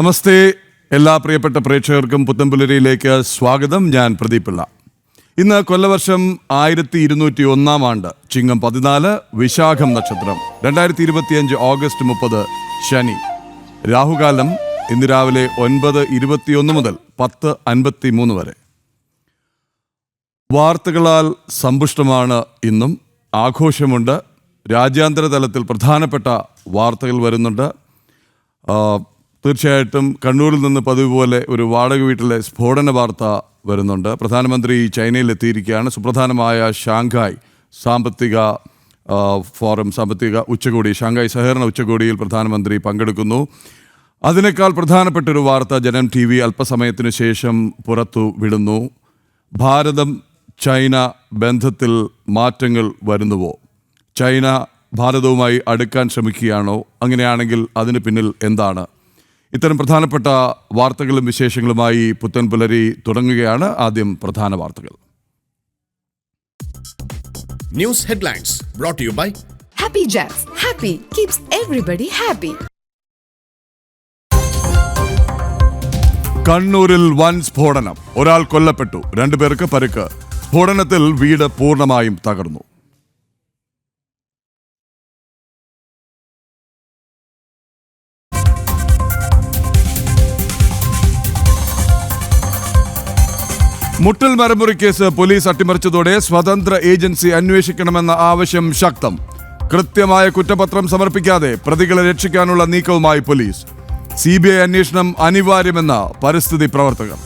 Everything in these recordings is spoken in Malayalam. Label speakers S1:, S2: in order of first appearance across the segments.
S1: നമസ്തേ എല്ലാ പ്രിയപ്പെട്ട പ്രേക്ഷകർക്കും പുത്തൻപുലരിയിലേക്ക് സ്വാഗതം. ഞാൻ പ്രദീപ് പിള്ള. ഇന്ന് കൊല്ലവർഷം 1201 ആണ്ട്, ചിങ്ങം 14, വിശാഖം നക്ഷത്രം, 2025 ഓഗസ്റ്റ് 30 ശനി. രാഹുകാലം ഇന്ന് രാവിലെ 9:21 മുതൽ 10:53 വരെ. വാർത്തകളാൽ സമ്പുഷ്ടമാണ്. ഇന്നും ആഘോഷമുണ്ട്. രാജ്യാന്തര തലത്തിൽ പ്രധാനപ്പെട്ട വാർത്തകൾ വരുന്നുണ്ട്. തീർച്ചയായിട്ടും കണ്ണൂരിൽ നിന്ന് പതിവ് പോലെ ഒരു വാടക വീട്ടിലെ സ്ഫോടന വാർത്ത വരുന്നുണ്ട്. പ്രധാനമന്ത്രി ചൈനയിലെത്തിയിരിക്കുകയാണ്. സുപ്രധാനമായ ഷാങ്ഹായ് സാമ്പത്തിക ഫോറം, സാമ്പത്തിക ഉച്ചകോടി, ഷാങ്ഹായ് സഹകരണ ഉച്ചകോടിയിൽ പ്രധാനമന്ത്രി പങ്കെടുക്കുന്നു. അതിനേക്കാൾ പ്രധാനപ്പെട്ടൊരു വാർത്ത ജനം TV അല്പസമയത്തിനു ശേഷം പുറത്തു വിടുന്നു. ഭാരതം ചൈന ബന്ധത്തിൽ മാറ്റങ്ങൾ വരുന്നുവോ? ചൈന ഭാരതവുമായി അടുക്കാൻ ശ്രമിക്കുകയാണോ? അങ്ങനെയാണെങ്കിൽ അതിന് പിന്നിൽ എന്താണ്? ഇത്തരം പ്രധാനപ്പെട്ട വാർത്തകളും വിശേഷങ്ങളുമായി പുത്തൻ പുലരി തുടങ്ങുകയാണ്. ആദ്യം പ്രധാന വാർത്തകൾ.
S2: News headlines brought to you by
S3: Happy Jacks. Happy keeps everybody happy.
S1: കണ്ണൂരിൽ വൻ സ്ഫോടനം. ഒരാൾ കൊല്ലപ്പെട്ടു, 2 പേർക്ക് പരിക്ക്. സ്ഫോടനത്തിൽ വീട് പൂർണ്ണമായും തകർന്നു. മുട്ടൽ മരമുറി കേസ് പോലീസ് അട്ടിമറിച്ചതോടെ സ്വതന്ത്ര ഏജൻസി അന്വേഷിക്കണമെന്ന ആവശ്യം ശക്തം. കൃത്യമായ കുറ്റപത്രം സമർപ്പിക്കാതെ പ്രതികളെ രക്ഷിക്കാനുള്ള നീക്കവുമായി പോലീസ്. CBI അന്വേഷണം അനിവാര്യമെന്ന പരിസ്ഥിതി പ്രവർത്തകർ.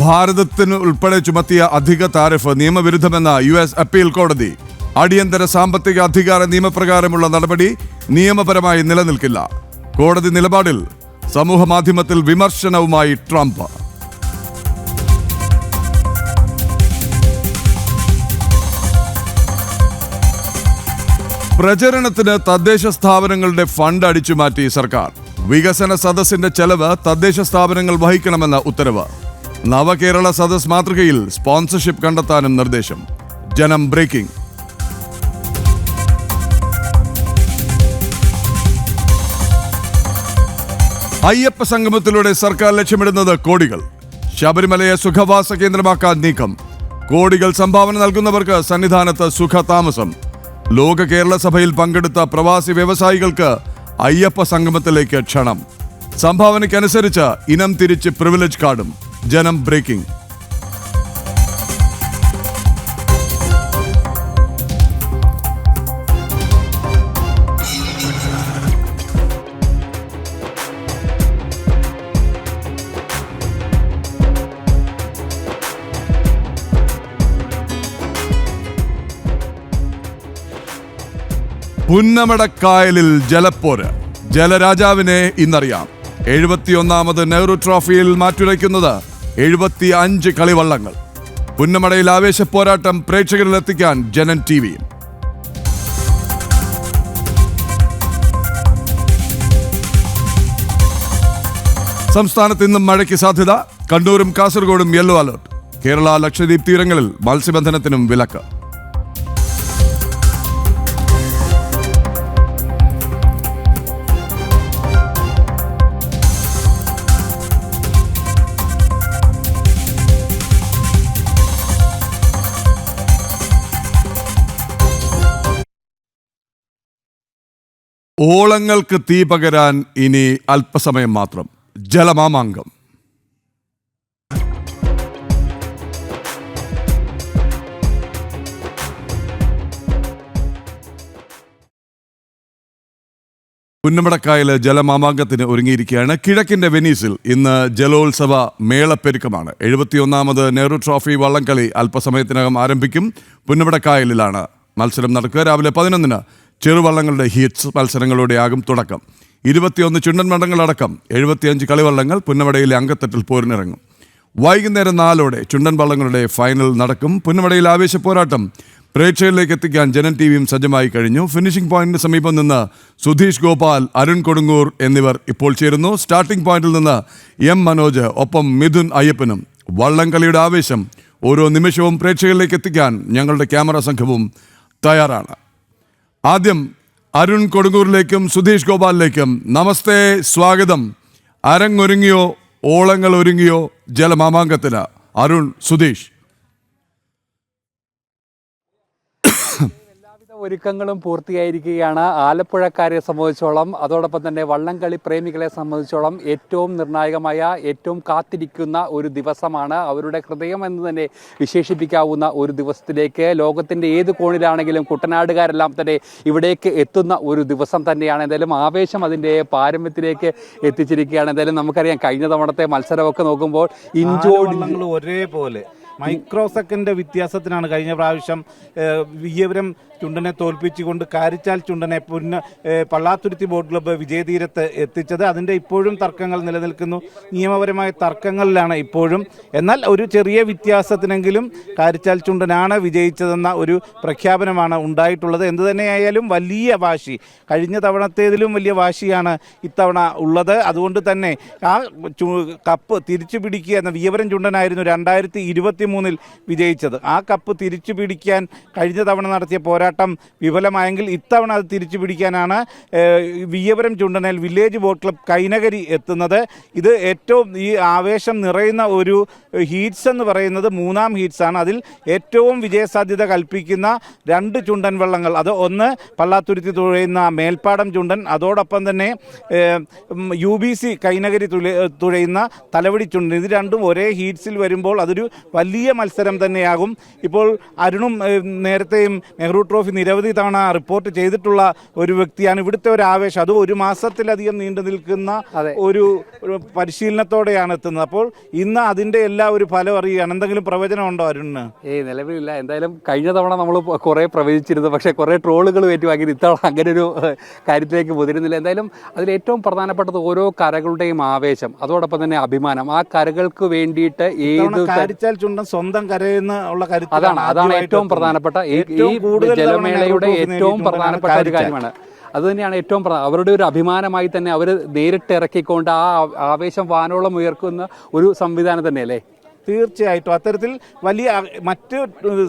S1: ഭാരതത്തിന് ഉൾപ്പെടെ ചുമത്തിയ അധിക താരിഫ് നിയമവിരുദ്ധമെന്ന US അപ്പീൽ കോടതി. അടിയന്തര സാമ്പത്തിക അധികാര നിയമപ്രകാരമുള്ള നടപടി നിയമപരമായി നിലനിൽക്കില്ല. കോടതി നിലപാടിൽ സമൂഹ മാധ്യമത്തിൽ വിമർശനവുമായി ട്രംപ്. പ്രചരണത്തിന് തദ്ദേശ സ്ഥാപനങ്ങളുടെ ഫണ്ട് അടിച്ചുമാറ്റി സർക്കാർ. വികസന സദസ്സിന്റെ ചെലവ് തദ്ദേശ സ്ഥാപനങ്ങൾ വഹിക്കണമെന്ന ഉത്തരവ്. നവകേരള സദസ് മാതൃകയിൽ സ്പോൺസർഷിപ്പ് കണ്ടെത്താനും നിർദ്ദേശം. ജനം ബ്രേക്കിംഗ്. അയ്യപ്പ സംഗമത്തിലൂടെ സർക്കാർ ലക്ഷ്യമിടുന്നത് കോടികൾ. ശബരിമലയെ സുഖവാസ കേന്ദ്രമാക്കാൻ നീക്കം. കോടികൾ സംഭാവന നൽകുന്നവർക്ക് സന്നിധാനത്ത് സുഖതാമസം. ലോക കേരള സഭയിൽ പങ്കെടുത്ത പ്രവാസി വ്യവസായികൾക്ക് അയ്യപ്പ സംഗമത്തിലേക്ക് ക്ഷണം. സംഭാവനയ്ക്കനുസരിച്ച് ഇനം തിരിച്ച് പ്രിവിലേജ് കാർഡും. ജനം ബ്രേക്കിംഗ്. പുന്നമടക്കായലിൽ ജലപ്പോര്. ജലരാജാവിനെ ഇന്നറിയാം. 71ാമത് നെഹ്റു ട്രോഫിയിൽ മാറ്റുരയ്ക്കുന്നത് 75 കളിവള്ളങ്ങൾ. പുന്നമടയിൽ ആവേശപ്പോരാട്ടം പ്രേക്ഷകരിലെത്തിക്കാൻ ജനം TV. സംസ്ഥാനത്ത് ഇന്നും മഴയ്ക്ക് സാധ്യത. കണ്ണൂരും കാസർഗോഡും യെല്ലോ അലർട്ട്. കേരള ലക്ഷദ്വീപ് തീരങ്ങളിൽ മത്സ്യബന്ധനത്തിനും വിലക്ക്. ഓളങ്ങൾക്ക് തീ പകരാൻ ഇനി അല്പസമയം മാത്രം. ജലമാമാങ്കം. പുന്നമടക്കായല് ജലമാമാങ്കത്തിന് ഒരുങ്ങിയിരിക്കുകയാണ്. കിഴക്കിന്റെ വെനീസിൽ ഇന്ന് ജലോത്സവ മേളപ്പെരുക്കമാണ്. 71ാമത് നെഹ്റു ട്രോഫി വള്ളംകളി അല്പസമയത്തിനകം ആരംഭിക്കും. പുന്നമടക്കായലിലാണ് മത്സരം നടക്കുക. രാവിലെ 11-ന് ചെറുവള്ളങ്ങളുടെ ഹീറ്റ്സ് മത്സരങ്ങളോടെയാകും തുടക്കം. 21 ചുണ്ടൻ വള്ളങ്ങളടക്കം 75 കളിവള്ളങ്ങൾ പുന്നമടയിലെ അങ്കത്തട്ടിൽ പോരിനിറങ്ങും. വൈകുന്നേരം 4-ഓടെ ചുണ്ടൻ വള്ളങ്ങളുടെ ഫൈനൽ നടക്കും. പുന്നമടയിൽ ആവേശ പോരാട്ടം പ്രേക്ഷകരിലേക്ക് എത്തിക്കാൻ ജനം TVയും സജ്ജമായി കഴിഞ്ഞു. ഫിനിഷിംഗ് പോയിന്റിന് സമീപം നിന്ന് സുധീഷ് ഗോപാൽ, അരുൺ കൊടുങ്ങൂർ എന്നിവർ ഇപ്പോൾ ചേരുന്നു. സ്റ്റാർട്ടിംഗ് പോയിന്റിൽ നിന്ന് M മനോജ്, ഒപ്പം മിഥുൻ അയ്യപ്പനും. വള്ളംകളിയുടെ ആവേശം ഓരോ നിമിഷവും പ്രേക്ഷകരിലേക്ക് എത്തിക്കാൻ ഞങ്ങളുടെ ക്യാമറ സംഘവും തയ്യാറാണ്. ആദ്യം അരുൺ കൊടുങ്ങൂരിലേക്കും സുധീഷ് ഗോപാലിലേക്കും നമസ്തേ, സ്വാഗതം. അരങ്ങൊരുങ്ങിയോ, ഓളങ്ങൾ ഒരുങ്ങിയോ ജലമാമാങ്കത്തിന്? അരുൺ, സുധീഷ്.
S4: ഒരുക്കങ്ങളും പൂർത്തിയായിരിക്കുകയാണ്. ആലപ്പുഴക്കാരെ സംബന്ധിച്ചോളം, അതോടൊപ്പം തന്നെ വള്ളംകളി പ്രേമികളെ സംബന്ധിച്ചോളം ഏറ്റവും നിർണായകമായ, ഏറ്റവും കാത്തിരിക്കുന്ന ഒരു ദിവസമാണ്. അവരുടെ ഹൃദയം എന്ന് തന്നെ വിശേഷിപ്പിക്കാവുന്ന ഒരു ദിവസത്തിലേക്ക് ലോകത്തിൻ്റെ ഏത് കോണിലാണെങ്കിലും കുട്ടനാടുകാരെല്ലാം തന്നെ ഇവിടേക്ക് എത്തുന്ന ഒരു ദിവസം തന്നെയാണ്. എന്തായാലും ആവേശം അതിൻ്റെ പാരമ്യത്തിലേക്ക് എത്തിച്ചിരിക്കുകയാണ്. എന്തായാലും നമുക്കറിയാം, കഴിഞ്ഞ തവണത്തെ മത്സരമൊക്കെ നോക്കുമ്പോൾ
S5: ഇഞ്ചോടി ഒരേപോലെ മൈക്രോ സെക്കൻഡ് വ്യത്യാസത്തിനാണ് കഴിഞ്ഞ പ്രാവശ്യം വിയ്യപുരം ചുണ്ടനെ തോൽപ്പിച്ചുകൊണ്ട് കാരിച്ചാൽ ചുണ്ടനെ പള്ളാത്തുരുത്തി ബോട്ട് ക്ലബ്ബ് വിജയതീരത്ത് എത്തിച്ചത്. അതിൻ്റെ ഇപ്പോഴും തർക്കങ്ങൾ നിലനിൽക്കുന്നു. നിയമപരമായ തർക്കങ്ങളിലാണ് ഇപ്പോഴും. എന്നാൽ ഒരു ചെറിയ വ്യത്യാസത്തിനെങ്കിലും കാരിച്ചാൽ ചുണ്ടനാണ് വിജയിച്ചതെന്ന ഒരു പ്രഖ്യാപനമാണ് ഉണ്ടായിട്ടുള്ളത്. എന്തു തന്നെയായാലും വലിയ വാശി, കഴിഞ്ഞ തവണത്തേതിലും വലിയ വാശിയാണ് ഇത്തവണ ഉള്ളത്. അതുകൊണ്ട് തന്നെ ആ കപ്പ് തിരിച്ചു പിടിക്കുക എന്ന, വിയ്യപുരം ചുണ്ടനായിരുന്നു 2023 വിജയിച്ചത്. ആ കപ്പ് തിരിച്ചു പിടിക്കാൻ കഴിഞ്ഞ തവണ നടത്തിയ പോരാട്ടം വിഫലമായെങ്കിൽ ഇത്തവണ അത് തിരിച്ചു പിടിക്കാനാണ് വിയ്യപുരം ചുണ്ടനയിൽ വില്ലേജ് ബോട്ട് ക്ലബ് കൈനകരി എത്തുന്നത്. ഇത് ഏറ്റവും ഈ ആവേശം നിറയുന്ന ഒരു ഹീറ്റ്സ് എന്ന് പറയുന്നത് 3ാം ഹീറ്റ്സാണ്. അതിൽ ഏറ്റവും വിജയസാധ്യത കൽപ്പിക്കുന്ന 2 ചുണ്ടൻ വള്ളങ്ങൾ, അത് ഒന്ന് പള്ളാത്തുരുത്തി തുഴയുന്ന മേൽപ്പാടം ചുണ്ടൻ, അതോടൊപ്പം തന്നെ UBC കൈനകരി തുഴയുന്ന തലവടി ചുണ്ടൻ. ഇത് രണ്ടും ഒരേ ഹീറ്റ്സിൽ വരുമ്പോൾ അതൊരു വലിയ മത്സരം തന്നെയാകും. ഇപ്പോൾ അരുണും നേരത്തെയും നെഹ്റു ട്രോഫി നിരവധി തവണ റിപ്പോർട്ട് ചെയ്തിട്ടുള്ള ഒരു വ്യക്തിയാണ്. ഇവിടുത്തെ ഒരു ആവേശം അത് ഒരു മാസത്തിലധികം നീണ്ടു നിൽക്കുന്ന ഒരു പരിശീലനത്തോടെയാണ് എത്തുന്നത്. അപ്പോൾ ഇന്ന് അതിൻ്റെ എല്ലാ ഒരു ഫലം അറിയുകയാണ്. എന്തെങ്കിലും പ്രവചനമുണ്ടോ അരുണിന്?
S4: നിലവിലില്ല. എന്തായാലും കഴിഞ്ഞ തവണ നമ്മൾ കുറേ പ്രവചിച്ചിരുന്നു, പക്ഷേ കുറേ ട്രോളുകൾ ഏറ്റുവാങ്ങി ഇത്തവണ അങ്ങനെ ഒരു കാര്യത്തിലേക്ക് മുതിരുന്നില്ല. എന്തായാലും അതിൽ ഏറ്റവും പ്രധാനപ്പെട്ടത് ഓരോ കരകളുടെയും ആവേശം, അതോടൊപ്പം തന്നെ അഭിമാനം. ആ കരകൾക്ക് വേണ്ടിയിട്ട്
S5: കാരിച്ചാൽ ചുണ്ടൻ സ്വന്തം കരയെന്ന് ഉള്ള കരുത്ത്,
S4: അതാണ് ഏറ്റവും പ്രധാനപ്പെട്ട ഈ ജലമേളയുടെ ഏറ്റവും പ്രധാനപ്പെട്ട ഒരു കാര്യമാണ്. അതുതന്നെയാണ് ഏറ്റവും അവരുടെ ഒരു അഭിമാനമായി തന്നെ അവർ നേരിട്ട് ഇറക്കിക്കൊണ്ട് ആ ആവേശം വാനോളം ഉയർക്കുന്ന ഒരു സംവിധാനം തന്നെയല്ലേ?
S5: തീർച്ചയായിട്ടും അത്തരത്തിൽ വലിയ മറ്റ്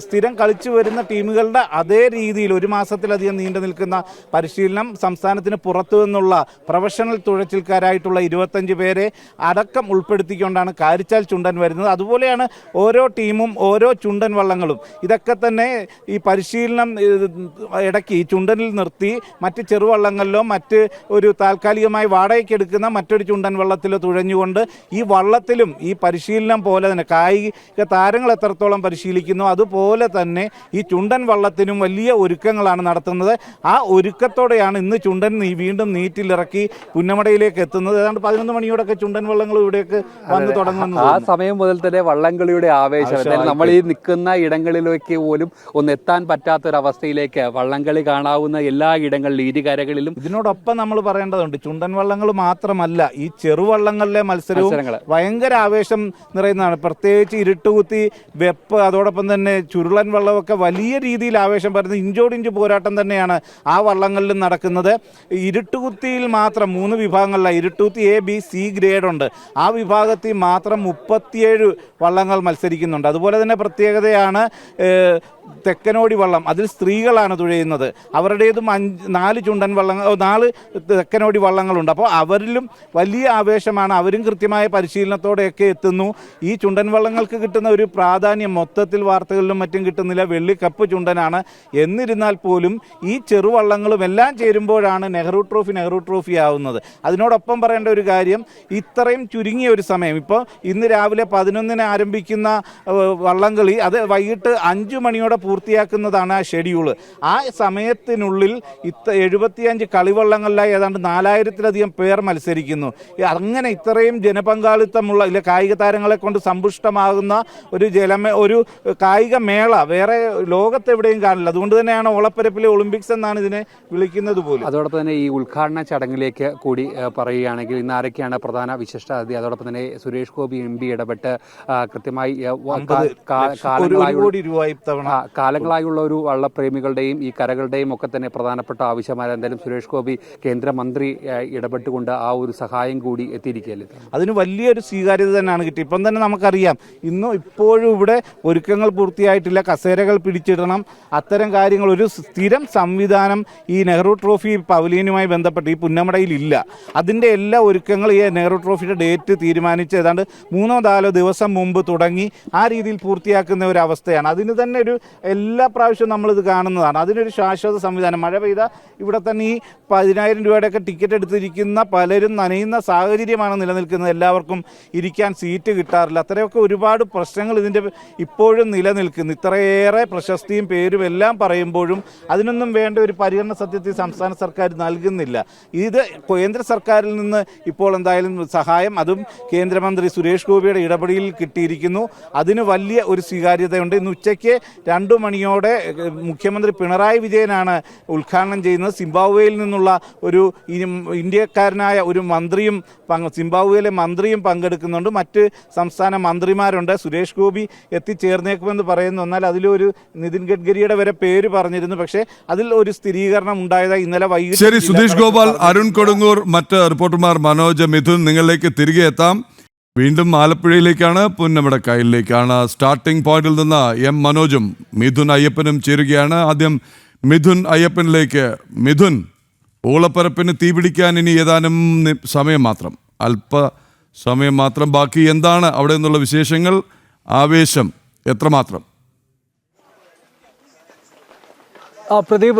S5: സ്ഥിരം കളിച്ചു വരുന്ന ടീമുകളുടെ അതേ രീതിയിൽ ഒരു മാസത്തിലധികം നീണ്ടു നിൽക്കുന്ന പരിശീലനം, സംസ്ഥാനത്തിന് പുറത്തു നിന്നുള്ള പ്രൊഫഷണൽ തുഴച്ചിൽക്കാരായിട്ടുള്ള 25 പേരെ അടക്കം ഉൾപ്പെടുത്തിക്കൊണ്ടാണ് കാരിച്ചാൽ ചുണ്ടൻ വരുന്നത്. അതുപോലെയാണ് ഓരോ ടീമും ഓരോ ചുണ്ടൻ വള്ളങ്ങളും. ഇതൊക്കെ തന്നെ ഈ പരിശീലനം ഇടയ്ക്ക് ഈ ചുണ്ടനിൽ നിർത്തി മറ്റ് ചെറുവള്ളങ്ങളിലോ മറ്റ് ഒരു താൽക്കാലികമായി വാടകയ്ക്കെടുക്കുന്ന മറ്റൊരു ചുണ്ടൻ വള്ളത്തിലോ തുഴഞ്ഞുകൊണ്ട് ഈ വള്ളത്തിലും ഈ പരിശീലനം പോലെ തന്നെ കായിക താരങ്ങൾ എത്രത്തോളം പരിശീലിക്കുന്നു അതുപോലെ തന്നെ ഈ ചുണ്ടൻ വള്ളത്തിനും വലിയ ഒരുക്കങ്ങളാണ് നടത്തുന്നത്. ആ ഒരുക്കത്തോടെയാണ് ഇന്ന് ചുണ്ടൻ വീണ്ടും നീറ്റിലിറക്കി പുന്നമടയിലേക്ക് എത്തുന്നത്. ഏതാണ്ട് 11 മണിയോടൊക്കെ ചുണ്ടൻ വള്ളങ്ങൾ ഇവിടേക്ക് വന്ന് തുടങ്ങുന്നു.
S4: ആ സമയം മുതൽ തന്നെ വള്ളംകളിയുടെ ആവേശം, നമ്മൾ ഈ നിൽക്കുന്ന ഇടങ്ങളിലേക്ക് പോലും ഒന്ന് എത്താൻ പറ്റാത്തൊരവസ്ഥയിലേക്ക് വള്ളംകളി കാണാവുന്ന എല്ലാ ഇടങ്ങളിലും ഇരുകരകളിലും.
S5: ഇതിനോടൊപ്പം നമ്മൾ പറയേണ്ടതുണ്ട്, ചുണ്ടൻ വള്ളങ്ങൾ മാത്രമല്ല ഈ ചെറുവള്ളങ്ങളിലെ മത്സരവും ഭയങ്കര ആവേശം നിറയുന്നതാണ്. പ്രത്യേകിച്ച് ഇരുട്ടുകുത്തി, വെപ്പ്, അതോടൊപ്പം തന്നെ ചുരുളൻ വള്ളമൊക്കെ വലിയ രീതിയിൽ ആവേശം പറയുന്നത് ഇഞ്ചോടിഞ്ച് പോരാട്ടം തന്നെയാണ് ആ വള്ളങ്ങളിലും നടക്കുന്നത്. ഇരുട്ടുകുത്തിയിൽ മാത്രം 3 വിഭാഗങ്ങളിലാണ്. ഇരുട്ടുകുത്തി A, B, C ഗ്രേഡ് ഉണ്ട്. ആ വിഭാഗത്തിൽ മാത്രം 37 വള്ളങ്ങൾ മത്സരിക്കുന്നുണ്ട്. അതുപോലെ തന്നെ പ്രത്യേകതയാണ് തെക്കനോടി വള്ളം, അതിൽ സ്ത്രീകളാണ് തുഴയുന്നത്. അവരുടേതും 4 ചുണ്ടൻ വള്ളങ്ങൾ, 4 തെക്കനോടി വള്ളങ്ങളുണ്ട്. അപ്പോൾ അവരിലും വലിയ ആവേശമാണ്. അവരും കൃത്യമായ പരിശീലനത്തോടെയൊക്കെ എത്തുന്നു. ഈ ചുണ്ടൻ വള്ളങ്ങൾക്ക് കിട്ടുന്ന ഒരു പ്രാധാന്യം മൊത്തത്തിൽ വാർത്തകളിലും മറ്റും കിട്ടുന്നില്ല. വെള്ളിക്കപ്പ് ചുണ്ടനാണ്. എന്നിരുന്നാൽ പോലും ഈ ചെറുവള്ളങ്ങളും എല്ലാം ചേരുമ്പോഴാണ് നെഹ്റു ട്രോഫി ആവുന്നത്. അതിനോടൊപ്പം പറയേണ്ട ഒരു കാര്യം, ഇത്രയും ചുരുങ്ങിയ ഒരു സമയം, ഇപ്പോൾ ഇന്ന് രാവിലെ 11-ന് ആരംഭിക്കുന്ന വള്ളംകളി അത് വൈകിട്ട് 5 മണിയോടെ പൂർത്തിയാക്കുന്നതാണ് ആ ഷെഡ്യൂള്. ആ സമയത്തിനുള്ളിൽ 75 കളിവള്ളങ്ങളിലായി ഏതാണ്ട് 4000-ലധികം പേർ മത്സരിക്കുന്നു. അങ്ങനെ ഇത്രയും ജനപങ്കാളിത്തമുള്ള കായിക താരങ്ങളെ കൊണ്ട് സമ്പുഷ്ടമാകുന്ന ഒരു കായിക മേള വേറെ ലോകത്തെവിടെയും കാണില്ല. അതുകൊണ്ട് തന്നെയാണ് ഓളപ്പരപ്പിലെ ഒളിമ്പിക്സ് എന്നാണ് ഇതിനെ വിളിക്കുന്നത് പോലും.
S4: അതോടൊപ്പം തന്നെ ഈ ഉദ്ഘാടന ചടങ്ങിലേക്ക് കൂടി പറയുകയാണെങ്കിൽ ഇന്ന് ആരൊക്കെയാണ് പ്രധാന വിശിഷ്ട അതിഥി? അതോടൊപ്പം തന്നെ സുരേഷ് ഗോപി MP ഇടപെട്ട് കൃത്യമായി കാലങ്ങളായുള്ള ഒരു വള്ളപ്രേമികളുടെയും ഈ കരകളുടെയും ഒക്കെ തന്നെ പ്രധാനപ്പെട്ട ആവശ്യമായ എന്തായാലും സുരേഷ് ഗോപി കേന്ദ്രമന്ത്രി ഇടപെട്ടുകൊണ്ട് ആ ഒരു സഹായം കൂടി എത്തിയിരിക്കുകയല്ലേ?
S5: അതിന് വലിയൊരു സ്വീകാര്യത തന്നെയാണ് കിട്ടി. ഇപ്പം തന്നെ നമുക്കറിയാം നമുക്കറിയാം ഇന്നും ഇപ്പോഴും ഇവിടെ ഒരുക്കങ്ങൾ പൂർത്തിയായിട്ടില്ല. കസേരകൾ പിടിച്ചിടണം, അത്തരം കാര്യങ്ങൾ ഒരു സ്ഥിരം സംവിധാനം ഈ നെഹ്റു ട്രോഫി പവലിയനുമായി ബന്ധപ്പെട്ട് ഈ പുന്നമടയിൽ ഇല്ല. അതിൻ്റെ എല്ലാ ഒരുക്കങ്ങൾ ഈ നെഹ്റു ട്രോഫിയുടെ ഡേറ്റ് തീരുമാനിച്ച് ഏതാണ്ട് 3-4 ദിവസം മുമ്പ് തുടങ്ങി ആ രീതിയിൽ പൂർത്തിയാക്കുന്ന ഒരു അവസ്ഥയാണ്. അതിന് തന്നെ ഒരു എല്ലാ പ്രാവശ്യവും നമ്മളിത് കാണുന്നതാണ്. അതിനൊരു ശാശ്വത സംവിധാനം. മഴ പെയ്ത ഇവിടെ തന്നെ ഈ 10,000 രൂപയുടെയൊക്കെ ടിക്കറ്റ് എടുത്തിരിക്കുന്ന പലരും നനയുന്ന സാഹചര്യമാണ് നിലനിൽക്കുന്നത്. എല്ലാവർക്കും ഇരിക്കാൻ സീറ്റ് കിട്ടാറില്ല. അത്രയൊക്കെ ഒരുപാട് പ്രശ്നങ്ങൾ ഇതിൻ്റെ ഇപ്പോഴും നിലനിൽക്കുന്നു. ഇത്രയേറെ പ്രശസ്തിയും പേരും എല്ലാം പറയുമ്പോഴും അതിനൊന്നും വേണ്ട ഒരു പരിഗണന സത്യത്തിൽ സംസ്ഥാന സർക്കാർ നൽകുന്നില്ല. ഇത് കേന്ദ്ര സർക്കാരിൽ നിന്ന് ഇപ്പോൾ എന്തായാലും സഹായം, അതും കേന്ദ്രമന്ത്രി സുരേഷ് ഗോപിയുടെ ഇടപെടലിൽ കിട്ടിയിരിക്കുന്നു. അതിന് വലിയ ഒരു സ്വീകാര്യതയുണ്ട്. ഇന്ന് ഉച്ചയ്ക്ക് 2 മണിയോടെ മുഖ്യമന്ത്രി പിണറായി വിജയനാണ് ഉദ്ഘാടനം ചെയ്യുന്നത്. സിംബാബ്വേയിൽ നിന്നുള്ള ഒരു ഇന്ത്യക്കാരനായ ഒരു മന്ത്രിയും സിംബാബ്വേയിലെ മന്ത്രിയും പങ്കെടുക്കുന്നുണ്ട്. മറ്റ് സംസ്ഥാന മന്ത്രിമാരുണ്ട്. സുരേഷ് ഗോപി എത്തിച്ചേർന്നേക്കുമെന്ന് പറയുന്നു. എന്നാൽ അതിലൊരു നിതിൻ ഗഡ്കരിയുടെ വരെ പേര് പറഞ്ഞിരുന്നു. പക്ഷേ അതിൽ ഒരു സ്ഥിരീകരണം ഉണ്ടായതായി ഇന്നലെ വൈകിട്ട്.
S1: ശരി, സുധീഷ് ഗോപാൽ, അരുൺ കൊടുങ്ങൂർ, മറ്റ് റിപ്പോർട്ടർമാർ മനോജ്, മിഥുൻ, നിങ്ങളിലേക്ക് തിരികെ എത്താം. വീണ്ടും ആലപ്പുഴയിലേക്കാണ്, പുന്നമടക്കായലിലേക്കാണ്. സ്റ്റാർട്ടിംഗ് പോയിന്റിൽ നിന്ന് എം മനോജും മിഥുൻ അയ്യപ്പനും ചേരുകയാണ്. ആദ്യം മിഥുൻ അയ്യപ്പനിലേക്ക്. മിഥുൻ, ഓളപ്പരപ്പിന് തീപിടിക്കാൻ ഇനി ഏതാനും സമയം മാത്രം, അല്പസമയം മാത്രം ബാക്കി. എന്താണ് അവിടെ നിന്നുള്ള വിശേഷങ്ങൾ? ആവേശം എത്രമാത്രം?
S6: പ്രദീപ്,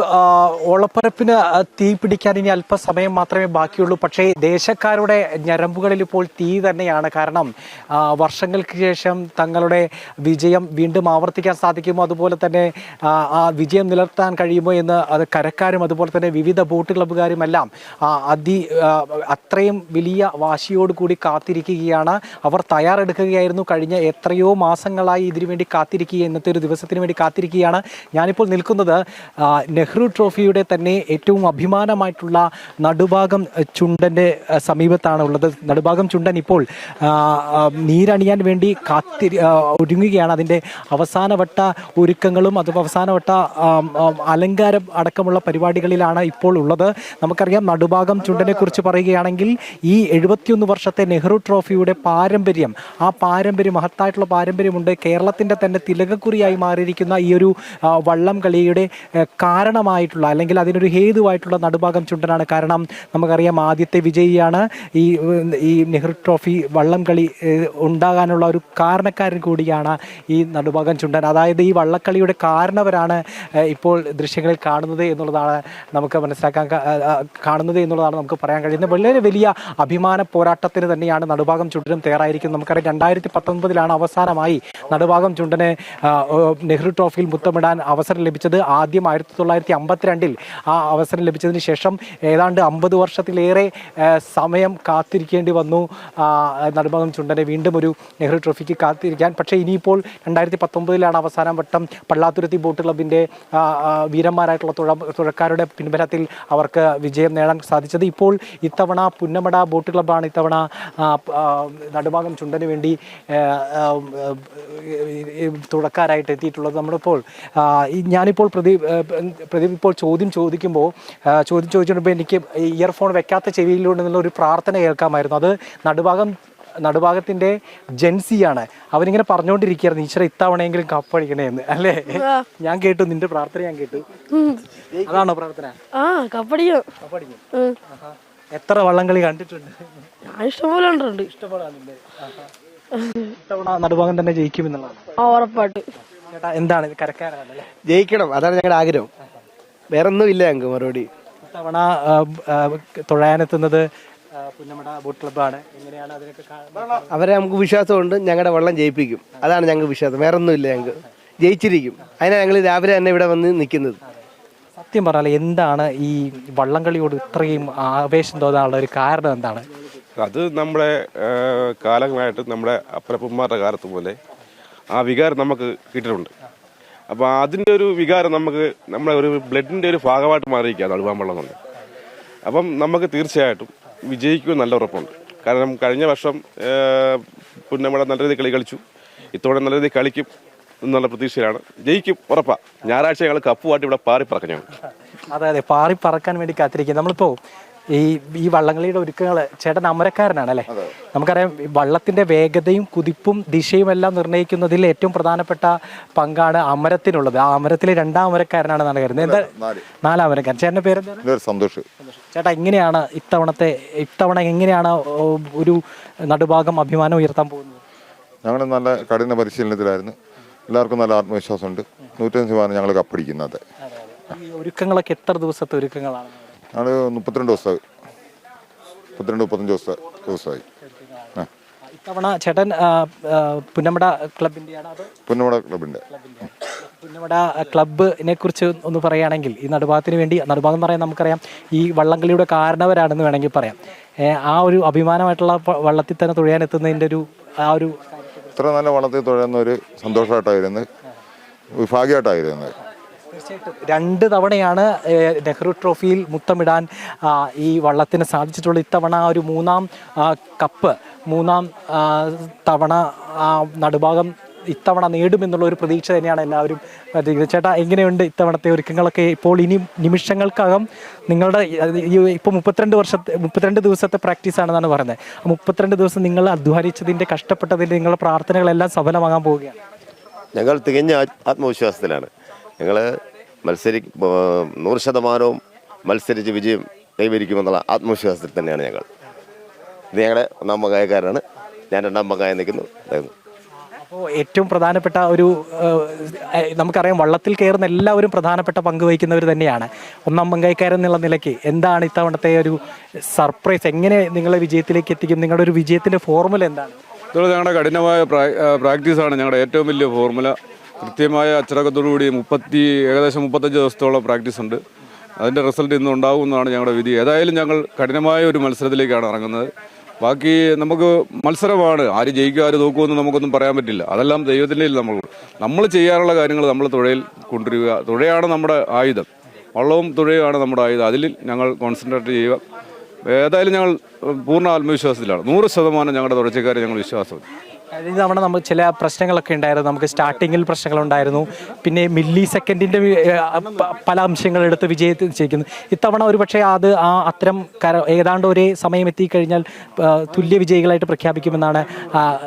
S6: ഓളപ്പരപ്പിന് തീ പിടിക്കാൻ ഇനി അല്പസമയം മാത്രമേ ബാക്കിയുള്ളൂ. പക്ഷേ ദേശക്കാരുടെ ഞരമ്പുകളിൽ ഇപ്പോൾ തീ തന്നെയാണ്. കാരണം വർഷങ്ങൾക്ക് ശേഷം തങ്ങളുടെ വിജയം വീണ്ടും ആവർത്തിക്കാൻ സാധിക്കുമോ, അതുപോലെ തന്നെ ആ വിജയം നിലനിർത്താൻ കഴിയുമോ എന്ന് അത് കരക്കാരും അതുപോലെ തന്നെ വിവിധ ബോട്ട് ക്ലബ്ബുകാരുമെല്ലാം അത്രയും വലിയ വാശിയോടുകൂടി കാത്തിരിക്കുകയാണ്. അവർ തയ്യാറെടുക്കുകയായിരുന്നു. കഴിഞ്ഞ എത്രയോ മാസങ്ങളായി ഇതിനുവേണ്ടി കാത്തിരിക്കുക, ഇന്നത്തെ ഒരു ദിവസത്തിന് വേണ്ടി കാത്തിരിക്കുകയാണ്. ഞാനിപ്പോൾ നിൽക്കുന്നത് നെഹ്റു ട്രോഫിയുടെ തന്നെ ഏറ്റവും അഭിമാനമായിട്ടുള്ള നടുഭാഗം ചുണ്ടൻ്റെ സമീപത്താണ് ഉള്ളത്. നടുഭാഗം ചുണ്ടൻ ഇപ്പോൾ നീരണിയാൻ വേണ്ടി ഒരുങ്ങുകയാണ്. അതിൻ്റെ അവസാനവട്ട ഒരുക്കങ്ങളും അതും അവസാനവട്ട അലങ്കാരം അടക്കമുള്ള പരിപാടികളിലാണ് ഇപ്പോൾ ഉള്ളത്. നമുക്കറിയാം, നടുഭാഗം ചുണ്ടനെ കുറിച്ച് പറയുകയാണെങ്കിൽ ഈ 71 വർഷത്തെ നെഹ്റു ട്രോഫിയുടെ പാരമ്പര്യം, ആ പാരമ്പര്യം, മഹത്തായിട്ടുള്ള പാരമ്പര്യമുണ്ട്. കേരളത്തിൻ്റെ തന്നെ തിലകക്കുറിയായി മാറിയിരിക്കുന്ന ഈ ഒരു വള്ളം കളിയുടെ കാരണമായിട്ടുള്ള, അല്ലെങ്കിൽ അതിനൊരു ഹേതുവായിട്ടുള്ള നടുഭാഗം ചുണ്ടനാണ്. കാരണം നമുക്കറിയാം, ആദ്യത്തെ വിജയിയാണ് ഈ നെഹ്റു ട്രോഫി വള്ളം കളി ഉണ്ടാകാനുള്ള ഒരു കാരണക്കാരൻ കൂടിയാണ് ഈ നടുഭാഗം ചുണ്ടൻ. അതായത് ഈ വള്ളക്കളിയുടെ കാരണവരാണ് ഇപ്പോൾ ദൃശ്യങ്ങളിൽ കാണുന്നത് എന്നുള്ളതാണ് നമുക്ക് നമുക്ക് പറയാൻ കഴിയുന്നത്. വളരെ വലിയ അഭിമാന പോരാട്ടത്തിന് തന്നെയാണ് നടുഭാഗം ചുണ്ടനും തയ്യാറായിരിക്കുന്നത്. നമുക്കറിയാം, 2019 അവസാനമായി നടുഭാഗം ചുണ്ടന് നെഹ്റു ട്രോഫിയിൽ മുത്തമിടാൻ അവസരം ലഭിച്ചത്. ആദ്യം 1952 ആ അവസരം ലഭിച്ചതിന് ശേഷം ഏതാണ്ട് 50 വർഷത്തിലേറെ സമയം കാത്തിരിക്കേണ്ടി വന്നു നടുഭാഗം ചുണ്ടനെ വീണ്ടും ഒരു നെഹ്റു ട്രോഫിക്ക് കാത്തിരിക്കാൻ. പക്ഷേ ഇനിയിപ്പോൾ 2019 അവസാനം വട്ടം പള്ളാത്തുരുത്തി ബോട്ട് ക്ലബിൻ്റെ വീരന്മാരായിട്ടുള്ള തുഴക്കാരുടെ പിൻബലത്തിൽ അവർക്ക് വിജയം നേടാൻ സാധിച്ചത്. ഇപ്പോൾ ഇത്തവണ പുന്നമട ബോട്ട് ക്ലബ്ബാണ് ഇത്തവണ നടുഭാഗം ചുണ്ടന് വേണ്ടി തുഴക്കാരായിട്ട് എത്തിയിട്ടുള്ളത്. നമ്മളിപ്പോൾ ഞാനിപ്പോൾ പ്രദീപ് ഇപ്പോൾ ചോദ്യം ചോദിച്ചുകൊണ്ടിപ്പോൾ എനിക്ക് ഇയർഫോൺ വെക്കാത്ത ചെവിയിലൂടെ നിന്നുള്ള ഒരു പ്രാർത്ഥന കേൾക്കാമായിരുന്നു. അത് നടുഭാഗത്തിന്റെ ജെൻസിയാണ്. അവനിങ്ങനെ പറഞ്ഞുകൊണ്ടിരിക്കുകയായിരുന്നു, ഈശ്വര ഇത്തവണയെങ്കിലും കപ്പടിക്കണേ എന്ന്. അല്ലേ? ഞാൻ കേട്ടു, നിന്റെ പ്രാർത്ഥന ഞാൻ കേട്ടു. അതാണോ പ്രാർത്ഥന? കപ്പടിക്കും. എത്ര വള്ളംകളി കണ്ടിട്ടുണ്ട്?
S7: ഇഷ്ടംപോലെ ഉണ്ട്.
S6: ഇത്തവണ നടുഭാഗം തന്നെ ജയിക്കുമെന്നുള്ളതാണ്
S7: ഉറപ്പായിട്ട്.
S6: ചേട്ടാ, എന്താണ് കരക്കാരാണല്ലേ?
S8: ജയിക്കണം, അതാണ് ഞങ്ങളുടെ ആഗ്രഹം. വേറൊന്നും ഇല്ല ഞങ്ങൾക്ക് മറുപടി.
S6: ഇത്തവണ തുഴയാനെത്തുന്നത് പുന്നമട ബോട്ട് ക്ലബ്ബാണ്. എങ്ങനെയാണ് അതിനൊക്കെ?
S8: അവരെ നമുക്ക് വിശ്വാസമുണ്ട്, ഞങ്ങളുടെ വള്ളം ജയിപ്പിക്കും. അതാണ് ഞങ്ങൾക്ക് വിശ്വാസം. വേറൊന്നും ഇല്ല, ഞങ്ങൾക്ക് ജയിച്ചിരിക്കും. അതിനാണ് ഞങ്ങൾ രാവിലെ തന്നെ ഇവിടെ വന്ന് നിൽക്കുന്നത്.
S6: സത്യം പറഞ്ഞാൽ എന്താണ് ഈ വള്ളംകളിയോട് ഇത്രയും ആവേശം തോന്നാനുള്ള ഒരു കാരണം എന്താണ്?
S9: അത് നമ്മുടെ കാലങ്ങളായിട്ട് നമ്മുടെ അപ്പനപ്പന്മാരുടെ കാലത്ത് പോലെ ആ വികാരം നമുക്ക് കിട്ടിയിട്ടുണ്ട്. അപ്പോൾ അതിൻ്റെ ഒരു വികാരം നമുക്ക് നമ്മുടെ ഒരു ബ്ലഡിൻ്റെ ഒരു ഭാഗമായിട്ട് മാറിയിരിക്കുക നടുഭാഗം വള്ളം കൊണ്ട്. അപ്പം നമുക്ക് തീർച്ചയായിട്ടും വിജയിക്കുമെന്ന് നല്ല ഉറപ്പുണ്ട്. കാരണം കഴിഞ്ഞ വർഷം പുന്നമട നല്ല രീതിയിൽ കളിച്ചു, ഇത്തവണ നല്ല രീതിയിൽ കളിക്കും എന്നുള്ള പ്രതീക്ഷയിലാണ്. ജയിക്കും, ഉറപ്പാണ്. ഞായറാഴ്ച ഞങ്ങൾ കപ്പുമായിട്ട് ഇവിടെ പാറി പറക്കണം.
S6: അതെ അതെ, പാറി പറക്കാൻ വേണ്ടി കാത്തിരിക്കുക. നമ്മളിപ്പോ ഈ വള്ളംകളിയുടെ ഒരുക്കങ്ങൾ, ചേട്ടൻ അമരക്കാരനാണ് അല്ലേ? നമുക്കറിയാം വള്ളത്തിന്റെ വേഗതയും കുതിപ്പും ദിശയും എല്ലാം നിർണ്ണയിക്കുന്നതിൽ ഏറ്റവും പ്രധാനപ്പെട്ട പങ്കാണ് അമരത്തിനുള്ളത്. ആ അമരത്തിലെ 2ാം അമരക്കാരനാണെന്നാണ് കരുതുന്നത്. എന്താ 4ാം അമരക്കാരൻ? ചേട്ടന്റെ പേരെന്താണ്?
S10: സന്തോഷ്.
S6: ചേട്ടാ, എങ്ങനെയാണ് ഇത്തവണ എങ്ങനെയാണ് ഒരു നടുഭാഗം അഭിമാനം ഉയർത്താൻ പോകുന്നത്?
S10: ഞങ്ങൾ നല്ല കഠിന പരിശീലനത്തിലായിരുന്നു. എല്ലാവർക്കും നല്ല ആത്മവിശ്വാസമുണ്ട്. 150% ഞങ്ങൾ കപ്പടിക്കുന്നത്.
S6: ഈ ഒരുക്കങ്ങളൊക്കെ എത്ര ദിവസത്തെ ഒരുക്കങ്ങളാണ്?
S10: ഞങ്ങൾ 32 ദിവസമായി, 32-35 ദിവസമായി.
S6: ഇത്തവണ ചേട്ടൻ പുന്നമട ക്ലബിൻ്റെയാണ്? അത്
S10: പുന്നമട ക്ലബിൻ്റെ.
S6: പുന്നമട ക്ലബിനെ കുറിച്ച് ഒന്ന് പറയുകയാണെങ്കിൽ, ഈ നടുഭാഗത്തിന് വേണ്ടി, നടുഭാഗം എന്ന് പറയാൻ നമുക്കറിയാം ഈ വള്ളംകളിയുടെ കാരണവരാണെന്ന് വേണമെങ്കിൽ പറയാം. ആ ഒരു അഭിമാനമായിട്ടുള്ള വള്ളത്തിൽ തന്നെ തുഴയാനെത്തുന്നതിൻ്റെ ഒരു
S10: ഇത്ര നല്ല വള്ളത്തിൽ തുഴയുന്ന ഒരു സന്തോഷമായിട്ടായിരുന്നു, വിഭാഗ്യമായിട്ടായിരുന്നത്.
S6: തീർച്ചയായിട്ടും 2 തവണയാണ് നെഹ്റു ട്രോഫിയിൽ മുത്തമിടാൻ ഈ വള്ളത്തിന് സാധിച്ചിട്ടുള്ളത്. ഇത്തവണ ഒരു 3ാം കപ്പ്, 3ാം തവണ നടുഭാഗം ഇത്തവണ നേടുമെന്നുള്ള ഒരു പ്രതീക്ഷ തന്നെയാണ് എല്ലാവരും. ചേട്ടാ, എങ്ങനെയുണ്ട് ഇത്തവണത്തെ ഒരുക്കങ്ങളൊക്കെ? ഇപ്പോൾ ഇനി നിമിഷങ്ങൾക്കകം നിങ്ങളുടെ ഇപ്പോൾ 32 ദിവസത്തെ പ്രാക്ടീസ് ആണെന്നാണ് പറയുന്നത്. 32 ദിവസം നിങ്ങൾ അധ്വാനിച്ചതിൻ്റെ, കഷ്ടപ്പെട്ടതിൻ്റെ, നിങ്ങളുടെ പ്രാർത്ഥനകളെല്ലാം സഫലമാകാൻ പോവുകയാണ്.
S11: ഞങ്ങൾ തികഞ്ഞ ആത്മവിശ്വാസത്തിലാണ്. ഞങ്ങൾ 100% മത്സരിച്ച് വിജയം കൈവരിക്കുമെന്നുള്ള ആത്മവിശ്വാസത്തിൽ തന്നെയാണ് ഞങ്ങൾ. ഇത് ഞങ്ങളുടെ 1ാം പങ്കായക്കാരാണ്. ഞാൻ 2ാം പങ്കായ നിൽക്കുന്നു.
S6: അപ്പോൾ ഏറ്റവും പ്രധാനപ്പെട്ട നമുക്കറിയാം വള്ളത്തിൽ കയറുന്ന എല്ലാവരും പ്രധാനപ്പെട്ട പങ്ക് വഹിക്കുന്നവർ തന്നെയാണ്. 1ാം പങ്കായക്കാരെന്നുള്ള നിലയ്ക്ക് എന്താണ് ഇത്തവണത്തെ ഒരു സർപ്രൈസ്? എങ്ങനെ നിങ്ങളെ വിജയത്തിലേക്ക് എത്തിക്കും? നിങ്ങളുടെ ഒരു വിജയത്തിൻ്റെ ഫോർമുല എന്താണ്?
S12: ഇതുപോലെ ഞങ്ങളുടെ കഠിനമായ പ്രാക്ടീസാണ് ഞങ്ങളുടെ ഏറ്റവും വലിയ ഫോർമുല. കൃത്യമായ അച്ചടക്കത്തോടുകൂടി ഏകദേശം 35 ദിവസത്തോളം പ്രാക്ടീസ് ഉണ്ട്. അതിൻ്റെ റിസൾട്ട് ഇന്ന് ഉണ്ടാകുമെന്നാണ് ഞങ്ങളുടെ വിധി. ഏതായാലും ഞങ്ങൾ കഠിനമായ ഒരു മത്സരത്തിലേക്കാണ് ഇറങ്ങുന്നത്. ബാക്കി നമുക്ക് മത്സരമാണ്, ആര് ജയിക്കുക ആര് തോക്കുമെന്ന് നമുക്കൊന്നും പറയാൻ പറ്റില്ല. അതെല്ലാം ദൈവത്തിൻ്റെ നമ്മൾ ചെയ്യാനുള്ള കാര്യങ്ങൾ നമ്മൾ തുഴയിൽ കൊണ്ടുവരിക. തുഴയാണ് നമ്മുടെ ആയുധം, വള്ളവും തുഴയുമാണ് നമ്മുടെ ആയുധം. അതിൽ ഞങ്ങൾ കോൺസെൻട്രേറ്റ് ചെയ്യുക. ഏതായാലും ഞങ്ങൾ പൂർണ്ണ ആത്മവിശ്വാസത്തിലാണ്. 100% ഞങ്ങളുടെ തുഴച്ചക്കാരെ ഞങ്ങൾ വിശ്വാസമുണ്ട്.
S6: കഴിഞ്ഞ തവണ നമ്മൾ ചില പ്രശ്നങ്ങളൊക്കെ ഉണ്ടായിരുന്നു. നമുക്ക് സ്റ്റാർട്ടിങ്ങിൽ പ്രശ്നങ്ങളുണ്ടായിരുന്നു. പിന്നെ മില്ലി സെക്കൻഡിൻ്റെ പല അംശങ്ങളെടുത്ത് വിജയത്തിൽ ജയിക്കുന്നു. ഇത്തവണ ഒരുപക്ഷെ അത് അത്തരം ഏതാണ്ട് ഒരേ സമയം എത്തിക്കഴിഞ്ഞാൽ തുല്യ വിജയികളായിട്ട് പ്രഖ്യാപിക്കുമെന്നാണ്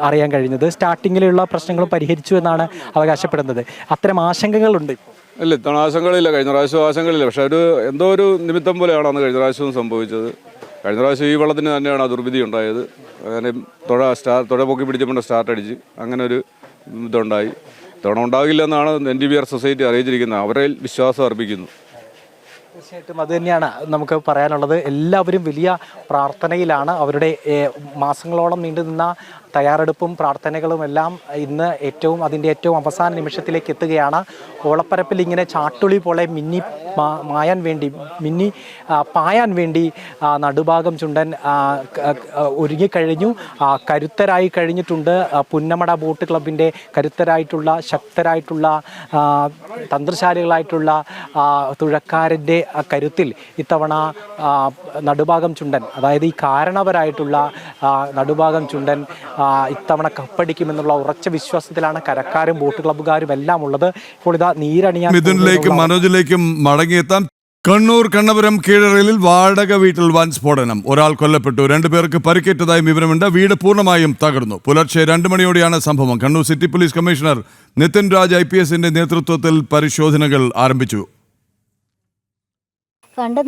S6: അറിയാൻ കഴിഞ്ഞത്. സ്റ്റാർട്ടിങ്ങിലുള്ള പ്രശ്നങ്ങളും പരിഹരിച്ചു എന്നാണ് അവകാശപ്പെടുന്നത്. അത്തരം ആശങ്കകളുണ്ട് ഇപ്പോൾ?
S12: ഇല്ല, ഇത്തവണ ആശങ്കകളില്ല. കഴിഞ്ഞ പ്രാവശ്യം ആശങ്കകളില്ല. പക്ഷെ എന്തോ ഒരു നിമിത്തം പോലെയാണ് അന്ന് കഴിഞ്ഞ പ്രാവശ്യവും സംഭവിച്ചത്. കഴിഞ്ഞ പ്രാവശ്യം ഈ വള്ളത്തിന് തന്നെയാണ് ആ ദുർവിധി ഉണ്ടായത്. അങ്ങനെ തുഴ പൊക്കി പിടിച്ചപ്പോൾ സ്റ്റാർട്ട് അടിച്ച് അങ്ങനെ ഒരു ഇതുണ്ടായി. ഇത്തവണ ഉണ്ടാകില്ലെന്നാണ് NTBR സൊസൈറ്റി അറിയിച്ചിരിക്കുന്നത്. അവരെ വിശ്വാസം അർപ്പിക്കുന്നു.
S6: തീർച്ചയായിട്ടും അത് തന്നെയാണ് നമുക്ക് പറയാനുള്ളത്. എല്ലാവരും വലിയ പ്രാർത്ഥനയിലാണ്. അവരുടെ മാസങ്ങളോളം നീണ്ടുനിന്ന തയ്യാറെടുപ്പും പ്രാർത്ഥനകളും എല്ലാം ഇന്ന് അതിൻ്റെ ഏറ്റവും അവസാന നിമിഷത്തിലേക്ക് എത്തുകയാണ്. ഓളപ്പരപ്പിൽ ഇങ്ങനെ ചാട്ടുളി പോലെ പായാൻ വേണ്ടി നടുഭാഗം ചുണ്ടൻ ഒരുങ്ങിക്കഴിഞ്ഞു, കരുത്തരായി കഴിഞ്ഞിട്ടുണ്ട്. പുന്നമട ബോട്ട് ക്ലബിൻ്റെ കരുത്തരായിട്ടുള്ള, ശക്തരായിട്ടുള്ള, തന്ത്രശാലികളായിട്ടുള്ള തുഴക്കാരൻ്റെ കരുത്തിൽ ഇത്തവണ നടുഭാഗം ചുണ്ടൻ, അതായത് ഈ കാരണവരായിട്ടുള്ള നടുഭാഗം ചുണ്ടൻ ഇത്തവണ കപ്പടിക്കുമെന്നുള്ള ഉറച്ച വിശ്വാസത്തിലാണ് കരക്കാരും ബോട്ട് ക്ലബ്ബുകാരും എല്ലാം ഉള്ളത്. ഇപ്പോൾ ഇതാ നീരണിയാൻ
S1: മിഥുനിലേക്കും മനോജിലേക്കും മടങ്ങിയെത്താം. കണ്ണൂർ കണ്ണപുരം കീഴറയിൽ വാടക വീട്ടിൽ വൻ സ്ഫോടനം. ഒരാൾ കൊല്ലപ്പെട്ടു, 2 പേർക്ക് പരിക്കേറ്റതായും വിവരമുണ്ട്. വീട് പൂർണ്ണമായും തകർന്നു. പുലർച്ചെ 2 മണിയോടെയാണ് സംഭവം. Kannur city police commissioner Nitin Raj IPS നേതൃത്വത്തിൽ പരിശോധനകൾ ആരംഭിച്ചു.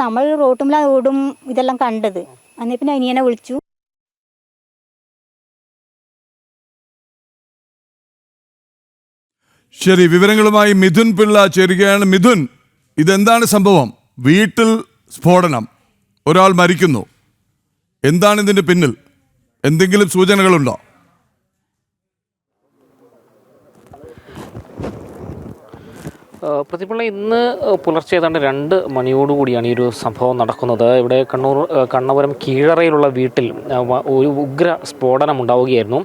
S13: നമ്മൾ റോട്ടും ഇതെല്ലാം കണ്ടത്. അന്നേ പിന്നെ അനിയനെ വിളിച്ചു.
S1: ശരി, വിവരങ്ങളുമായി മിഥുൻ പിള്ള ചേരുകയാണ്. മിഥുൻ, ഇതെന്താണ് സംഭവം? വീട്ടിൽ സ്ഫോടനം, ഒരാൾ മരിക്കുന്നു. എന്താണ് ഇതിന്റെ പിന്നിൽ? എന്തെങ്കിലും സൂചനകളുണ്ടോ?
S14: പ്രതിപിള്ള ഇന്ന് പുലർച്ചെ ഏതാണ്ട് 2 മണിയോടുകൂടിയാണ് ഈ ഒരു സംഭവം നടക്കുന്നത്. ഇവിടെ കണ്ണപുരം കീഴറയിലുള്ള വീട്ടിൽ ഒരു ഉഗ്ര സ്ഫോടനം ഉണ്ടാവുകയായിരുന്നു.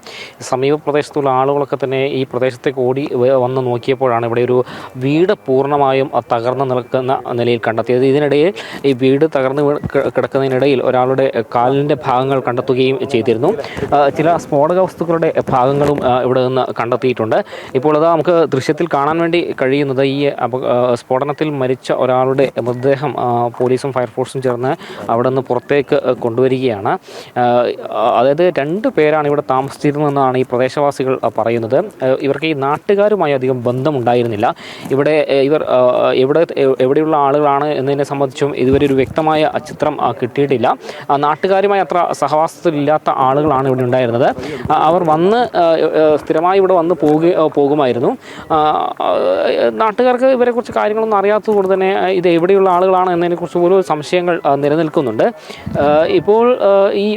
S14: സമീപ പ്രദേശത്തുള്ള ആളുകളൊക്കെ തന്നെ ഈ പ്രദേശത്തേക്ക് ഓടി വന്ന് നോക്കിയപ്പോഴാണ് ഇവിടെ ഒരു വീട് പൂർണ്ണമായും തകർന്ന് നിൽക്കുന്ന നിലയിൽ കണ്ടെത്തിയത്. ഇതിനിടയിൽ ഈ വീട് തകർന്ന് കിടക്കുന്നതിനിടയിൽ ഒരാളുടെ കാലിൻ്റെ ഭാഗങ്ങൾ കണ്ടെത്തുകയും ചെയ്തിരുന്നു. ചില സ്ഫോടക വസ്തുക്കളുടെ ഭാഗങ്ങളും ഇവിടെ നിന്ന് കണ്ടെത്തിയിട്ടുണ്ട്. ഇപ്പോൾ അത് നമുക്ക് ദൃശ്യത്തിൽ കാണാൻ വേണ്ടി കഴിയുന്നത് ഈ സ്ഫോടനത്തിൽ മരിച്ച ഒരാളുടെ മൃതദേഹം പോലീസും ഫയർഫോഴ്സും ചേർന്ന് അവിടെ നിന്ന് പുറത്തേക്ക് കൊണ്ടുവരികയാണ്. അതായത് 2 പേരാണ് ഇവിടെ താമസിച്ചിരുന്നതെന്നാണ് ഈ പ്രദേശവാസികൾ പറയുന്നത്. ഇവർക്ക് ഈ നാട്ടുകാരുമായി അധികം ബന്ധമുണ്ടായിരുന്നില്ല. ഇവർ എവിടെയുള്ള ആളുകളാണ് എന്നതിനെ സംബന്ധിച്ചും ഇതുവരെ ഒരു വ്യക്തമായ ചിത്രം കിട്ടിയിട്ടില്ല. നാട്ടുകാരുമായി അത്ര സഹവാസത്തിലില്ലാത്ത ആളുകളാണ് ഇവിടെ ഉണ്ടായിരുന്നത്. അവർ വന്ന് സ്ഥിരമായി ഇവിടെ വന്ന് പോകുമായിരുന്നു. നാട്ടുകാർക്ക് ഇവരെക്കുറിച്ച് കാര്യങ്ങളൊന്നും അറിയാത്തതുകൊണ്ട് തന്നെ ഇത് എവിടെയുള്ള ആളുകളാണ് എന്നതിനെക്കുറിച്ച് പോലും സംശയങ്ങൾ നിലനിൽക്കുന്നുണ്ട്. ഇപ്പോൾ ഈ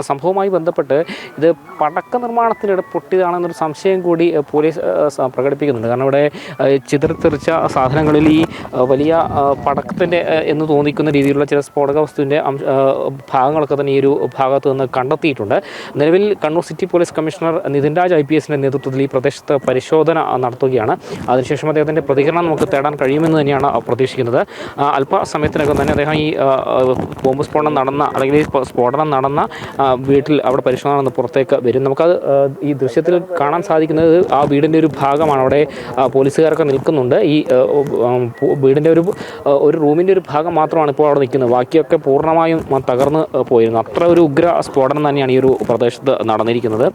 S14: സംഭവവുമായി ബന്ധപ്പെട്ട് ഇത് പടക്ക നിർമ്മാണത്തിനിടെ പൊട്ടിയതാണെന്നൊരു സംശയം കൂടി പോലീസ് പ്രകടിപ്പിക്കുന്നുണ്ട്. കാരണം ഇവിടെ ചിതറിത്തെറിച്ച സാധനങ്ങളിൽ ഈ വലിയ പടക്കത്തിൻ്റെ എന്ന് തോന്നിക്കുന്ന രീതിയിലുള്ള ചില സ്ഫോടക വസ്തുവിൻ്റെ ഭാഗങ്ങളൊക്കെ തന്നെ ഈ ഒരു ഭാഗത്ത് നിന്ന് കണ്ടെത്തിയിട്ടുണ്ട്. നിലവിൽ Kannur city police commissioner Nitin Raj IPSന്റെ നേതൃത്വത്തിൽ ഈ പ്രദേശത്ത് പരിശോധന നടത്തുകയാണ്. അതിനുശേഷം അദ്ദേഹത്തിൻ്റെ പ്രതികരണം നമുക്ക് തേടാൻ കഴിയുമെന്ന് തന്നെയാണ് പ്രതീക്ഷിക്കുന്നത്. അല്പസമയത്തിനകം തന്നെ അദ്ദേഹം ഈ ബോംബ് സ്ഫോടനം നടന്ന അല്ലെങ്കിൽ ഈ സ്ഫോടനം നടന്ന വീട്ടിൽ അവിടെ പരിശോധന നടന്ന് പുറത്തേക്ക് വരും. നമുക്കത് ഈ ദൃശ്യത്തിൽ കാണാൻ സാധിക്കുന്നത് ആ വീടിൻ്റെ ഒരു ഭാഗമാണ്. അവിടെ പോലീസുകാരൊക്കെ നിൽക്കുന്നുണ്ട്. ഈ വീടിൻ്റെ ഒരു റൂമിൻ്റെ ഒരു ഭാഗം മാത്രമാണ് ഇപ്പോൾ അവിടെ നിൽക്കുന്നത്. ബാക്കിയൊക്കെ പൂർണ്ണമായും തകർന്ന് പോയിരുന്നു. അത്ര ഒരു ഉഗ്ര സ്ഫോടനം തന്നെയാണ് ഈ ഒരു പ്രദേശത്ത് നടന്നിരിക്കുന്നത്.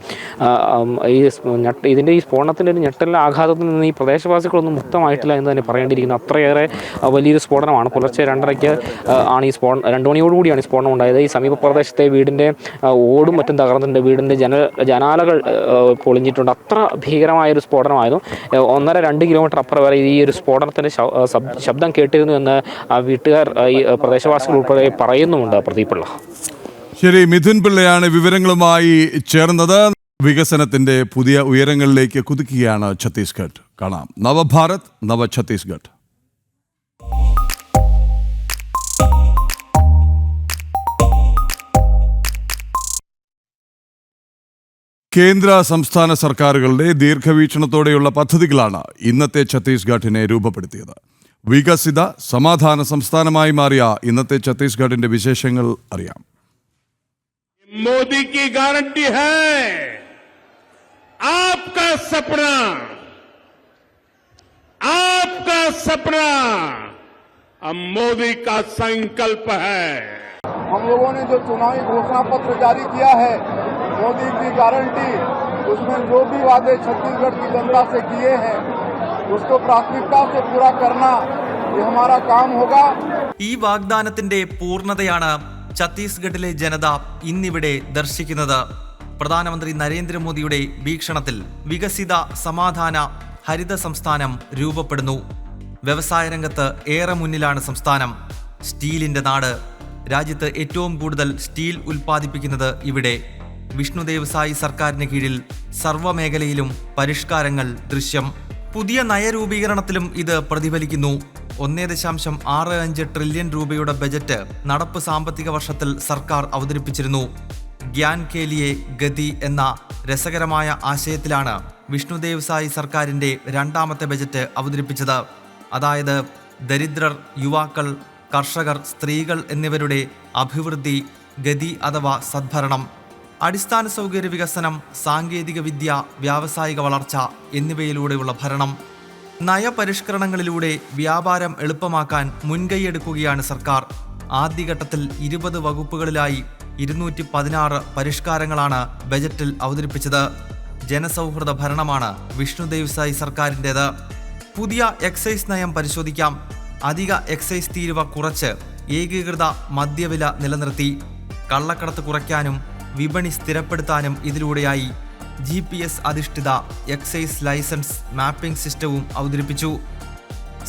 S14: ഇതിൻ്റെ ഈ സ്ഫോടനത്തിൻ്റെ ഒരു ഞെട്ടലിൻ്റെ ആഘാതത്തിൽ നിന്ന് ഈ പ്രദേശവാസികളൊന്നും മുക്തമായിട്ടില്ല എന്ന് തന്നെ പറയേണ്ടിയിരിക്കുന്നു. അത്രയേറെ വലിയൊരു സ്ഫോടനമാണ്. പുലർച്ചെ 2:30 ആണ് ഈ 2 മണിയോടുകൂടിയാണ് ഈ സ്ഫോടനം ഉണ്ടായത്. ഈ സമീപ പ്രദേശത്തെ വീടിൻ്റെ ഓടും മറ്റും തകർന്നിട്ടുണ്ട്. വീടിൻ്റെ ജനാലകൾ പൊളിഞ്ഞിട്ടുണ്ട്. അത്ര ഭീകരമായൊരു സ്ഫോടനമായിരുന്നു. 1.5-2 കിലോമീറ്റർ അപ്പുറം വരെ ഈ ഒരു സ്ഫോടനത്തിൻ്റെ ശബ്ദം കേട്ടിരുന്നു എന്ന് വീട്ടുകാർ ഈ പ്രദേശവാസികൾ ഉൾപ്പെടെ പറയുന്നുമുണ്ട്. പ്രദീപിള്ള.
S1: ശരി, മിഥുൻ പിള്ളയാണ് വിവരങ്ങളുമായി ചേർന്നത്. വികസനത്തിന്റെ പുതിയ ഉയരങ്ങളിലേക്ക് കുതിക്കുകയാണ് ഛത്തീസ്ഗഡ്. കാണാം നവഭാരത് നവ ഛത്തീസ്ഗഡ്. കേന്ദ്ര സംസ്ഥാന സർക്കാരുകളുടെ ദീർഘവീക്ഷണത്തോടെയുള്ള പദ്ധതികളാണ് ഇന്നത്തെ ഛത്തീസ്ഗഡിനെ രൂപപ്പെടുത്തിയത്. വികസിത സമാധാന സംസ്ഥാനമായി മാറിയ ഇന്നത്തെ ഛത്തീസ്ഗഡിന്റെ വിശേഷങ്ങൾ അറിയാം.
S15: मोदी की गारंटी है, आपका सपना अब मोदी का संकल्प है।
S16: हम लोगों ने जो चुनावी घोषणा पत्र जारी किया है, मोदी की गारंटी, उसमें जो भी वादे छत्तीसगढ़ की जनता से किए हैं उसको प्राथमिकता से पूरा करना, ये हमारा काम होगा.
S17: ഈ വാഗ്ദാനത്തിന്റെ പൂർണ്ണതയാണ് ഛത്തീസ്ഗഡിലെ ജനത ഇന്നിവിടെ ദർശിക്കുന്നത്. പ്രധാനമന്ത്രി നരേന്ദ്രമോദിയുടെ വീക്ഷണത്തിൽ വികസിത സമാധാന ഹരിത സംസ്ഥാനം രൂപപ്പെടുന്നു. വ്യവസായ രംഗത്ത് ഏറെ മുന്നിലാണ് സംസ്ഥാനം. സ്റ്റീലിന്റെ നാട്. രാജ്യത്ത് ഏറ്റവും കൂടുതൽ സ്റ്റീൽ ഉൽപ്പാദിപ്പിക്കുന്നത് ഇവിടെ. വിഷ്ണുദേവ് സായി സർക്കാരിന് കീഴിൽ സർവ്വമേഖലയിലും പരിഷ്കാരങ്ങൾ ദൃശ്യം. പുതിയ നയരൂപീകരണത്തിലും ഇത് പ്രതിഫലിക്കുന്നു. 1.65 ട്രില്യൺ രൂപയുടെ ബജറ്റ് നടപ്പ് സാമ്പത്തിക വർഷത്തിൽ സർക്കാർ അവതരിപ്പിച്ചിരുന്നു. ഗ്യാൻ കേലിയെ ഗതി എന്ന രസകരമായ ആശയത്തിലാണ് വിഷ്ണുദേവ് സായി സർക്കാരിൻ്റെ 2ാമത്തെ ബജറ്റ് അവതരിപ്പിച്ചത്. അതായത് ദരിദ്രർ, യുവാക്കൾ, കർഷകർ, സ്ത്രീകൾ എന്നിവരുടെ അഭിവൃദ്ധി, ഗതി അഥവാ സദ്ഭരണം, അടിസ്ഥാന സൗകര്യ വികസനം, സാങ്കേതിക വിദ്യ, വ്യാവസായിക വളർച്ച എന്നിവയിലൂടെയുള്ള ഭരണം. നയപരിഷ്കരണങ്ങളിലൂടെ വ്യാപാരം എളുപ്പമാക്കാൻ മുൻകൈയെടുക്കുകയാണ് സർക്കാർ. ആദ്യഘട്ടത്തിൽ 20 വകുപ്പുകളിലായി 216 പരിഷ്കാരങ്ങളാണ് ബജറ്റിൽ അവതരിപ്പിച്ചത്. ജനസൗഹൃദ ഭരണമാണ് വിഷ്ണുദേവ് സായി സർക്കാരിൻ്റേത്. പുതിയ എക്സൈസ് നയം പരിശോധിക്കാം. അധിക എക്സൈസ് തീരുവ കുറച്ച് ഏകീകൃത മദ്യവില നിലനിർത്തി. കള്ളക്കടത്ത് കുറയ്ക്കാനും വിപണി സ്ഥിരപ്പെടുത്താനും ഇതിലൂടെയായി. GPS അധിഷ്ഠിത എക്സൈസ് ലൈസൻസ് മാപ്പിംഗ് സിസ്റ്റവും അവതരിപ്പിച്ചു.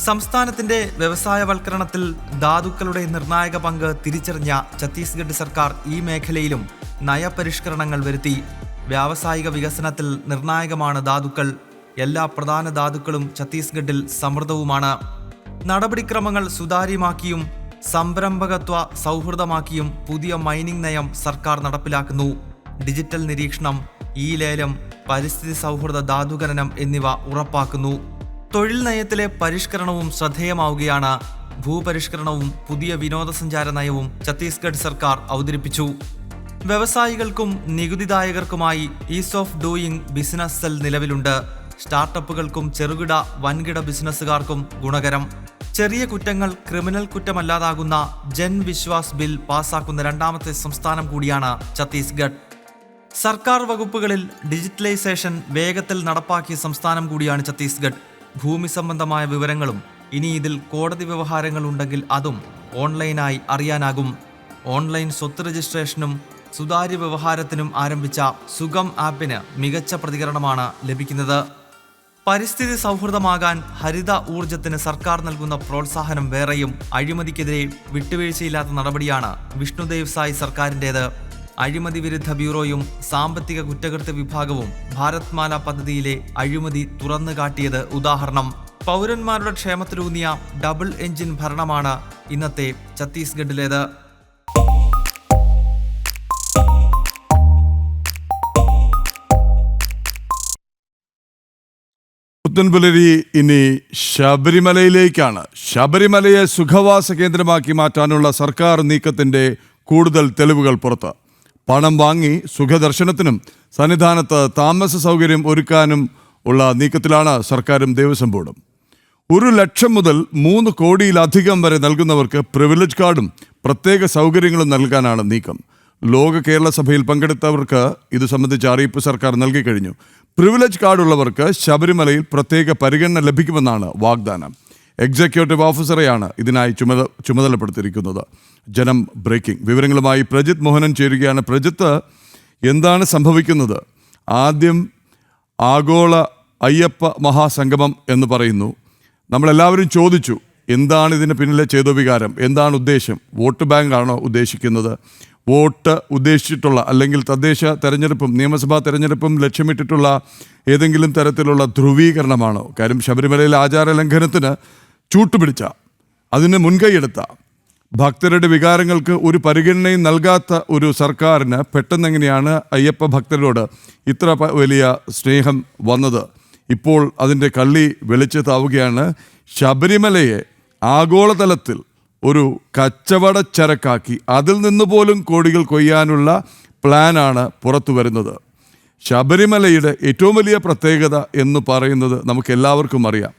S17: സംസ്ഥാനത്തിന്റെ വ്യവസായവൽക്കരണത്തിൽ ധാതുക്കളുടെ നിർണായക പങ്ക് തിരിച്ചറിഞ്ഞ ഛത്തീസ്ഗഡ് സർക്കാർ ഈ മേഖലയിലും നയപരിഷ്കരണങ്ങൾ വരുത്തി. വ്യാവസായിക വികസനത്തിൽ നിർണായകമാണ് ധാതുക്കൾ. എല്ലാ പ്രധാന ധാതുക്കളും ഛത്തീസ്ഗഡിൽ സമൃദ്ധവുമാണ്. നടപടിക്രമങ്ങൾ സുതാര്യമാക്കിയും സംരംഭകത്വ സൗഹൃദമാക്കിയും പുതിയ മൈനിംഗ് നയം സർക്കാർ നടപ്പിലാക്കുന്നു. ഡിജിറ്റൽ നിരീക്ഷണം, ലേലം, പരിസ്ഥിതി സൗഹൃദ ധാതുഖനനം എന്നിവ ഉറപ്പാക്കുന്നു. തൊഴിൽ നയത്തിലെ പരിഷ്കരണവും ശ്രദ്ധേയമാവുകയാണ്. ഭൂപരിഷ്കരണവും പുതിയ വിനോദസഞ്ചാര നയവും ഛത്തീസ്ഗഡ് സർക്കാർ അവതരിപ്പിച്ചു. വ്യവസായികൾക്കും നികുതിദായകർക്കുമായി ease of doing business cell നിലവിലുണ്ട്. സ്റ്റാർട്ടപ്പുകൾക്കും ചെറുകിട വൻകിട ബിസിനസ്സുകാർക്കും ഗുണകരം. ചെറിയ കുറ്റങ്ങൾ ക്രിമിനൽ കുറ്റമല്ലാതാകുന്ന ജൻ വിശ്വാസ് ബിൽ പാസാക്കുന്ന രണ്ടാമത്തെ സംസ്ഥാനം കൂടിയാണ് ഛത്തീസ്ഗഡ്. സർക്കാർ വകുപ്പുകളിൽ ഡിജിറ്റലൈസേഷൻ വേഗത്തിൽ നടപ്പാക്കിയ സംസ്ഥാനം കൂടിയാണ് ഛത്തീസ്ഗഡ്. ഭൂമി സംബന്ധമായ വിവരങ്ങളും ഇനി ഇതിൽ കോടതി വ്യവഹാരങ്ങൾ ഉണ്ടെങ്കിൽ അതും ഓൺലൈനായി അറിയാനാകും. ഓൺലൈൻ സ്വത്ത് രജിസ്ട്രേഷനും സുതാര്യ വ്യവഹാരത്തിനും ആരംഭിച്ച സുഗം ആപ്പിന് മികച്ച പ്രതികരണമാണ് ലഭിക്കുന്നത്. പരിസ്ഥിതി സൗഹൃദമാകാൻ ഹരിത ഊർജത്തിന് സർക്കാർ നൽകുന്ന പ്രോത്സാഹനം വേറെയും. അഴിമതിക്കെതിരെ വിട്ടുവീഴ്ചയില്ലാത്ത നടപടിയാണ് വിഷ്ണുദേവ് സായ് സർക്കാരിൻ്റേത്. അഴിമതി വിരുദ്ധ ബ്യൂറോയും സാമ്പത്തിക കുറ്റകൃത്യ വിഭാഗവും ഭാരത്മാല പദ്ധതിയിലെ അഴിമതി തുറന്നു കാട്ടിയത് ഉദാഹരണം. പൗരന്മാരുടെ ക്ഷേമത്തിലൂന്നിയ ഡബിൾ എഞ്ചിൻ ഭരണമാണ് ഇന്നത്തെ ഛത്തീസ്ഗഡിലേത്.
S1: പുത്തൻപുലരി ഇനി ശബരിമലയിലേക്കാണ്. ശബരിമലയെ സുഖവാസ കേന്ദ്രമാക്കി മാറ്റാനുള്ള സർക്കാർ നീക്കത്തിന്റെ കൂടുതൽ തെളിവുകൾ പുറത്ത്. പണം വാങ്ങി സുഖദർശനത്തിനും സന്നിധാനത്ത് താമസ സൗകര്യം ഒരുക്കാനും ഉള്ള നീക്കത്തിലാണ് സർക്കാരും ദേവസ്വം ബോർഡും. 1 ലക്ഷം മുതൽ 3 കോടിയിലധികം വരെ നൽകുന്നവർക്ക് പ്രിവിലേജ് കാർഡും പ്രത്യേക സൗകര്യങ്ങളും നൽകാനാണ് നീക്കം. ലോക കേരള സഭയിൽ പങ്കെടുത്തവർക്ക് ഇത് സംബന്ധിച്ച അറിയിപ്പ് സർക്കാർ നൽകി കഴിഞ്ഞു. പ്രിവിലേജ് കാർഡുള്ളവർക്ക് ശബരിമലയിൽ പ്രത്യേക പരിഗണന ലഭിക്കുമെന്നാണ് വാഗ്ദാനം. എക്സിക്യൂട്ടീവ് ഓഫീസറെയാണ് ഇതിനായി ചുമതലപ്പെടുത്തിയിരിക്കുന്നത്. ജനം ബ്രേക്കിംഗ് വിവരങ്ങളുമായി പ്രജിത്ത് മോഹനൻ ചേരുകയാണ്. പ്രജിത്ത്, എന്താണ് സംഭവിക്കുന്നത്? ആദ്യം ആഗോള അയ്യപ്പ മഹാസംഗമം എന്ന് പറയുന്നു. നമ്മളെല്ലാവരും ചോദിച്ചു, എന്താണ് ഇതിന് പിന്നിലെ ചേതോവികാരം, എന്താണ് ഉദ്ദേശം? വോട്ട് ബാങ്ക് ആണോ ഉദ്ദേശിക്കുന്നത്? വോട്ട് ഉദ്ദേശിച്ചിട്ടുള്ള അല്ലെങ്കിൽ തദ്ദേശ തെരഞ്ഞെടുപ്പും നിയമസഭാ തെരഞ്ഞെടുപ്പും ലക്ഷ്യമിട്ടിട്ടുള്ള ഏതെങ്കിലും തരത്തിലുള്ള ധ്രുവീകരണമാണോ? കാര്യം ശബരിമലയിലെ ആചാര ലംഘനത്തിന് ചൂട്ടുപിടിച്ച, അതിന് മുൻകൈയെടുത്ത, ഭക്തരുടെ വികാരങ്ങൾക്ക് ഒരു പരിഗണനയും നൽകാത്ത ഒരു സർക്കാരിന് പെട്ടെന്നെങ്ങനെയാണ് അയ്യപ്പ ഭക്തരോട് ഇത്ര വലിയ സ്നേഹം വന്നത്? ഇപ്പോൾ അതിൻ്റെ കള്ളി വെളിച്ചത്താവുകയാണ്. ശബരിമലയെ ആഗോളതലത്തിൽ ഒരു കച്ചവടച്ചരക്കാക്കി അതിൽ നിന്ന് പോലും കോടികൾ കൊയ്യാനുള്ള പ്ലാനാണ് പുറത്തു വരുന്നത്. ശബരിമലയുടെ ഏറ്റവും വലിയ പ്രത്യേകത എന്ന് പറയുന്നത് നമുക്കെല്ലാവർക്കും അറിയാം.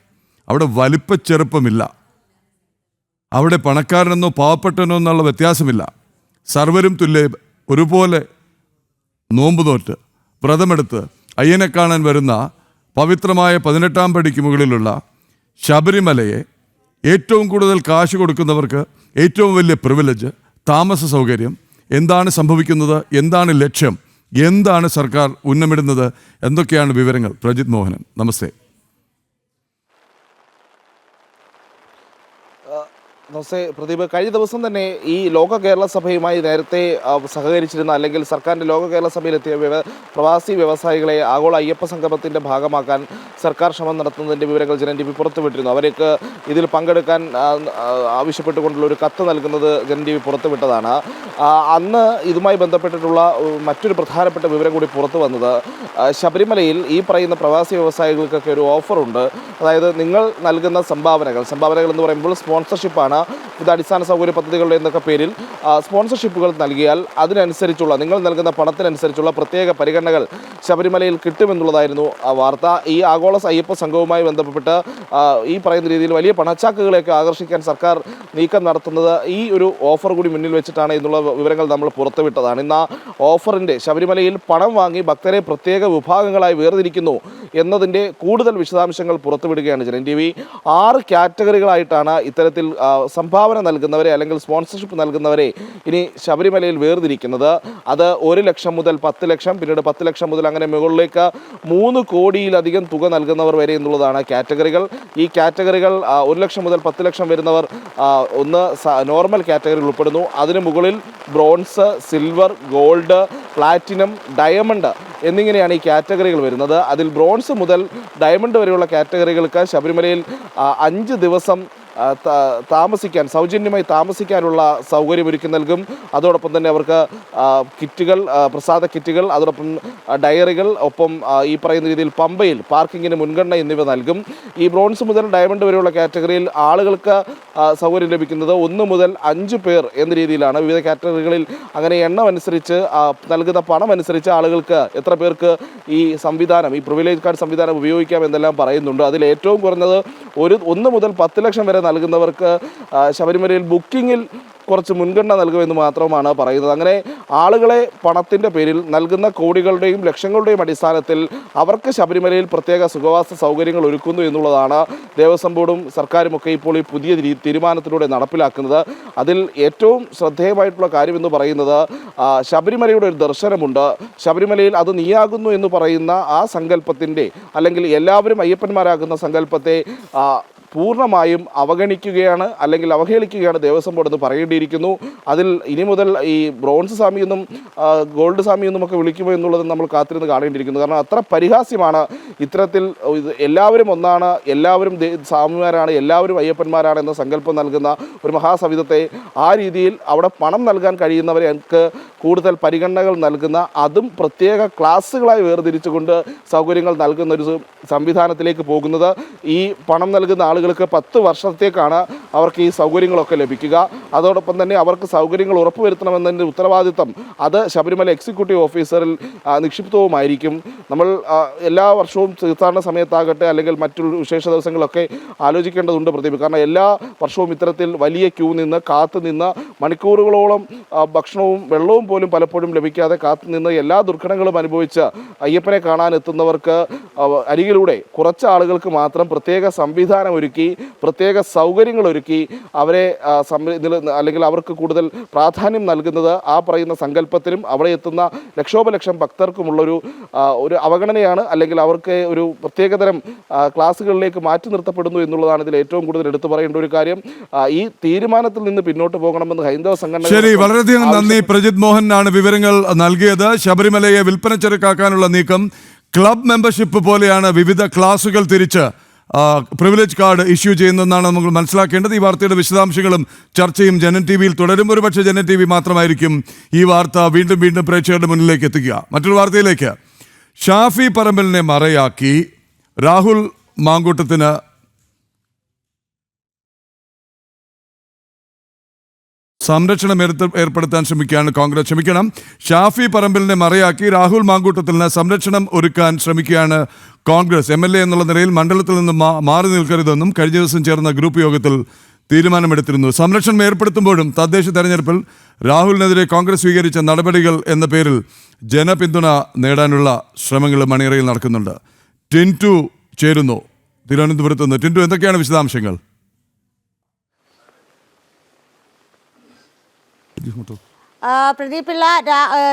S1: അവിടെ വലിപ്പച്ചെറുപ്പമില്ല. അവിടെ പണക്കാരനെന്നോ പാവപ്പെട്ടവനോ എന്നുള്ള വ്യത്യാസമില്ല. സർവരും തുല്യ ഒരുപോലെ നോമ്പ് നോറ്റ് വ്രതമെടുത്ത് അയ്യനെ കാണാൻ വരുന്ന പവിത്രമായ 18-ാം പടിക്ക് മുകളിലുള്ള ശബരിമലയെ ഏറ്റവും കൂടുതൽ കാശ് കൊടുക്കുന്നവർക്ക് ഏറ്റവും വലിയ പ്രിവിലേജ്, താമസ സൗകര്യം. എന്താണ് സംഭവിക്കുന്നത്? എന്താണ് ലക്ഷ്യം? എന്താണ് സർക്കാർ ഉന്നമിടുന്നത്? എന്തൊക്കെയാണ് വിവരങ്ങൾ? പ്രജിത്ത് മോഹനൻ, നമസ്തേ.
S18: നമസ്തേ പ്രദീപ്. കഴിഞ്ഞ ദിവസം തന്നെ ഈ ലോക കേരള സഭയുമായി നേരത്തെ സഹകരിച്ചിരുന്ന അല്ലെങ്കിൽ സർക്കാരിൻ്റെ ലോക കേരള സഭയിലെത്തിയ പ്രവാസി വ്യവസായികളെ ആഗോള അയ്യപ്പ സംഗമത്തിൻ്റെ ഭാഗമാക്കാൻ സർക്കാർ ശ്രമം നടത്തുന്നതിൻ്റെ വിവരങ്ങൾ ജനം ടി വി പുറത്തുവിട്ടിരുന്നു. അവർക്ക് ഇതിൽ പങ്കെടുക്കാൻ ആവശ്യപ്പെട്ടുകൊണ്ടുള്ള ഒരു കത്ത് നൽകുന്നത് ജനം ടി വി പുറത്തുവിട്ടതാണ്. അന്ന് ഇതുമായി ബന്ധപ്പെട്ടിട്ടുള്ള മറ്റൊരു പ്രധാനപ്പെട്ട വിവരം കൂടി പുറത്തു വന്നത്, ശബരിമലയിൽ ഈ പറയുന്ന പ്രവാസി വ്യവസായികൾക്കൊക്കെ ഒരു ഓഫറുണ്ട്. അതായത് നിങ്ങൾ നൽകുന്ന സംഭാവനകൾ എന്ന് പറയുമ്പോൾ സ്പോൺസർഷിപ്പാണ്. ഇത് അടിസ്ഥാന സൗകര്യ പദ്ധതികളുടെ എന്നൊക്കെ പേരിൽ സ്പോൺസർഷിപ്പുകൾ നൽകിയാൽ അതിനനുസരിച്ചുള്ള നിങ്ങൾ നൽകുന്ന പണത്തിനനുസരിച്ചുള്ള പ്രത്യേക പരിഗണനകൾ ശബരിമലയിൽ കിട്ടുമെന്നുള്ളതായിരുന്നു ആ വാർത്ത. ഈ ആഗോള അയ്യപ്പ സംഘവുമായി ബന്ധപ്പെട്ട് ഈ പറയുന്ന രീതിയിൽ വലിയ പണച്ചാക്കുകളെയൊക്കെ ആകർഷിക്കാൻ സർക്കാർ നീക്കം നടത്തുന്നത് ഈ ഒരു ഓഫർ കൂടി മുന്നിൽ വെച്ചിട്ടാണ് എന്നുള്ള വിവരങ്ങൾ നമ്മൾ പുറത്തുവിട്ടതാണ്. ഇന്ന് ആ ഓഫറിൻ്റെ ശബരിമലയിൽ പണം വാങ്ങി ഭക്തരെ പ്രത്യേക വിഭാഗങ്ങളായി വേർതിരിക്കുന്നു എന്നതിൻ്റെ കൂടുതൽ വിശദാംശങ്ങൾ പുറത്തുവിടുകയാണ് ജനം ടി വി. 6 കാറ്റഗറികളായിട്ടാണ് ഇത്തരത്തിൽ സംഭാവന നൽകുന്നവരെ അല്ലെങ്കിൽ സ്പോൺസർഷിപ്പ് നൽകുന്നവരെ ഇനി ശബരിമലയിൽ വേർതിരിക്കുന്നത്. അത് 1 ലക്ഷം മുതൽ 10 ലക്ഷം, പിന്നീട് 10 ലക്ഷം മുതൽ അങ്ങനെ മുകളിലേക്ക് 3 കോടിയിലധികം തുക നൽകുന്നവർ വരെ എന്നുള്ളതാണ് കാറ്റഗറികൾ. ഈ കാറ്റഗറികൾ 1 ലക്ഷം മുതൽ 10 ലക്ഷം വരുന്നവർ ഒന്ന് നോർമൽ കാറ്റഗറിയിൽ ഉൾപ്പെടുന്നു. അതിന് മുകളിൽ bronze, silver, gold, platinum, diamond എന്നിങ്ങനെയാണ് ഈ കാറ്റഗറികൾ വരുന്നത്. അതിൽ ബ്രോൺസ് മുതൽ ഡയമണ്ട് വരെയുള്ള കാറ്റഗറികൾക്ക് ശബരിമലയിൽ 5 ദിവസം താമസിക്കാൻ സൗജന്യമായി താമസിക്കാനുള്ള സൗകര്യമൊരുക്കി നൽകും. അതോടൊപ്പം തന്നെ അവർക്ക് കിറ്റുകൾ, പ്രസാദ കിറ്റുകൾ, അതോടൊപ്പം ഡയറികൾ, ഒപ്പം ഈ പറയുന്ന രീതിയിൽ പമ്പയിൽ പാർക്കിങ്ങിന് മുൻഗണന എന്നിവ നൽകും. ഈ ബ്രോൺസ് മുതൽ ഡയമണ്ട് വരെയുള്ള കാറ്റഗറിയിൽ ആളുകൾക്ക് സൗകര്യം ലഭിക്കുന്നത് 1 മുതൽ 5 പേർ എന്ന രീതിയിലാണ്. വിവിധ കാറ്റഗറികളിൽ അങ്ങനെ എണ്ണം അനുസരിച്ച് നൽകുന്ന പണം അനുസരിച്ച് ആളുകൾക്ക് എത്ര പേർക്ക് ഈ സംവിധാനം, ഈ പ്രിവിലേജ് കാർഡ് സംവിധാനം ഉപയോഗിക്കാം എന്നെല്ലാം പറയുന്നുണ്ട്. അതിൽ ഏറ്റവും കുറഞ്ഞത് 1 മുതൽ 10 ലക്ഷം വരെ നൽകുന്നവർക്ക് ശബരിമലയിൽ ബുക്കിങ്ങിൽ കുറച്ച് മുൻഗണന നൽകുമെന്ന് മാത്രമാണ് പറയുന്നത്. അങ്ങനെ ആളുകളെ പണത്തിൻ്റെ പേരിൽ നൽകുന്ന കോടികളുടെയും ലക്ഷങ്ങളുടെയും അടിസ്ഥാനത്തിൽ അവർക്ക് ശബരിമലയിൽ പ്രത്യേക സുഖവാസ സൗകര്യങ്ങൾ ഒരുക്കുന്നു എന്നുള്ളതാണ് ദേവസ്വം ബോർഡും സർക്കാരുമൊക്കെ ഇപ്പോൾ ഈ പുതിയ തീരുമാനത്തിലൂടെ നടപ്പിലാക്കുന്നത്. അതിൽ ഏറ്റവും ശ്രദ്ധേയമായിട്ടുള്ള കാര്യമെന്ന് പറയുന്നത് ശബരിമലയുടെ ഒരു ദർശനമുണ്ട്. ശബരിമലയിൽ അത് നീയാകുന്നു എന്ന് പറയുന്ന ആ സങ്കല്പത്തിൻ്റെ, അല്ലെങ്കിൽ എല്ലാവരും അയ്യപ്പന്മാരാകുന്ന സങ്കല്പത്തെ പൂർണ്ണമായും അവഗണിക്കുകയാണ്, അല്ലെങ്കിൽ അവഹേളിക്കുകയാണ് ദേവസ്വം ബോർഡ് എന്ന് പറയേണ്ടിയിരിക്കുന്നു. അതിൽ ഇനി മുതൽ ഈ ബ്രോൺസ് സ്വാമിയെന്നും ഗോൾഡ് സ്വാമിയെന്നും ഒക്കെ വിളിക്കുമോ എന്നുള്ളത് നമ്മൾ കാത്തിരുന്ന് കാണേണ്ടിയിരിക്കുന്നു. കാരണം അത്ര പരിഹാസ്യമാണ് ഇത്തരത്തിൽ എല്ലാവരും ഒന്നാണ്, എല്ലാവരും സ്വാമിമാരാണ്, എല്ലാവരും അയ്യപ്പന്മാരാണ് എന്ന സങ്കല്പം നൽകുന്ന ഒരു മഹാസവിധത്തെ ആ രീതിയിൽ അവിടെ പണം നൽകാൻ കഴിയുന്നവർക്ക് കൂടുതൽ പരിഗണനകൾ നൽകുന്ന, അതും പ്രത്യേക ക്ലാസ്സുകളായി വേർതിരിച്ചുകൊണ്ട് സൗകര്യങ്ങൾ നൽകുന്ന ഒരു സംവിധാനത്തിലേക്ക് പോകുന്നത്. ഈ പണം നൽകുന്ന ആളുകൾക്ക് 10 വർഷത്തേക്കാണ് അവർക്ക് ഈ സൗകര്യങ്ങളൊക്കെ ലഭിക്കുക. അതോടൊപ്പം തന്നെ അവർക്ക് സൗകര്യങ്ങൾ ഉറപ്പുവരുത്തണമെന്നതിൻ്റെ ഉത്തരവാദിത്തം അത് ശബരിമല എക്സിക്യൂട്ടീവ് ഓഫീസറിൽ നിക്ഷിപ്തവുമായിരിക്കും. നമ്മൾ എല്ലാ വർഷവും തീർത്ഥാടന സമയത്താകട്ടെ അല്ലെങ്കിൽ മറ്റു വിശേഷ ദിവസങ്ങളൊക്കെ ആലോചിക്കേണ്ടതുണ്ട് പ്രദീപ്. കാരണം എല്ലാ വർഷവും ഇത്തരത്തിൽ വലിയ ക്യൂ നിന്ന് കാത്തുനിന്ന് മണിക്കൂറുകളോളം ഭക്ഷണവും വെള്ളവും പോലും പലപ്പോഴും ലഭിക്കാതെ കാത്തുനിന്ന് എല്ലാ ദുർഘടങ്ങളും അനുഭവിച്ച് അയ്യപ്പനെ കാണാൻ എത്തുന്നവർക്ക് അരികിലൂടെ കുറച്ച് ആളുകൾക്ക് മാത്രം പ്രത്യേക സംവിധാനം ഒരുക്കി, പ്രത്യേക സൗകര്യങ്ങൾ ഒരുക്കി അവരെ അല്ലെങ്കിൽ അവർക്ക് കൂടുതൽ പ്രാധാന്യം നൽകുന്നത് ആ പറയുന്ന സങ്കല്പത്തിനും അവിടെ എത്തുന്ന ലക്ഷോപലക്ഷം ഭക്തർക്കുമുള്ളൊരു അവഗണനയാണ്, അല്ലെങ്കിൽ അവർക്ക് ഒരു പ്രത്യേകതരം ക്ലാസ്സുകളിലേക്ക് മാറ്റി നിർത്തപ്പെടുന്നു എന്നുള്ളതാണ് ഇതിൽ ഏറ്റവും കൂടുതൽ എടുത്തു പറയേണ്ട ഒരു കാര്യം. ഈ തീരുമാനത്തിൽ നിന്ന് പിന്നോട്ട് പോകണമെന്ന് ഹൈന്ദവ സംഘടന.
S1: ശരി, വളരെയധികം നന്ദി. പ്രജിത് മോഹൻ ആണ് വിവരങ്ങൾ നൽകിയത്. ശബരിമലയെ വിൽപ്പന ചെറുക്കാക്കാനുള്ള നീക്കം ക്ലബ് മെമ്പർഷിപ്പ് പോലെയാണ് വിവിധ ക്ലാസുകൾ തിരിച്ച് പ്രിവിലേജ് കാർഡ് ഇഷ്യൂ ചെയ്യുന്നതെന്നാണ് നമ്മൾ മനസ്സിലാക്കേണ്ടത്. ഈ വാർത്തയുടെ വിശദാംശങ്ങളും ചർച്ചയും ജനൻ ടി വിയിൽ തുടരും. ഒരുപക്ഷെ ജനൻ ടി വി മാത്രമായിരിക്കും ഈ വാർത്ത വീണ്ടും പ്രേക്ഷകരുടെ മുന്നിലേക്ക് എത്തിക്കുക. മറ്റൊരു വാർത്തയിലേക്ക്. ഷാഫി പറമ്പലിനെ മറയാക്കി രാഹുൽ മാങ്കൂട്ടത്തിന് സംരക്ഷണം ഏർപ്പെടുത്താൻ ശ്രമിക്കുകയാണ് കോൺഗ്രസ്. ക്ഷമിക്കണം, ഷാഫി പറമ്പലിനെ മറയാക്കി രാഹുൽ മാങ്കൂട്ടത്തിന് സംരക്ഷണം ഒരുക്കാൻ ശ്രമിക്കുകയാണ് കോൺഗ്രസ്. MLA എന്നുള്ള നിലയിൽ മണ്ഡലത്തിൽ നിന്ന് മാറി നിൽക്കരുതെന്നും കഴിഞ്ഞ ദിവസം ചേർന്ന ഗ്രൂപ്പ് യോഗത്തിൽ തീരുമാനമെടുത്തിരുന്നു. സംരക്ഷണം ഏർപ്പെടുത്തുമ്പോഴും തദ്ദേശ തെരഞ്ഞെടുപ്പിൽ രാഹുലിനെതിരെ കോൺഗ്രസ് സ്വീകരിച്ച നടപടികൾ എന്ന പേരിൽ ജനപിന്തുണ നേടാനുള്ള ശ്രമങ്ങൾ മണിയറയിൽ നടക്കുന്നുണ്ട്. ടിൻറ്റു ചേരുന്നു തിരുവനന്തപുരത്ത് നിന്ന്. ടിൻറ്റു, എന്തൊക്കെയാണ് വിശദാംശങ്ങൾ?
S13: പ്രദീപ് പിള്ള,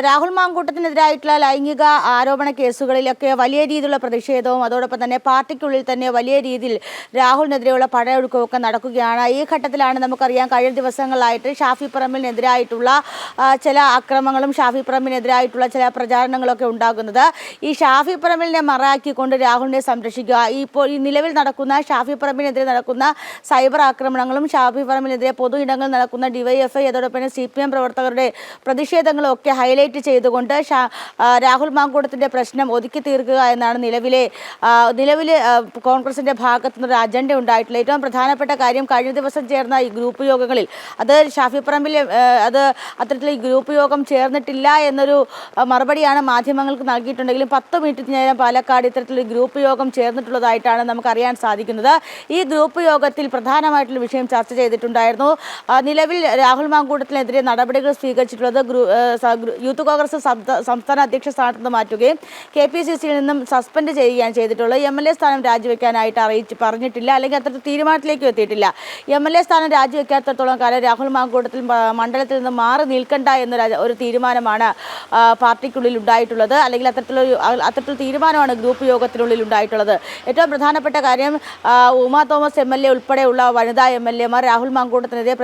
S13: രാഹുൽ മാങ്കൂട്ടത്തിനെതിരായിട്ടുള്ള ലൈംഗിക ആരോപണ കേസുകളിലൊക്കെ വലിയ രീതിയിലുള്ള പ്രതിഷേധവും അതോടൊപ്പം തന്നെ പാർട്ടിക്കുള്ളിൽ തന്നെ വലിയ രീതിയിൽ രാഹുലിനെതിരെയുള്ള പടയൊഴുക്കമൊക്കെ നടക്കുകയാണ്. ഈ ഘട്ടത്തിലാണ് നമുക്കറിയാം കഴിഞ്ഞ ദിവസങ്ങളായിട്ട് ഷാഫി പറമ്പിലിനെതിരായിട്ടുള്ള ചില അക്രമങ്ങളും ഷാഫി പറമ്പിനെതിരായിട്ടുള്ള ചില പ്രചാരണങ്ങളൊക്കെ ഉണ്ടാകുന്നത്. ഈ ഷാഫി പറമ്പിലിനെ മറയാക്കിക്കൊണ്ട് രാഹുലിനെ സംരക്ഷിക്കുക, ഇപ്പോൾ ഈ നിലവിൽ നടക്കുന്ന ഷാഫി പറമ്പിനെതിരെ നടക്കുന്ന സൈബർ ആക്രമണങ്ങളും ഷാഫി പറമ്പിനെതിരെ പൊതു ഇടങ്ങളിൽ നടക്കുന്ന DYFI അതോടൊപ്പം CPM പ്രവർത്തകരുടെ പ്രതിഷേധങ്ങളൊക്കെ ഹൈലൈറ്റ് ചെയ്തുകൊണ്ട് രാഹുൽ മാങ്കൂട്ടത്തിൻ്റെ പ്രശ്നം ഒതുക്കി തീർക്കുക എന്നാണ് നിലവിലെ കോൺഗ്രസിൻ്റെ ഭാഗത്തു നിന്നൊരു അജണ്ട ഉണ്ടായിട്ടുള്ള ഏറ്റവും പ്രധാനപ്പെട്ട കാര്യം. കഴിഞ്ഞ ദിവസം ചേർന്ന ഈ ഗ്രൂപ്പ് യോഗങ്ങളിൽ അത് ഷാഫി പറമ്പിൽ അത്തരത്തിൽ ഈ ഗ്രൂപ്പ് യോഗം ചേർന്നിട്ടില്ല എന്നൊരു മറുപടിയാണ് മാധ്യമങ്ങൾക്ക് നൽകിയിട്ടുണ്ടെങ്കിലും 10 മിനിറ്റ് നേരം പാലക്കാട് ഇത്തരത്തിൽ ഗ്രൂപ്പ് യോഗം ചേർന്നിട്ടുള്ളതായിട്ടാണ് നമുക്കറിയാൻ സാധിക്കുന്നത്. ഈ ഗ്രൂപ്പ് യോഗത്തിൽ പ്രധാനമായിട്ടുള്ള വിഷയം ചർച്ച ചെയ്തിട്ടുണ്ടായിരുന്നു. നിലവിൽ രാഹുൽ മാങ്കൂട്ടത്തിനെതിരെ നടപടികൾ സ്വീകരിച്ചിട്ടുള്ളത് യൂത്ത് കോൺഗ്രസ് സംസ്ഥാന അധ്യക്ഷ സ്ഥാനത്ത് നിന്ന് മാറ്റുകയും KPCCയിൽ നിന്നും സസ്പെൻഡ് ചെയ്യുകയാണ് ചെയ്തിട്ടുള്ളത്. MLA സ്ഥാനം രാജിവെക്കാനായിട്ട് പറഞ്ഞിട്ടില്ല, അല്ലെങ്കിൽ അത്തരത്തിൽ തീരുമാനത്തിലേക്ക് എത്തിയിട്ടില്ല. MLA സ്ഥാനം രാജിവെക്കാത്തടത്തോളം കാലം രാഹുൽ മാങ്കൂട്ടത്തിൽ മണ്ഡലത്തിൽ നിന്ന് മാറി നിൽക്കണ്ട എന്നൊരു തീരുമാനമാണ് പാർട്ടിക്കുള്ളിൽ ഉണ്ടായിട്ടുള്ളത്, അല്ലെങ്കിൽ അത്തരത്തിൽ തീരുമാനമാണ് ഗ്രൂപ്പ് യോഗത്തിനുള്ളിൽ ഉണ്ടായിട്ടുള്ളത്. ഏറ്റവും പ്രധാനപ്പെട്ട കാര്യം ഉമാ തോമസ് MLA ഉൾപ്പെടെയുള്ള വനിതാ MLA മാർ രാഹുൽ മാങ്കൂട്ടത്തിനെതിരെ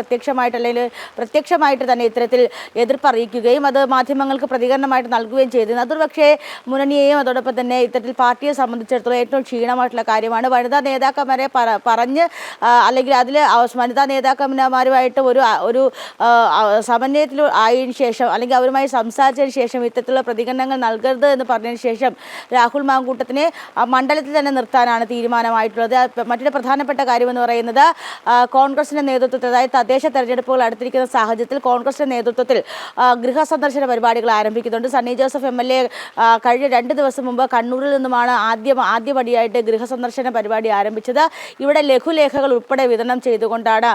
S13: പ്രത്യക്ഷമായിട്ട് തന്നെ ഇത്തരത്തിൽ എതിർപ്പ് അറിയിക്കുകയും അത് മാധ്യമങ്ങൾക്ക് പ്രതികരണമായിട്ട് നൽകുകയും ചെയ്തിരുന്നു. അതൊരു പക്ഷേ മുന്നണിയെയും അതോടൊപ്പം തന്നെ ഇത്തരത്തിൽ പാർട്ടിയെ സംബന്ധിച്ചിടത്തോളം ഏറ്റവും ക്ഷീണമായിട്ടുള്ള കാര്യമാണ്. വനിതാ നേതാക്കന്മാരെ പറഞ്ഞ് അല്ലെങ്കിൽ അതിൽ വനിതാ നേതാക്കന്മാരുമായിട്ട് ഒരു സമന്വയത്തിൽ ആയതിനു ശേഷം അല്ലെങ്കിൽ അവരുമായി സംസാരിച്ചതിന് ശേഷം ഇത്തരത്തിലുള്ള പ്രതികരണങ്ങൾ നൽകരുത് എന്ന് പറഞ്ഞതിന് ശേഷം രാഹുൽ മാങ്കൂട്ടത്തിനെ മണ്ഡലത്തിൽ തന്നെ നിർത്താനാണ് തീരുമാനമായിട്ടുള്ളത്. മറ്റൊരു പ്രധാനപ്പെട്ട കാര്യമെന്ന് പറയുന്നത് കോൺഗ്രസിന്റെ നേതൃത്വത്തിൽ, അതായത് തദ്ദേശ തെരഞ്ഞെടുപ്പുകൾ അടുത്തിരിക്കുന്ന സാഹചര്യത്തിൽ കോൺഗ്രസിന്റെ നേതൃത്വത്തിൽ ഗൃഹ സന്ദർശന പരിപാടികൾ ആരംഭിക്കുന്നുണ്ട്. സണ്ണി ജോസഫ് MLA കഴിഞ്ഞ 2 ദിവസം മുമ്പ് കണ്ണൂരിൽ നിന്നുമാണ് ആദ്യപടിയായിട്ട് ഗൃഹ സന്ദർശന പരിപാടി ആരംഭിച്ചത്. ഇവിടെ ലഘുലേഖകൾ ഉൾപ്പെടെ വിതരണം ചെയ്തുകൊണ്ടാണ്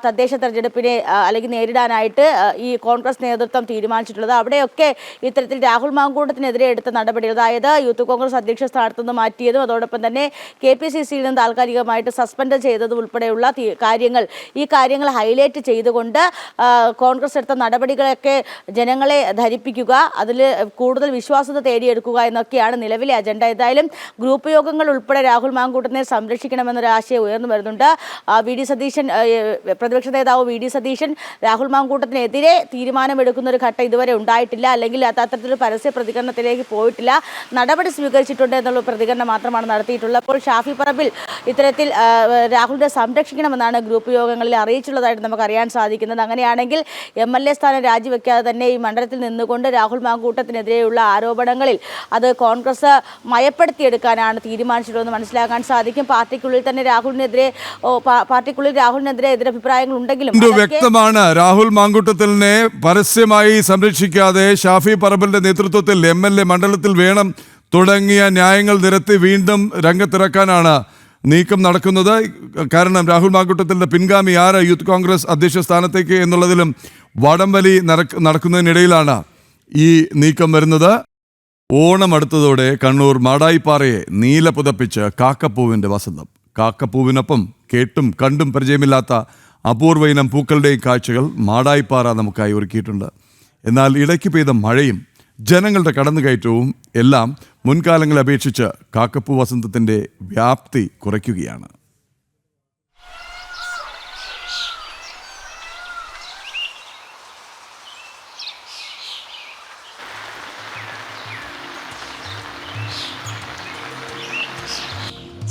S13: തദ്ദേശ തെരഞ്ഞെടുപ്പിനെ അല്ലെങ്കിൽ നേരിടാനായിട്ട് ഈ കോൺഗ്രസ് നേതൃത്വം തീരുമാനിച്ചിട്ടുള്ളത്. അവിടെയൊക്കെ ഇത്തരത്തിൽ രാഹുൽ മാങ്കൂട്ടത്തിനെതിരെ എടുത്ത നടപടികൾ, അതായത് യൂത്ത് കോൺഗ്രസ് അധ്യക്ഷ സ്ഥാനത്ത് നിന്ന് മാറ്റിയതും അതോടൊപ്പം തന്നെ KPCCയിൽ നിന്ന് താൽക്കാലികമായിട്ട് സസ്പെൻഡ് ചെയ്തതും ഉൾപ്പെടെയുള്ള ഈ കാര്യങ്ങൾ ഹൈലൈറ്റ് ചെയ്തുകൊണ്ട് കോൺഗ്രസ് എടുത്ത നടപടികളൊക്കെ ജനങ്ങളെ ധരിപ്പിക്കുക, അതിൽ കൂടുതൽ വിശ്വാസ്യത തേടിയെടുക്കുക എന്നൊക്കെയാണ് നിലവിലെ അജണ്ട. ഏതായാലും ഗ്രൂപ്പ് യോഗങ്ങൾ ഉൾപ്പെടെ രാഹുൽ മാങ്കൂട്ടത്തിനെ സംരക്ഷിക്കണമെന്നൊരു ആശയം ഉയർന്നു വരുന്നുണ്ട്. പ്രതിപക്ഷ നേതാവ് വി ഡി സതീശൻ രാഹുൽ മാങ്കൂട്ടത്തിനെതിരെ തീരുമാനമെടുക്കുന്ന ഒരു ഘട്ടം ഇതുവരെ ഉണ്ടായിട്ടില്ല, അല്ലെങ്കിൽ അത്തരത്തിലൊരു പരസ്യ പ്രതികരണത്തിലേക്ക് പോയിട്ടില്ല. നടപടി സ്വീകരിച്ചിട്ടുണ്ട് എന്നുള്ള പ്രതികരണം മാത്രമാണ് നടത്തിയിട്ടുള്ളത്. അപ്പോൾ ഷാഫി പറമ്പിൽ ഇത്തരത്തിൽ രാഹുലിനെ സംരക്ഷിക്കണമെന്നാണ് ഗ്രൂപ്പ് യോഗങ്ങളിൽ അറിയിച്ചുള്ളതായിട്ട് നമുക്ക് അറിയാൻ സാധിക്കുന്നത്. അങ്ങനെയാണെങ്കിൽ MLA സ്ഥാനം രാജിവെക്കാതെ തന്നെ ഈ മണ്ഡലത്തിൽ നിന്നുകൊണ്ട് രാഹുൽ മാങ്കൂട്ടത്തിനെതിരെയുള്ള ആരോപണങ്ങളിൽ അത് കോൺഗ്രസ് മയപ്പെടുത്തിയെടുക്കാനാണ് തീരുമാനിച്ചിട്ടുള്ളതെന്ന് മനസ്സിലാക്കാൻ സാധിക്കും. പാർട്ടിക്കുള്ളിൽ രാഹുലിനെതിരെ എതിരഭിപ്രായങ്ങൾ ഉണ്ടെങ്കിലും
S1: വ്യക്തമാണ്. രാഹുൽ മാങ്കൂട്ടത്തിനെ പരസ്യമായി സംരക്ഷിക്കാതെ ഷാഫി പറമ്പിലിന്റെ നേതൃത്വത്തിൽ MLA മണ്ഡലത്തിൽ വേണം തുടങ്ങിയ ന്യായങ്ങൾ നിരത്തി വീണ്ടും രംഗത്തിറക്കാനാണ് നീക്കം നടക്കുന്നത്. കാരണം രാഹുൽ മാങ്കൂട്ടത്തിൻ്റെ പിൻഗാമി ആര് യൂത്ത് കോൺഗ്രസ് അധ്യക്ഷ സ്ഥാനത്തേക്ക് എന്നുള്ളതിലും വടംവലി നടക്കുന്നതിനിടയിലാണ് ഈ നീക്കം വരുന്നത്. ഓണം അടുത്തതോടെ കണ്ണൂർ മാടായിപ്പാറയെ നീല പുതപ്പിച്ച് കാക്കപ്പൂവിൻ്റെ വസന്തം. കാക്കപ്പൂവിനൊപ്പം കേട്ടും കണ്ടും പരിചയമില്ലാത്ത അപൂർവ ഇനം പൂക്കളുടെയും കാഴ്ചകൾ മാടായിപ്പാറ നമുക്കായി ഒരുക്കിയിട്ടുണ്ട്. എന്നാൽ ഇടയ്ക്ക് പെയ്ത മഴയും ജനങ്ങളുടെ കടന്നുകയറ്റവും എല്ലാം മുൻകാലങ്ങളെ അപേക്ഷിച്ച് കാക്കപ്പൂ വസന്തത്തിൻ്റെ വ്യാപ്തി കുറയ്ക്കുകയാണ്.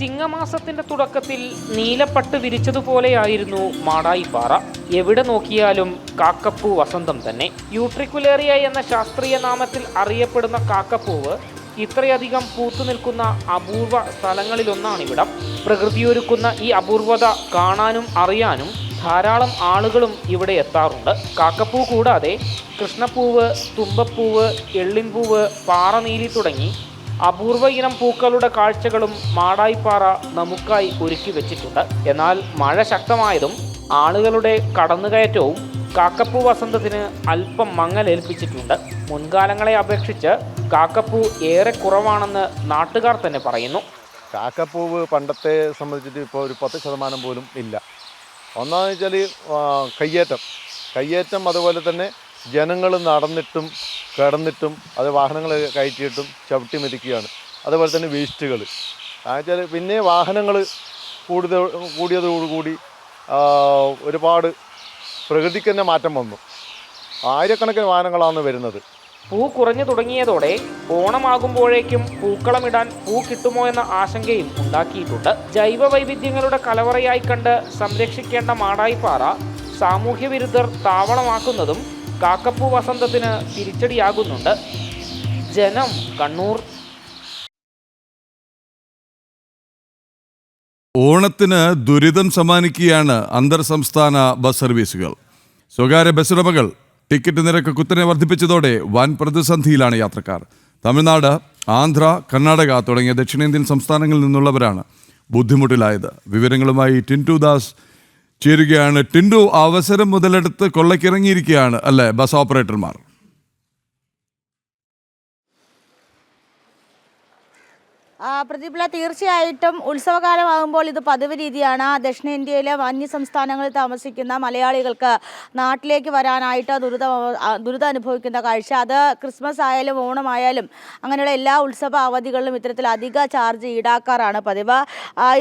S14: ചിങ്ങമാസത്തിന്റെ തുടക്കത്തിൽ നീലപ്പട്ട് വിരിച്ചതുപോലെയായിരുന്നു മാടായിപ്പാറ. എവിടെ നോക്കിയാലും കാക്കപ്പൂ വസന്തം തന്നെ. യൂട്രിക്കുലേറിയ എന്ന ശാസ്ത്രീയ നാമത്തിൽ അറിയപ്പെടുന്ന കാക്കപ്പൂവ് ഇത്രയധികം പൂത്തു നിൽക്കുന്ന അപൂർവ സ്ഥലങ്ങളിലൊന്നാണിവിടം. പ്രകൃതിയൊരുക്കുന്ന ഈ അപൂർവത കാണാനും അറിയാനും ധാരാളം ആളുകളും ഇവിടെ എത്താറുണ്ട്. കാക്കപ്പൂ കൂടാതെ കൃഷ്ണപ്പൂവ്, തുമ്പപ്പൂവ്, എള്ളിൻപൂവ്, പാറനീലി തുടങ്ങി അപൂർവ ഇനം പൂക്കളുടെ കാഴ്ചകളും മാടായിപ്പാറ നമുക്കായി ഒരുക്കി വെച്ചിട്ടുണ്ട്. എന്നാൽ മഴ ശക്തമായതും ആളുകളുടെ കടന്നുകയറ്റവും കാക്കപ്പൂ വസന്തത്തിന് അല്പം മങ്ങലേൽപ്പിച്ചിട്ടുണ്ട്. മുൻകാലങ്ങളെ അപേക്ഷിച്ച് കാക്കപ്പൂ ഏറെ കുറവാണെന്ന് നാട്ടുകാർ തന്നെ പറയുന്നു.
S19: കാക്കപ്പൂവ് പണ്ടത്തെ സംബന്ധിച്ചിട്ട് ഇപ്പോൾ ഒരു 10% പോലും ഇല്ല. ഒന്നാമെന്ന് വെച്ചാൽ കയ്യേറ്റം, അതുപോലെ തന്നെ ജനങ്ങൾ നടന്നിട്ടും കിടന്നിട്ടും അത് വാഹനങ്ങൾ കയറ്റിയിട്ടും ചവിട്ടി മെതിക്കുകയാണ്. അതുപോലെ തന്നെ വേസ്റ്റുകൾ എന്നുവെച്ചാൽ പിന്നെ വാഹനങ്ങൾ കൂടിയതോടുകൂടി ഒരുപാട് പ്രകൃതിക്ക് തന്നെ മാറ്റം വന്നു. ആയിരക്കണക്കിന് വാഹനങ്ങളാണ് വരുന്നത്.
S14: പൂ കുറഞ്ഞു തുടങ്ങിയതോടെ ഓണമാകുമ്പോഴേക്കും പൂക്കളമിടാൻ പൂ കിട്ടുമോ എന്ന ആശങ്കയും ഉണ്ടാക്കിയിട്ടുണ്ട്. ജൈവ വൈവിധ്യങ്ങളുടെ കലവറയായി കണ്ട് സംരക്ഷിക്കേണ്ട മാടായിപ്പാറ സാമൂഹ്യ വിരുദ്ധർ താവളമാക്കുന്നതും കാക്കപ്പൂ വസന്തത്തിന് തിരിച്ചടിയാകുന്നുണ്ട്. ജനം, കണ്ണൂർ.
S1: ഓണത്തിന് ദുരിതം സമ്മാനിക്കുകയാണ് അന്തർ സംസ്ഥാന ബസ് സർവീസുകൾ. സ്വകാര്യ ബസ് ഉടമകൾ ടിക്കറ്റ് നിരക്ക് കുത്തനെ വർദ്ധിപ്പിച്ചതോടെ വൻ പ്രതിസന്ധിയിലാണ് യാത്രക്കാർ. തമിഴ്നാട്, ആന്ധ്ര, കർണാടക തുടങ്ങിയ ദക്ഷിണേന്ത്യൻ സംസ്ഥാനങ്ങളിൽ നിന്നുള്ളവരാണ് ബുദ്ധിമുട്ടിലായത്. വിവരങ്ങളുമായി ടിൻറ്റു ദാസ് ചേരുകയാണ്. ടിൻഡു, അവസരം മുതലെടുത്ത് കൊള്ളക്കിറങ്ങിയിരിക്കുകയാണ് അല്ലേ ബസ് ഓപ്പറേറ്റർമാർ?
S13: പ്രതിഫല തീർച്ചയായിട്ടും ഉത്സവകാലമാകുമ്പോൾ ഇത് പതിവ് രീതിയാണ്. ദക്ഷിണേന്ത്യയിലെ അന്യ സംസ്ഥാനങ്ങളിൽ താമസിക്കുന്ന മലയാളികൾക്ക് നാട്ടിലേക്ക് വരാനായിട്ട് ദുരിതം അനുഭവിക്കുന്ന കാഴ്ച. അത് ക്രിസ്മസ് ആയാലും ഓണമായാലും അങ്ങനെയുള്ള എല്ലാ ഉത്സവ അവധികളിലും ഇത്തരത്തിൽ അധിക ചാർജ് ഈടാക്കാറാണ് പതിവ്.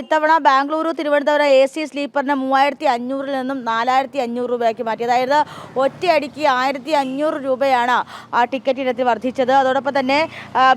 S13: ഇത്തവണ ബാംഗ്ലൂരു തിരുവനന്തപുരം AC സ്ലീപ്പറിന് 3500 നിന്നും 4500 രൂപയാക്കി മാറ്റി. അതായത് ഒറ്റയടിക്ക് 1500 രൂപയാണ് ടിക്കറ്റ് ഇനത്തിൽ വർദ്ധിച്ചത്. അതോടൊപ്പം തന്നെ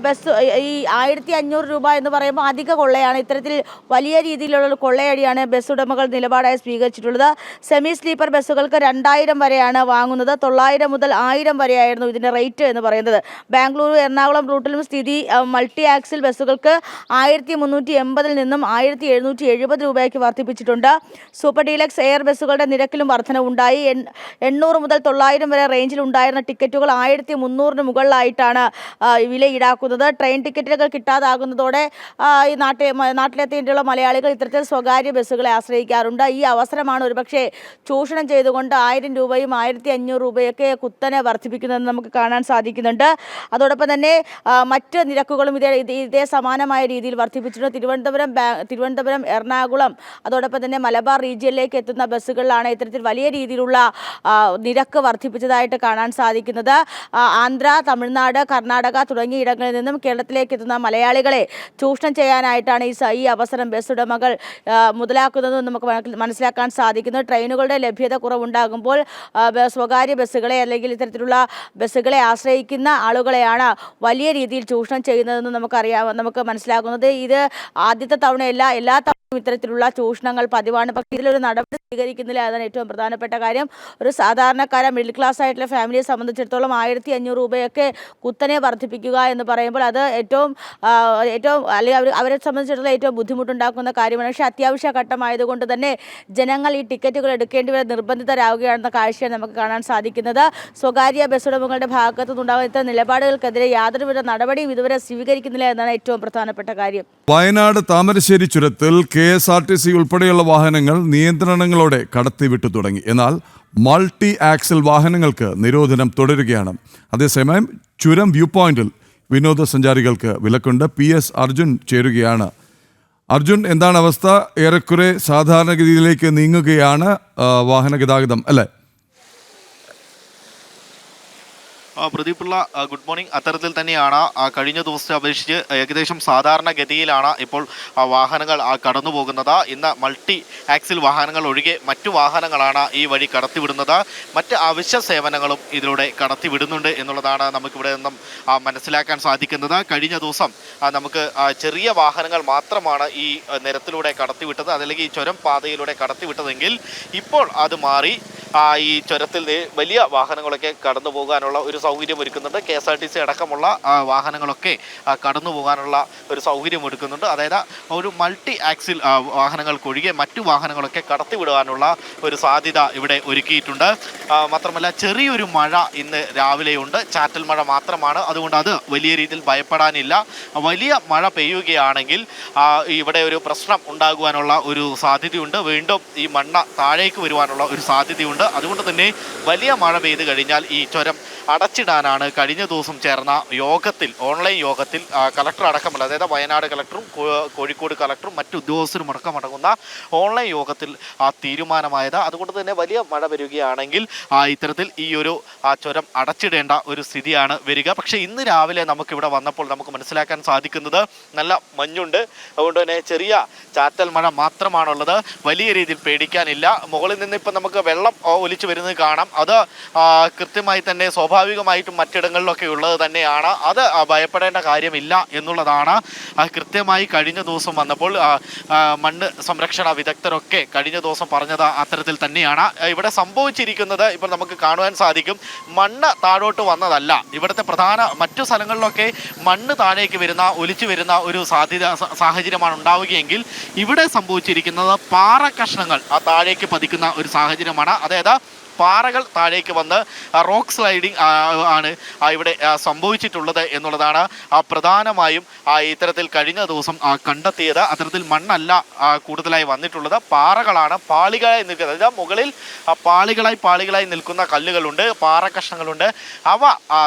S13: ബസ് ഈ 1500 രൂപ എന്ന് പറയുമ്പോൾ അധിക കൊള്ളയാണ്. ഇത്തരത്തിൽ വലിയ രീതിയിലുള്ള കൊള്ളയടിയാണ് ബസ് ഉടമകൾ നിലപാടായി സ്വീകരിച്ചിട്ടുള്ളത്. സെമി സ്ലീപ്പർ ബസ്സുകൾക്ക് 2000 വരെയാണ് വാങ്ങുന്നത്. 900 മുതൽ 1000 വരെയായിരുന്നു ഇതിൻ്റെ റേറ്റ് എന്ന് പറയുന്നത്. ബാംഗ്ലൂരു എറണാകുളം റൂട്ടിലും സ്ഥിതി മൾട്ടി ആക്സിൽ ബസ്സുകൾക്ക് 1380 നിന്നും 1770 രൂപയ്ക്ക് വർദ്ധിപ്പിച്ചിട്ടുണ്ട്. സൂപ്പർ ഡീലക്സ് എയർ ബസ്സുകളുടെ നിരക്കിലും വർധനവുണ്ടായി. 800 മുതൽ 900 വരെ റേഞ്ചിൽ ഉണ്ടായിരുന്ന ടിക്കറ്റുകൾ 1300 മുകളിലായിട്ടാണ് വില ഈടാക്കുന്നത്. ട്രെയിൻ ടിക്കറ്റുകൾ കിട്ടാതാകുന്നതോടെ ഈ നാട്ടിലെത്തിയിട്ടുള്ള മലയാളികൾ ഇത്തരത്തിൽ സ്വകാര്യ ബസ്സുകളെ ആശ്രയിക്കാറുണ്ട്. ഈ അവസരമാണ് ഒരുപക്ഷെ ചൂഷണം ചെയ്തുകൊണ്ട് 1000 രൂപയും 1500 രൂപയൊക്കെ കുത്തനെ വർദ്ധിപ്പിക്കുന്നതെന്ന് നമുക്ക് കാണാൻ സാധിക്കുന്നുണ്ട്. അതോടൊപ്പം തന്നെ മറ്റ് നിരക്കുകളും ഇതേ സമാനമായ രീതിയിൽ വർദ്ധിപ്പിച്ചിട്ടുണ്ട്. തിരുവനന്തപുരം എറണാകുളം അതോടൊപ്പം തന്നെ മലബാർ റീജിയനിലേക്ക് എത്തുന്ന ബസ്സുകളിലാണ് ഇത്തരത്തിൽ വലിയ രീതിയിലുള്ള നിരക്ക് വർദ്ധിപ്പിച്ചതായിട്ട് കാണാൻ സാധിക്കുന്നത്. ആന്ധ്ര, തമിഴ്നാട്, കർണാടക തുടങ്ങിയ ഇടങ്ങളിൽ നിന്നും കേരളത്തിലേക്ക് എത്തുന്ന മലയാളികളെ ചൂഷണം ചെയ്യാനായിട്ടാണ് ഈ അവസരം ബസ് ഉടമകൾ മുതലാക്കുന്നതെന്ന് നമുക്ക് മനസ്സിലാക്കാൻ സാധിക്കുന്നു. ട്രെയിനുകളുടെ ലഭ്യത കുറവുണ്ടാകുമ്പോൾ സ്വകാര്യ ബസ്സുകളെ അല്ലെങ്കിൽ ഇത്തരത്തിലുള്ള ബസ്സുകളെ ആശ്രയിക്കുന്ന ആളുകളെയാണ് വലിയ രീതിയിൽ ചൂഷണം ചെയ്യുന്നതെന്ന് നമുക്ക് മനസ്സിലാക്കുന്നത്. ഇത് ആദ്യത്തെ തവണയല്ല, എല്ലാ തവണയും ഇത്തരത്തിലുള്ള ചൂഷണങ്ങൾ പതിവാണ്. പക്ഷേ ഇതിലൊരു നടപടി സ്വീകരിക്കുന്നില്ല. അതാണ് ഏറ്റവും പ്രധാനപ്പെട്ട കാര്യം. ഒരു സാധാരണക്കാരൻ മിഡിൽ ക്ലാസ് ആയിട്ടുള്ള ഫാമിലിയെ സംബന്ധിച്ചിടത്തോളം 1500 രൂപയൊക്കെ കുത്തനെ വർദ്ധിപ്പിക്കുക എന്ന് പറയുമ്പോൾ അത് ഏറ്റവും അല്ലെങ്കിൽ അവരെ സംബന്ധിച്ചിടത്തോളം ഏറ്റവും ബുദ്ധിമുട്ടുണ്ടാക്കുന്ന കാര്യമാണ്. പക്ഷേ അത്യാവശ്യ ഘട്ടമായതുകൊണ്ട് തന്നെ ജനങ്ങൾ ഈ ടിക്കറ്റുകൾ എടുക്കേണ്ടി വരെ നിർബന്ധിതരാകുകയാണെന്ന കാഴ്ചയാണ് നമുക്ക് കാണാൻ സാധിക്കുന്നത്. സ്വകാര്യ ബസ് ഉടമകളുടെ ഭാഗത്തു നിന്നുണ്ടാകുന്ന ഇത്തരം നിലപാടുകൾക്കെതിരെ യാതൊരുവിധ നടപടിയും ഇതുവരെ സ്വീകരിക്കുന്നില്ല എന്നാണ് ഏറ്റവും പ്രധാനപ്പെട്ട കാര്യം.
S1: വയനാട് താമരശ്ശേരി ചുരത്തിൽ KSRTC ഉൾപ്പെടെയുള്ള വാഹനങ്ങൾ നിയന്ത്രണങ്ങളോടെ കടത്തിവിട്ടു തുടങ്ങി. എന്നാൽ മൾട്ടി ആക്സിൽ വാഹനങ്ങൾക്ക് നിരോധനം തുടരുകയാണ്. അതേസമയം ചുരം വ്യൂ പോയിന്റിൽ വിനോദസഞ്ചാരികൾക്ക് വിലക്കുണ്ട്. PS അർജുൻ ചേരുകയാണ്. അർജുൻ, എന്താണ് അവസ്ഥ? ഏറെക്കുറെ സാധാരണഗതിയിലേക്ക് നീങ്ങുകയാണ് വാഹന ഗതാഗതം, അല്ലേ?
S18: പ്രദീപിള്ള, ഗുഡ് മോർണിംഗ്. അത്തരത്തിൽ തന്നെയാണ് കഴിഞ്ഞ ദിവസത്തെ അപേക്ഷിച്ച് ഏകദേശം സാധാരണഗതിയിലാണ് ഇപ്പോൾ വാഹനങ്ങൾ കടന്നു പോകുന്നത്. ഇന്ന് മൾട്ടി ആക്സിൽ വാഹനങ്ങൾ ഒഴികെ മറ്റു വാഹനങ്ങളാണ് ഈ വഴി കടത്തിവിടുന്നത്. മറ്റ് അവശ്യ സേവനങ്ങളും ഇതിലൂടെ കടത്തിവിടുന്നുണ്ട് എന്നുള്ളതാണ് നമുക്കിവിടെ നിന്നും മനസ്സിലാക്കാൻ സാധിക്കുന്നത്. കഴിഞ്ഞ ദിവസം നമുക്ക് ചെറിയ വാഹനങ്ങൾ മാത്രമാണ് ഈ നിരത്തിലൂടെ കടത്തിവിട്ടത്, അതല്ലെങ്കിൽ ഈ ചുരം പാതയിലൂടെ കടത്തിവിട്ടതെങ്കിൽ ഇപ്പോൾ അത് മാറി ഈ ചുരത്തിൽ വലിയ വാഹനങ്ങളൊക്കെ കടന്നു പോകാനുള്ള ഒരു സൗകര്യം ഒരുക്കുന്നുണ്ട്. KSRTC അടക്കമുള്ള വാഹനങ്ങളൊക്കെ കടന്നു പോകാനുള്ള ഒരു സൗകര്യം ഒരുക്കുന്നുണ്ട്. അതായത് ഒരു മൾട്ടി ആക്സിൽ വാഹനങ്ങൾക്കൊഴികെ മറ്റു വാഹനങ്ങളൊക്കെ കടത്തിവിടാനുള്ള ഒരു സാധ്യത ഇവിടെ ഒരുക്കിയിട്ടുണ്ട്. മാത്രമല്ല ചെറിയൊരു മഴ ഇന്ന് രാവിലെയുണ്ട്, ചാറ്റൽ മഴ മാത്രമാണ്. അതുകൊണ്ട് അത് വലിയ രീതിയിൽ ഭയപ്പെടാനില്ല. വലിയ മഴ പെയ്യുകയാണെങ്കിൽ ഇവിടെ ഒരു പ്രശ്നം ഉണ്ടാകുവാനുള്ള ഒരു സാധ്യതയുണ്ട്. വീണ്ടും ഈ മണ്ണ് താഴേക്ക് വരുവാനുള്ള ഒരു സാധ്യതയുണ്ട്. അതുകൊണ്ട് തന്നെ വലിയ മഴ പെയ്ത് കഴിഞ്ഞാൽ ഈ ചുരം അടച്ചിടാനാണ് കഴിഞ്ഞ ദിവസം ചേർന്ന യോഗത്തിൽ, ഓൺലൈൻ യോഗത്തിൽ കളക്ടർ അടക്കമുള്ള, അതായത് വയനാട് കളക്ടറും കോഴിക്കോട് കളക്ടറും മറ്റു ഉദ്യോഗസ്ഥരും അടക്കമടങ്ങുന്ന ഓൺലൈൻ യോഗത്തിൽ തീരുമാനമായത്. അതുകൊണ്ട് തന്നെ വലിയ മഴ വരികയാണെങ്കിൽ ഇത്തരത്തിൽ ഈ ഒരു ചുരം അടച്ചിടേണ്ട ഒരു സ്ഥിതിയാണ് വരിക. പക്ഷേ ഇന്ന് രാവിലെ നമുക്കിവിടെ വന്നപ്പോൾ നമുക്ക് മനസ്സിലാക്കാൻ സാധിക്കുന്നത് നല്ല മഞ്ഞുണ്ട്. അതുകൊണ്ട് തന്നെ ചെറിയ ചാറ്റൽ മഴ മാത്രമാണുള്ളത്. വലിയ രീതിയിൽ പേടിക്കാനില്ല. മുകളിൽ നിന്ന് ഇപ്പം നമുക്ക് വെള്ളം ഒലിച്ചു വരുന്നത് കാണാം. അത് കൃത്യമായി തന്നെ സ്വാഭാവികമായിട്ടും മറ്റിടങ്ങളിലൊക്കെ ഉള്ളത് തന്നെയാണ്. അത് ഭയപ്പെടേണ്ട കാര്യമില്ല എന്നുള്ളതാണ് കൃത്യമായി കഴിഞ്ഞ ദിവസം വന്നപ്പോൾ മണ്ണ് സംരക്ഷണ വിദഗ്ധരൊക്കെ കഴിഞ്ഞ ദിവസം പറഞ്ഞത് അത്തരത്തിൽ തന്നെയാണ്. ഇവിടെ സംഭവിച്ചിരിക്കുന്നത് ഇപ്പോൾ നമുക്ക് കാണുവാൻ സാധിക്കും, മണ്ണ് താഴോട്ട് വന്നതല്ല. ഇവിടുത്തെ പ്രധാന മറ്റു സ്ഥലങ്ങളിലൊക്കെ മണ്ണ് താഴേക്ക് വരുന്ന, ഒലിച്ചു വരുന്ന ഒരു സാഹചര്യമാണ് ഉണ്ടാവുകയെങ്കിൽ ഇവിടെ സംഭവിച്ചിരിക്കുന്നത് പാറ കഷ്ണങ്ങൾ താഴേക്ക് പതിക്കുന്ന ഒരു സാഹചര്യമാണ്. അതായത് പാറകൾ താഴേക്ക് വന്ന് റോക്ക് സ്ലൈഡിംഗ് ആണ് ഇവിടെ സംഭവിച്ചിട്ടുള്ളത് എന്നുള്ളതാണ് പ്രധാനമായും ഇത്തരത്തിൽ കഴിഞ്ഞ ദിവസം കണ്ടെത്തിയത്. അത്തരത്തിൽ മണ്ണല്ല കൂടുതലായി വന്നിട്ടുള്ളത്, പാറകളാണ് പാളികളായി നിൽക്കുന്നത്. അതായത് മുകളിൽ പാളികളായി നിൽക്കുന്ന കല്ലുകളുണ്ട്, പാറ കഷ്ണങ്ങളുണ്ട്, അവ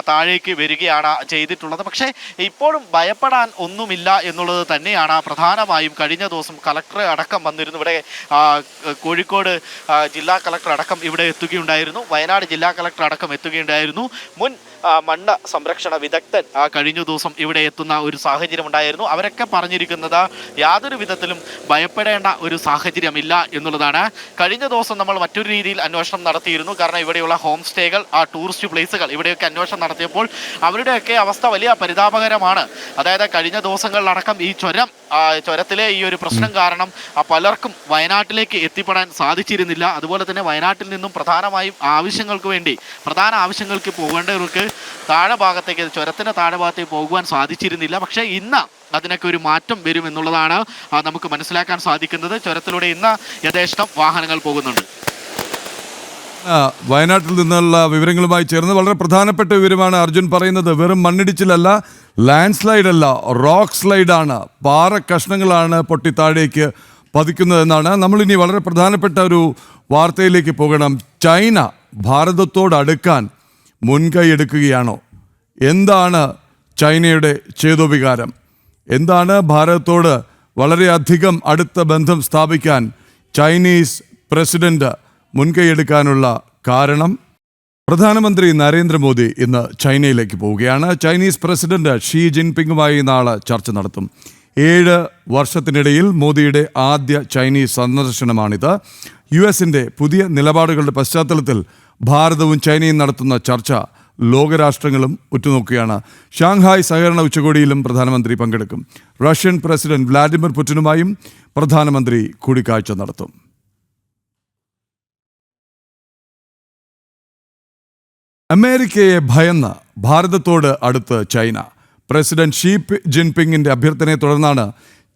S18: താഴേക്ക് വരികയാണ് ചെയ്തിട്ടുള്ളത്. പക്ഷേ ഇപ്പോഴും ഭയപ്പെടാൻ ഒന്നുമില്ല എന്നുള്ളത് തന്നെയാണ് പ്രധാനമായും. കഴിഞ്ഞ ദിവസം കളക്ടർ അടക്കം വന്നിരുന്നു ഇവിടെ, കോഴിക്കോട് ജില്ലാ കളക്ടർ അടക്കം ഇവിടെ എത്തുകയുണ്ടായിരുന്നു, വയനാട് ജില്ലാ കളക്ടർ അടക്കം എത്തുകയുണ്ടായിരുന്നു. മുൻ മണ്ണ് സംരക്ഷണ വിദഗ്ധൻ കഴിഞ്ഞ ദിവസം ഇവിടെ എത്തുന്ന ഒരു സാഹചര്യം ഉണ്ടായിരുന്നു. അവരൊക്കെ പറഞ്ഞിരിക്കുന്നത് യാതൊരു വിധത്തിലും ഭയപ്പെടേണ്ട ഒരു സാഹചര്യമില്ല എന്നുള്ളതാണ്. കഴിഞ്ഞ ദിവസം നമ്മൾ മറ്റൊരു രീതിയിൽ അന്വേഷണം നടത്തിയിരുന്നു. കാരണം ഇവിടെയുള്ള ഹോം സ്റ്റേകൾ, ടൂറിസ്റ്റ് പ്ലേസുകൾ, ഇവിടെയൊക്കെ അന്വേഷണം നടത്തിയപ്പോൾ അവരുടെയൊക്കെ അവസ്ഥ വലിയ പരിതാപകരമാണ്. അതായത് കഴിഞ്ഞ ദിവസങ്ങളിലടക്കം ഈ ചുരത്തിലെ ഈ ഒരു പ്രശ്നം കാരണം പലർക്കും വയനാട്ടിലേക്ക് എത്തിപ്പെടാൻ സാധിച്ചിരുന്നില്ല. അതുപോലെ തന്നെ വയനാട്ടിൽ നിന്നും പ്രധാന ആവശ്യങ്ങൾക്ക് പോകേണ്ടവർക്ക് ചുരത്തിന്റെ താഴെ ഭാഗത്തേക്ക് പോകുവാൻ സാധിച്ചിരുന്നില്ല. പക്ഷേ ഇന്ന് അതിനൊക്കെ ഒരു മാറ്റം വരും എന്നുള്ളതാണ് നമുക്ക് മനസ്സിലാക്കാൻ സാധിക്കുന്നത്. ചുരത്തിലൂടെ ഇന്ന് യഥേഷ്ടം വാഹനങ്ങൾ പോകുന്നുണ്ട്.
S1: വയനാട്ടിൽ നിന്നുള്ള വിവരങ്ങളുമായി ചേർന്ന് വളരെ പ്രധാനപ്പെട്ട വിവരമാണ് അർജുൻ പറയുന്നത്. വെറും മണ്ണിടിച്ചിലല്ല, ലാൻഡ് സ്ലൈഡ് അല്ല, റോക്ക് സ്ലൈഡാണ്, പാറ കഷ്ണങ്ങളാണ് പൊട്ടി താഴേക്ക് പതിക്കുന്നതെന്നാണ്. നമ്മളിനി വളരെ പ്രധാനപ്പെട്ട ഒരു വാർത്തയിലേക്ക് പോകണം. ചൈന ഭാരതത്തോട് അടുക്കാൻ മുൻകൈ എടുക്കുകയാണോ? എന്താണ് ചൈനയുടെ ചേതോവികാരം? എന്താണ് ഭാരതത്തോട് വളരെയധികം അടുത്ത ബന്ധം സ്ഥാപിക്കാൻ ചൈനീസ് പ്രസിഡന്റ് മുൻകൈയെടുക്കാനുള്ള കാരണം? പ്രധാനമന്ത്രി നരേന്ദ്രമോദി ഇന്ന് ചൈനയിലേക്ക് പോവുകയാണ്. ചൈനീസ് പ്രസിഡന്റ് ഷീ ജിൻപിങ്ങുമായി നാളെ ചർച്ച നടത്തും. 7 വർഷത്തിനിടയിൽ മോദിയുടെ ആദ്യ ചൈനീസ് സന്ദർശനമാണിത്. US-ന്റെ പുതിയ നിലപാടുകളുടെ പശ്ചാത്തലത്തിൽ ഭാരതവും ചൈനയും നടത്തുന്ന ചർച്ച ലോകരാഷ്ട്രങ്ങളും ഉറ്റുനോക്കുകയാണ്. ഷാങ്ഹായ് സഹകരണ ഉച്ചകോടിയിലും പ്രധാനമന്ത്രി പങ്കെടുക്കും. റഷ്യൻ പ്രസിഡന്റ് വ്ളാഡിമിർ പുടിനുമായും പ്രധാനമന്ത്രി കൂടിക്കാഴ്ച നടത്തും. അമേരിക്കയെ ഭയന്ന് ഭാരതത്തോട് അടുത്ത് ചൈന. പ്രസിഡന്റ് ഷീ ജിൻപിങ്ങിന്റെ അഭ്യർത്ഥനയെ തുടർന്നാണ്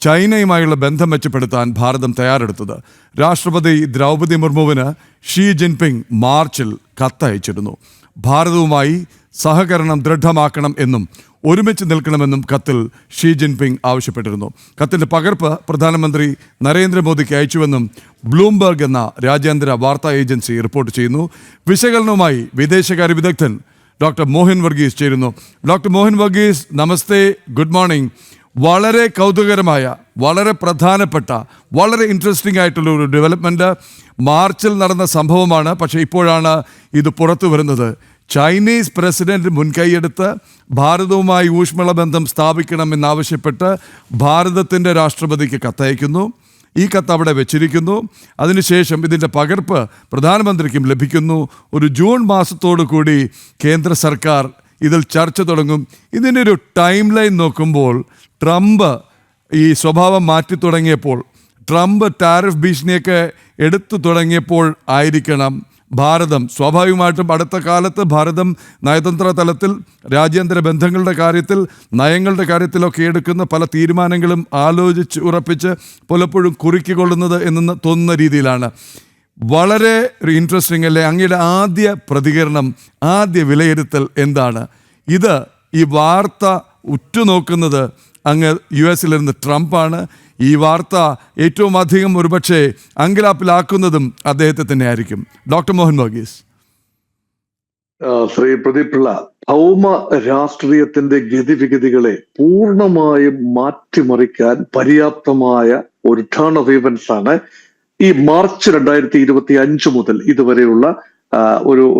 S1: ചൈനയുമായുള്ള ബന്ധം മെച്ചപ്പെടുത്താൻ ഭാരതം തയ്യാറെടുത്തത്. രാഷ്ട്രപതി ദ്രൗപദി മുർമുവിന് ഷീ ജിൻപിങ് മാർച്ചിൽ കത്തയച്ചിരുന്നു. ഭാരതവുമായി സഹകരണം ദൃഢമാക്കണം എന്നും ഒരുമിച്ച് നിൽക്കണമെന്നും കത്തിൽ ഷീ ജിൻപിങ് ആവശ്യപ്പെട്ടിരുന്നു. കത്തിന്റെ പകർപ്പ് പ്രധാനമന്ത്രി നരേന്ദ്രമോദിക്ക് അയച്ചുവെന്നും ബ്ലൂംബർഗ് എന്ന രാജ്യാന്തര വാർത്താ ഏജൻസി റിപ്പോർട്ട് ചെയ്യുന്നു. വിശകലനവുമായി വിദേശകാര്യ വിദഗ്ധൻ ഡോക്ടർ മോഹൻ വർഗീസ് ചേരുന്നു. ഡോക്ടർ മോഹൻ വർഗീസ്, നമസ്തേ, ഗുഡ് മോർണിംഗ്. വളരെ കൗതുകകരമായ, വളരെ പ്രധാനപ്പെട്ട, വളരെ ഇൻട്രസ്റ്റിംഗ് ആയിട്ടുള്ള ഒരു ഡെവലപ്മെൻറ്റ് മാർച്ചിൽ നടന്ന സംഭവമാണ്. പക്ഷേ ഇപ്പോഴാണ് ഇത് പുറത്തു വരുന്നത്. ചൈനീസ് പ്രസിഡന്റ് മുൻകൈയെടുത്ത് ഭാരതവുമായി ഊഷ്മള ബന്ധം സ്ഥാപിക്കണമെന്നാവശ്യപ്പെട്ട് ഭാരതത്തിൻ്റെ രാഷ്ട്രപതിക്ക് കത്തയക്കുന്നു. ഈ കത്ത് അവിടെ വെച്ചിരിക്കുന്നു. അതിനുശേഷം ഇതിൻ്റെ പകർപ്പ് പ്രധാനമന്ത്രിക്കും ലഭിക്കുന്നു. ഒരു ജൂൺ മാസത്തോടു കൂടി കേന്ദ്ര സർക്കാർ ഇതിൽ ചർച്ച തുടങ്ങും. ഇതിൻ്റെ ഒരു ടൈം ലൈൻ നോക്കുമ്പോൾ ട്രംപ് ഈ സ്വഭാവം മാറ്റി തുടങ്ങിയപ്പോൾ, ട്രംപ് ടാരിഫ് ഭീഷണിയൊക്കെ എടുത്തു തുടങ്ങിയപ്പോൾ ആയിരിക്കണം ഭാരതം, സ്വാഭാവികമായിട്ടും അടുത്ത കാലത്ത് ഭാരതം നയതന്ത്ര തലത്തിൽ രാജ്യാന്തര ബന്ധങ്ങളുടെ കാര്യത്തിൽ, നയങ്ങളുടെ കാര്യത്തിലൊക്കെ എടുക്കുന്ന പല തീരുമാനങ്ങളും ആലോചിച്ച് ഉറപ്പിച്ച് പലപ്പോഴും കുറുക്കിക്കൊള്ളുന്നത് എന്ന് തോന്നുന്ന രീതിയിലാണ്. വളരെ ഇൻട്രസ്റ്റിംഗ് അല്ലേ? അങ്ങയുടെ ആദ്യ പ്രതികരണം, ആദ്യ വിലയിരുത്തൽ എന്താണ്? ഇത് ഈ വാർത്ത ഉറ്റുനോക്കുന്നത് അങ്ങ് US-ലിരുന്ന് ട്രംപാണ്. ഈ വാർത്ത ഏറ്റവും അധികം ഒരുപക്ഷെ അങ്കലാപ്പിലാക്കുന്നതും അദ്ദേഹത്തെ തന്നെ ആയിരിക്കും. ഡോക്ടർ മോഹൻ വർഗീസ്.
S20: ശ്രീ പ്രദീപ് പിള്ള, ഭൗമ രാഷ്ട്രീയത്തിന്റെ ഗതിവിഗതികളെ പൂർണ്ണമായും മാറ്റിമറിക്കാൻ പര്യാപ്തമായ ഒരു ടേൺ ഓഫ് ഇവന്റ്സ് ആണ് ഈ മാർച്ച് 2025 മുതൽ ഇതുവരെയുള്ള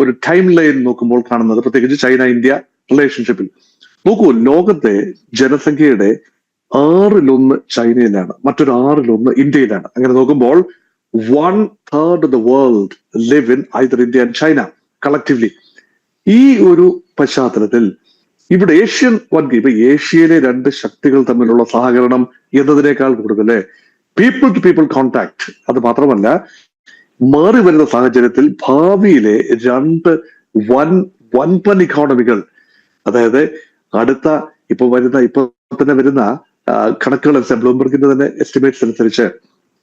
S20: ഒരു ടൈം ലൈൻ നോക്കുമ്പോൾ കാണുന്നത്. പ്രത്യേകിച്ച് ചൈന ഇന്ത്യ റിലേഷൻഷിപ്പിൽ നോക്കൂ, ലോകത്തെ ജനസംഖ്യയുടെ 6-1 ചൈനയിലാണ്, മറ്റൊരു 6-1 ഇന്ത്യയിലാണ്. അങ്ങനെ നോക്കുമ്പോൾ 1/3 of the world live in either India and China collectively. ഈ ഒരു പശ്ചാത്തലത്തിൽ ഇവിടെ ഏഷ്യയിലെ 2 ശക്തികൾ തമ്മിലുള്ള സഹകരണം എന്നതിനേക്കാൾ കൂടുതൽ പീപ്പിൾ ടു പീപ്പിൾ കോണ്ടാക്ട്, അത് മാത്രമല്ല മാറി വരുന്ന സാഹചര്യത്തിൽ ഭാവിയിലെ 2 വൻപൻ ഇക്കോണമികൾ, അതായത് ഇപ്പൊ തന്നെ വരുന്ന കണക്കുകൾ അനുസരിച്ച്, ബ്ലൂംബർഗിന്റെ തന്നെ എസ്റ്റിമേറ്റ്സ് അനുസരിച്ച്,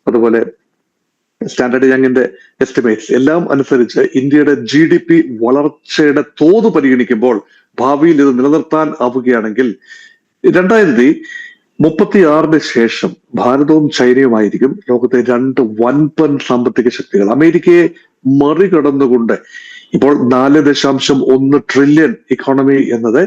S20: അതുപോലെ സ്റ്റാൻഡേർഡ് യങ്ങിന്റെ എസ്റ്റിമേറ്റ്സ് എല്ലാം അനുസരിച്ച് ഇന്ത്യയുടെ GDP വളർച്ചയുടെ തോത് പരിഗണിക്കുമ്പോൾ ഭാവിയിൽ ഇത് നിലനിർത്താൻ ആവുകയാണെങ്കിൽ 2036 ശേഷം ഭാരതവും ചൈനയുമായിരിക്കും ലോകത്തെ 2 വൻപൻ സാമ്പത്തിക ശക്തികൾ. അമേരിക്കയെ മറികടന്നുകൊണ്ട് ഇപ്പോൾ 4.1 ട്രില്യൺ ഇക്കോണമി എന്നത്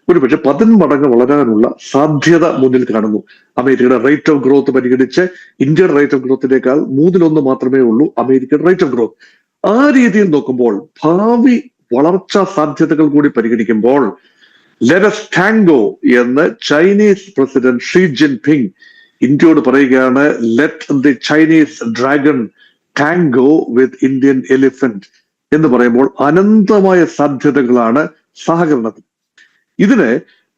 S20: ഒരുപക്ഷെ 10 മടങ്ങ് വളരാനുള്ള സാധ്യത മുന്നിൽ കാണുന്നു. അമേരിക്കയുടെ റേറ്റ് ഓഫ് ഗ്രോത്ത് പരിഗണിച്ച് ഇന്ത്യയുടെ റേറ്റ് ഓഫ് ഗ്രോത്തിനേക്കാൾ 3-1 മാത്രമേ ഉള്ളൂ അമേരിക്കയുടെ റേറ്റ് ഓഫ് ഗ്രോത്ത്. ആ രീതിയിൽ നോക്കുമ്പോൾ ഭാവി വളർച്ചാ സാധ്യതകൾ കൂടി പരിഗണിക്കുമ്പോൾ ലെറ്റ് us tango എന്ന് ചൈനീസ് പ്രസിഡന്റ് ഷീ ജിൻപിങ് ഇന്ത്യയോട് പറയുകയാണ്. Let the Chinese dragon tango with Indian elephant എന്ന് പറയുമ്പോൾ അനന്തമായ സാധ്യതകളാണ് സഹകരണത്തിന്. ഇതിന്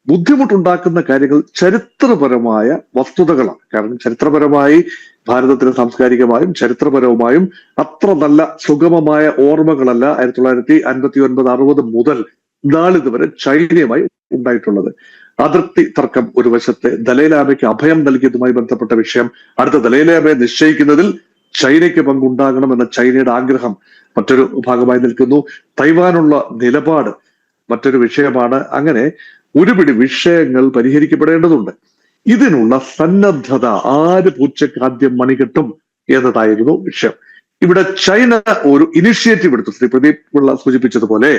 S20: ബുദ്ധിമുട്ടുണ്ടാക്കുന്ന കാര്യങ്ങൾ ചരിത്രപരമായ വസ്തുതകളാണ്. കാരണം ചരിത്രപരമായി ഭാരതത്തിന് സാംസ്കാരികമായും ചരിത്രപരവുമായും അത്ര നല്ല സുഗമമായ ഓർമ്മകളല്ല 1959-60 മുതൽ നാളിതുവരെ ചൈനയുമായി ഉണ്ടായിട്ടുള്ളത്. അതിർത്തി തർക്കം ഒരു വശത്തെ, ദലൈലാമയ്ക്ക് അഭയം നൽകിയതുമായി ബന്ധപ്പെട്ട വിഷയം, അടുത്ത ദലൈലാമയെ നിശ്ചയിക്കുന്നതിൽ ചൈനയ്ക്ക് പങ്കുണ്ടാകണം എന്ന ചൈനയുടെ ആഗ്രഹം മറ്റൊരു ഭാഗമായി നിൽക്കുന്നു. തൈവാനുള്ള നിലപാട് മറ്റൊരു വിഷയമാണ്. അങ്ങനെ ഒരുപിടി വിഷയങ്ങൾ പരിഹരിക്കപ്പെടേണ്ടതുണ്ട്. ഇതിനുള്ള സന്നദ്ധത ആര് പൂച്ചയ്ക്ക് ആദ്യം മണികെട്ടും എന്നതായിരുന്നു വിഷയം. ഇവിടെ ചൈന ഒരു ഇനിഷ്യേറ്റീവ് എടുത്തു. ശ്രീ പ്രദീപ് പിള്ള സൂചിപ്പിച്ചതുപോലെ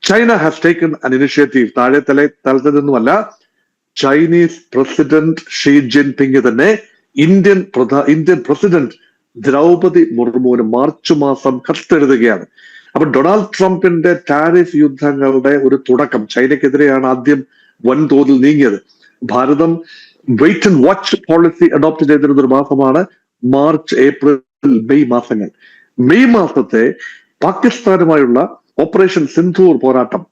S20: ചൈന ഹാസ് ടേക്കൺ അൻ ഇനിഷ്യേറ്റീവ്. തലത്തിൽ നിന്നുമല്ല, ചൈനീസ് പ്രസിഡന്റ് ഷീ ജിൻപിങ് തന്നെ ഇന്ത്യൻ പ്രസിഡന്റ് ദ്രൗപദി മുർമുവിന് മാർച്ച് മാസം കത്തെഴുതുകയാണ്. അപ്പൊ ഡൊണാൾഡ് ട്രംപിന്റെ ടാരിഫ് യുദ്ധങ്ങളുടെ ഒരു തുടക്കം ചൈനയ്ക്കെതിരെയാണ് ആദ്യം വൻതോതിൽ നീങ്ങിയത്. Bharatham wait and watch policy adopt ചെയ്തിരുന്ന ഒരു മാസമാണ് മാർച്ച്, ഏപ്രിൽ, മെയ് മാസങ്ങൾ. മെയ് മാസത്തെ പാകിസ്ഥാനുമായുള്ള ഓപ്പറേഷൻ സിന്ധൂർ പോരാട്ടം,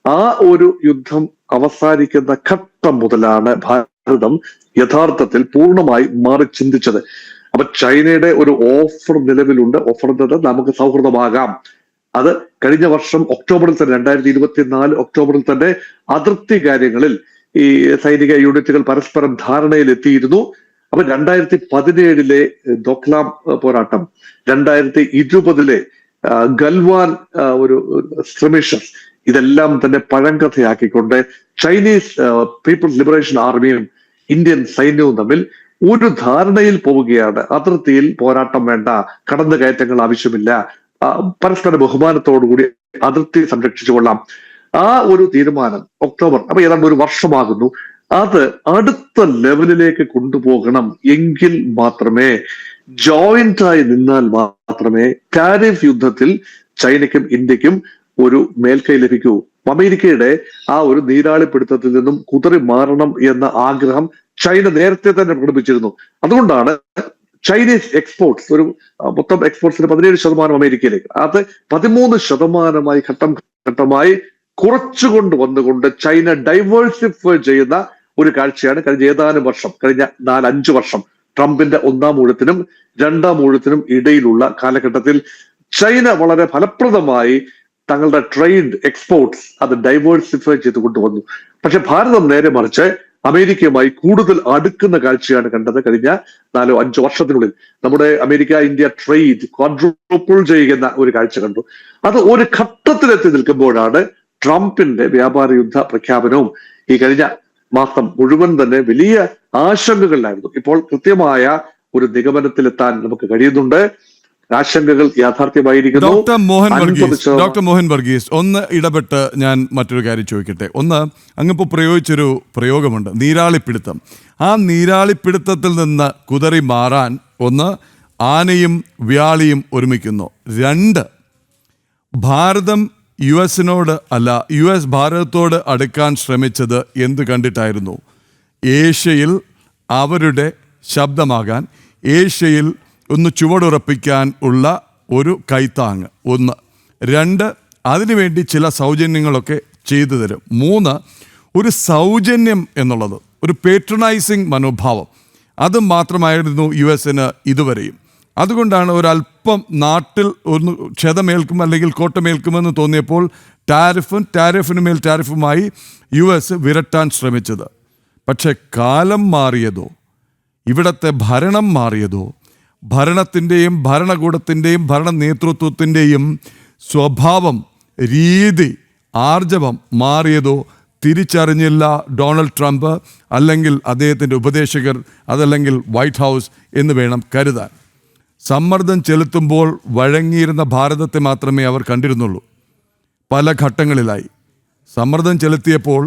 S20: ആ ഒരു യുദ്ധം അവസാനിക്കുന്ന ഘട്ടം മുതലാണ് ഭാരതം യഥാർത്ഥത്തിൽ പൂർണ്ണമായി മാറി ചിന്തിച്ചത്. അപ്പൊ ചൈനയുടെ ഒരു ഓഫർ നിലവിലുണ്ട്. ഓഫർ എന്നത് നമുക്ക് സൗഹൃദമാകാം. അത് കഴിഞ്ഞ വർഷം ഒക്ടോബറിൽ തന്നെ 2024 ഒക്ടോബറിൽ തന്നെ അതിർത്തി കാര്യങ്ങളിൽ ഈ സൈനിക യൂണിറ്റുകൾ പരസ്പരം ധാരണയിലെത്തിയിരുന്നു. അപ്പൊ 2017 ദോക്ലാം പോരാട്ടം, 2020 ഗൽവാൻ ഒരു സ്ട്രിമിഷസ്, ഇതെല്ലാം തന്നെ പഴങ്കഥയാക്കിക്കൊണ്ട് ചൈനീസ് പീപ്പിൾസ് ലിബറേഷൻ ആർമിയും ഇന്ത്യൻ സൈന്യവും തമ്മിൽ ഒരു ധാരണയിൽ പോവുകയാണ്. അതിർത്തിയിൽ പോരാട്ടം വേണ്ട, കടന്നുകയറ്റങ്ങൾ ആവശ്യമില്ല, പരസ്പര ബഹുമാനത്തോടുകൂടി അതിർത്തി സംരക്ഷിച്ചുകൊള്ളാം. ആ ഒരു തീരുമാനം ഒക്ടോബർ, അപ്പൊ ഏതാണ്ട് ഒരു വർഷമാകുന്നു. അത് അടുത്ത ലെവലിലേക്ക് കൊണ്ടുപോകണം എങ്കിൽ മാത്രമേ, ജോയിന്റായി നിന്നാൽ മാത്രമേ ടാരിഫ് യുദ്ധത്തിൽ ചൈനയ്ക്കും ഇന്ത്യക്കും ഒരു മേൽക്കൈ ലഭിക്കൂ. അമേരിക്കയുടെ ആ ഒരു നീരാളിപ്പിടുത്തത്തിൽ നിന്നും കുതറി മാറണം എന്ന ആഗ്രഹം ചൈന നേരത്തെ തന്നെ പ്രകടിപ്പിച്ചിരുന്നു. അതുകൊണ്ടാണ് ചൈനീസ് എക്സ്പോർട്സ്, ഒരു മൊത്തം എക്സ്പോർട്സിന് 17% അമേരിക്കയിലേക്ക്, അത് 13% ഘട്ടം ഘട്ടമായി കുറച്ചുകൊണ്ട് വന്നുകൊണ്ട് ചൈന ഡൈവേഴ്സിഫൈ ചെയ്യുന്ന ഒരു കാഴ്ചയാണ് കഴിഞ്ഞ ഏതാനും വർഷം, കഴിഞ്ഞ 4-5 വർഷം ട്രംപിന്റെ 1ാം ഊഴത്തിനും 2ാം ഊഴത്തിനും ഇടയിലുള്ള കാലഘട്ടത്തിൽ ചൈന വളരെ ഫലപ്രദമായി തങ്ങളുടെ ട്രേഡ് എക്സ്പോർട്സ് അത് ഡൈവേഴ്സിഫൈ ചെയ്ത് കൊണ്ടുവന്നു. പക്ഷെ ഭാരതം നേരെ മറിച്ച് അമേരിക്കയുമായി കൂടുതൽ അടുക്കുന്ന കാഴ്ചയാണ് കണ്ടത്. കഴിഞ്ഞ 4-5 വർഷത്തിനുള്ളിൽ നമ്മുടെ അമേരിക്ക ഇന്ത്യ ട്രേഡ് ക്വാഡ്രൂപ്പിൾ ചെയ്യുന്ന ഒരു കാഴ്ച കണ്ടു. അത് ഒരു ഘട്ടത്തിലെത്തി നിൽക്കുമ്പോഴാണ് ട്രംപിന്റെ വ്യാപാര യുദ്ധ പ്രഖ്യാപനവും ഈ കഴിഞ്ഞ മാസം മുഴുവൻ തന്നെ വലിയ ആശങ്കകളിലായിരുന്നു. ഇപ്പോൾ കൃത്യമായ ഒരു നിഗമനത്തിലെത്താൻ നമുക്ക് കഴിയുന്നുണ്ട്. ആശങ്കകൾ യാഥാർത്ഥ്യമായിരിക്കുന്നു.
S1: ഡോക്ടർ മോഹൻ വർഗീസ്, ഒന്ന് ഇടപെട്ട് ഞാൻ മറ്റൊരു കാര്യം ചോദിക്കട്ടെ. ഒന്ന്, അങ്ങിപ്പോൾ പ്രയോഗിച്ചൊരു പ്രയോഗമുണ്ട്, നീരാളിപ്പിടുത്തം. ആ നീരാളിപ്പിടുത്തത്തിൽ നിന്ന് കുതറി മാറാൻ, ഒന്ന്, ആനയും വ്യാളിയും ഒരുമിക്കുന്നു. 2, ഭാരതം US ഭാരതത്തോട് അടുക്കാൻ ശ്രമിച്ചത് എന്ത് കണ്ടിട്ടായിരുന്നു? ഏഷ്യയിൽ അവരുടെ ശബ്ദമാകാൻ, ഏഷ്യയിൽ ഒന്ന് ചുവടുറപ്പിക്കാൻ ഉള്ള ഒരു കൈത്താങ്. 1. 2, അതിനുവേണ്ടി ചില സൗജന്യങ്ങളൊക്കെ ചെയ്തു തരും. 3, ഒരു സൗജന്യം എന്നുള്ളത്, ഒരു പേട്രണൈസിങ് മനോഭാവം, അത് മാത്രമായിരുന്നു US-ന് ഇതുവരെയും. അതുകൊണ്ടാണ് ഒരല്പം നാട്ടിൽ ഒന്ന് ക്ഷതമേൽക്കും അല്ലെങ്കിൽ കോട്ടമേൽക്കുമെന്ന് തോന്നിയപ്പോൾ ടാരിഫിന് മേൽ ടാരിഫുമായി US വിരട്ടാൻ ശ്രമിച്ചത്. പക്ഷെ കാലം മാറിയതോ, ഇവിടത്തെ ഭരണം മാറിയതോ, ഭരണത്തിൻ്റെയും ഭരണകൂടത്തിൻ്റെയും ഭരണ നേതൃത്വത്തിൻ്റെയും സ്വഭാവം, രീതി, ആർജവം മാറിയതോ തിരിച്ചറിഞ്ഞില്ല ഡൊണാൾഡ് ട്രംപ്, അല്ലെങ്കിൽ അദ്ദേഹത്തിൻ്റെ ഉപദേശകർ, അതല്ലെങ്കിൽ വൈറ്റ് ഹൗസ് എന്ന് വേണം കരുതാൻ. സമ്മർദ്ദം ചെലുത്തുമ്പോൾ വഴങ്ങിയിരുന്ന ഭാരതത്തെ മാത്രമേ അവർ കണ്ടിരുന്നുള്ളൂ. പല ഘട്ടങ്ങളിലായി സമ്മർദ്ദം ചെലുത്തിയപ്പോൾ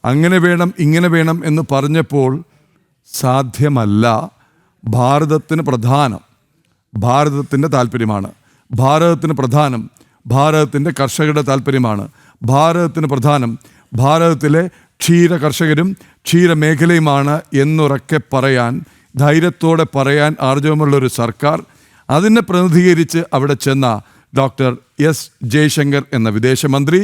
S1: അങ്ങനെ വേണം ഇങ്ങനെ വേണം എന്ന് പറഞ്ഞപ്പോൾ സാധ്യമല്ല. ഭാരതത്തിന് പ്രധാനം ഭാരതത്തിൻ്റെ താല്പര്യമാണ്. ഭാരതത്തിന് പ്രധാനം ഭാരതത്തിൻ്റെ കർഷകരുടെ താല്പര്യമാണ്. ഭാരതത്തിന് പ്രധാനം ഭാരതത്തിലെ ക്ഷീര കർഷകരും ക്ഷീരമേഖലയുമാണ് എന്നുറക്കെ പറയാൻ, ധൈര്യത്തോടെ പറയാൻ ആർജവമുള്ളൊരു സർക്കാർ, അതിനെ പ്രതിനിധീകരിച്ച് അവിടെ ചെന്ന ഡോക്ടർ എസ് ജയശങ്കർ എന്ന വിദേശമന്ത്രി,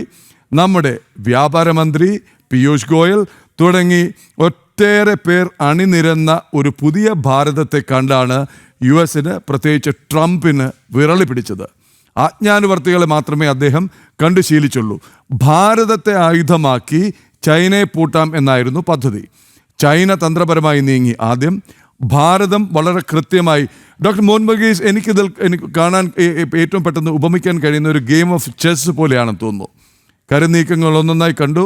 S1: നമ്മുടെ വ്യാപാര മന്ത്രി പീയൂഷ് ഗോയൽ തുടങ്ങി ഒട്ടേറെ പേർ അണിനിരന്ന ഒരു പുതിയ ഭാരതത്തെ കണ്ടാണ് US-ന്, പ്രത്യേകിച്ച് ട്രംപിന് വിരളി പിടിച്ചത്. ആജ്ഞാനുവർത്തികളെ മാത്രമേ അദ്ദേഹം കണ്ടു ശീലിച്ചുള്ളൂ. ഭാരതത്തെ ആയുധമാക്കി ചൈനയെ പൂട്ടാം എന്നായിരുന്നു പദ്ധതി. ചൈന തന്ത്രപരമായി നീങ്ങി. ആദ്യം ഭാരതം വളരെ കൃത്യമായി. ഡോക്ടർ മോഹൻ വർഗീസ്, എനിക്ക് കാണാൻ ഏറ്റവും പെട്ടെന്ന് ഉപമിക്കാൻ കഴിയുന്ന ഒരു ഗെയിം ഓഫ് ചെസ് പോലെയാണെന്ന് തോന്നുന്നു. കരുനീക്കങ്ങൾ ഒന്നൊന്നായി കണ്ടു.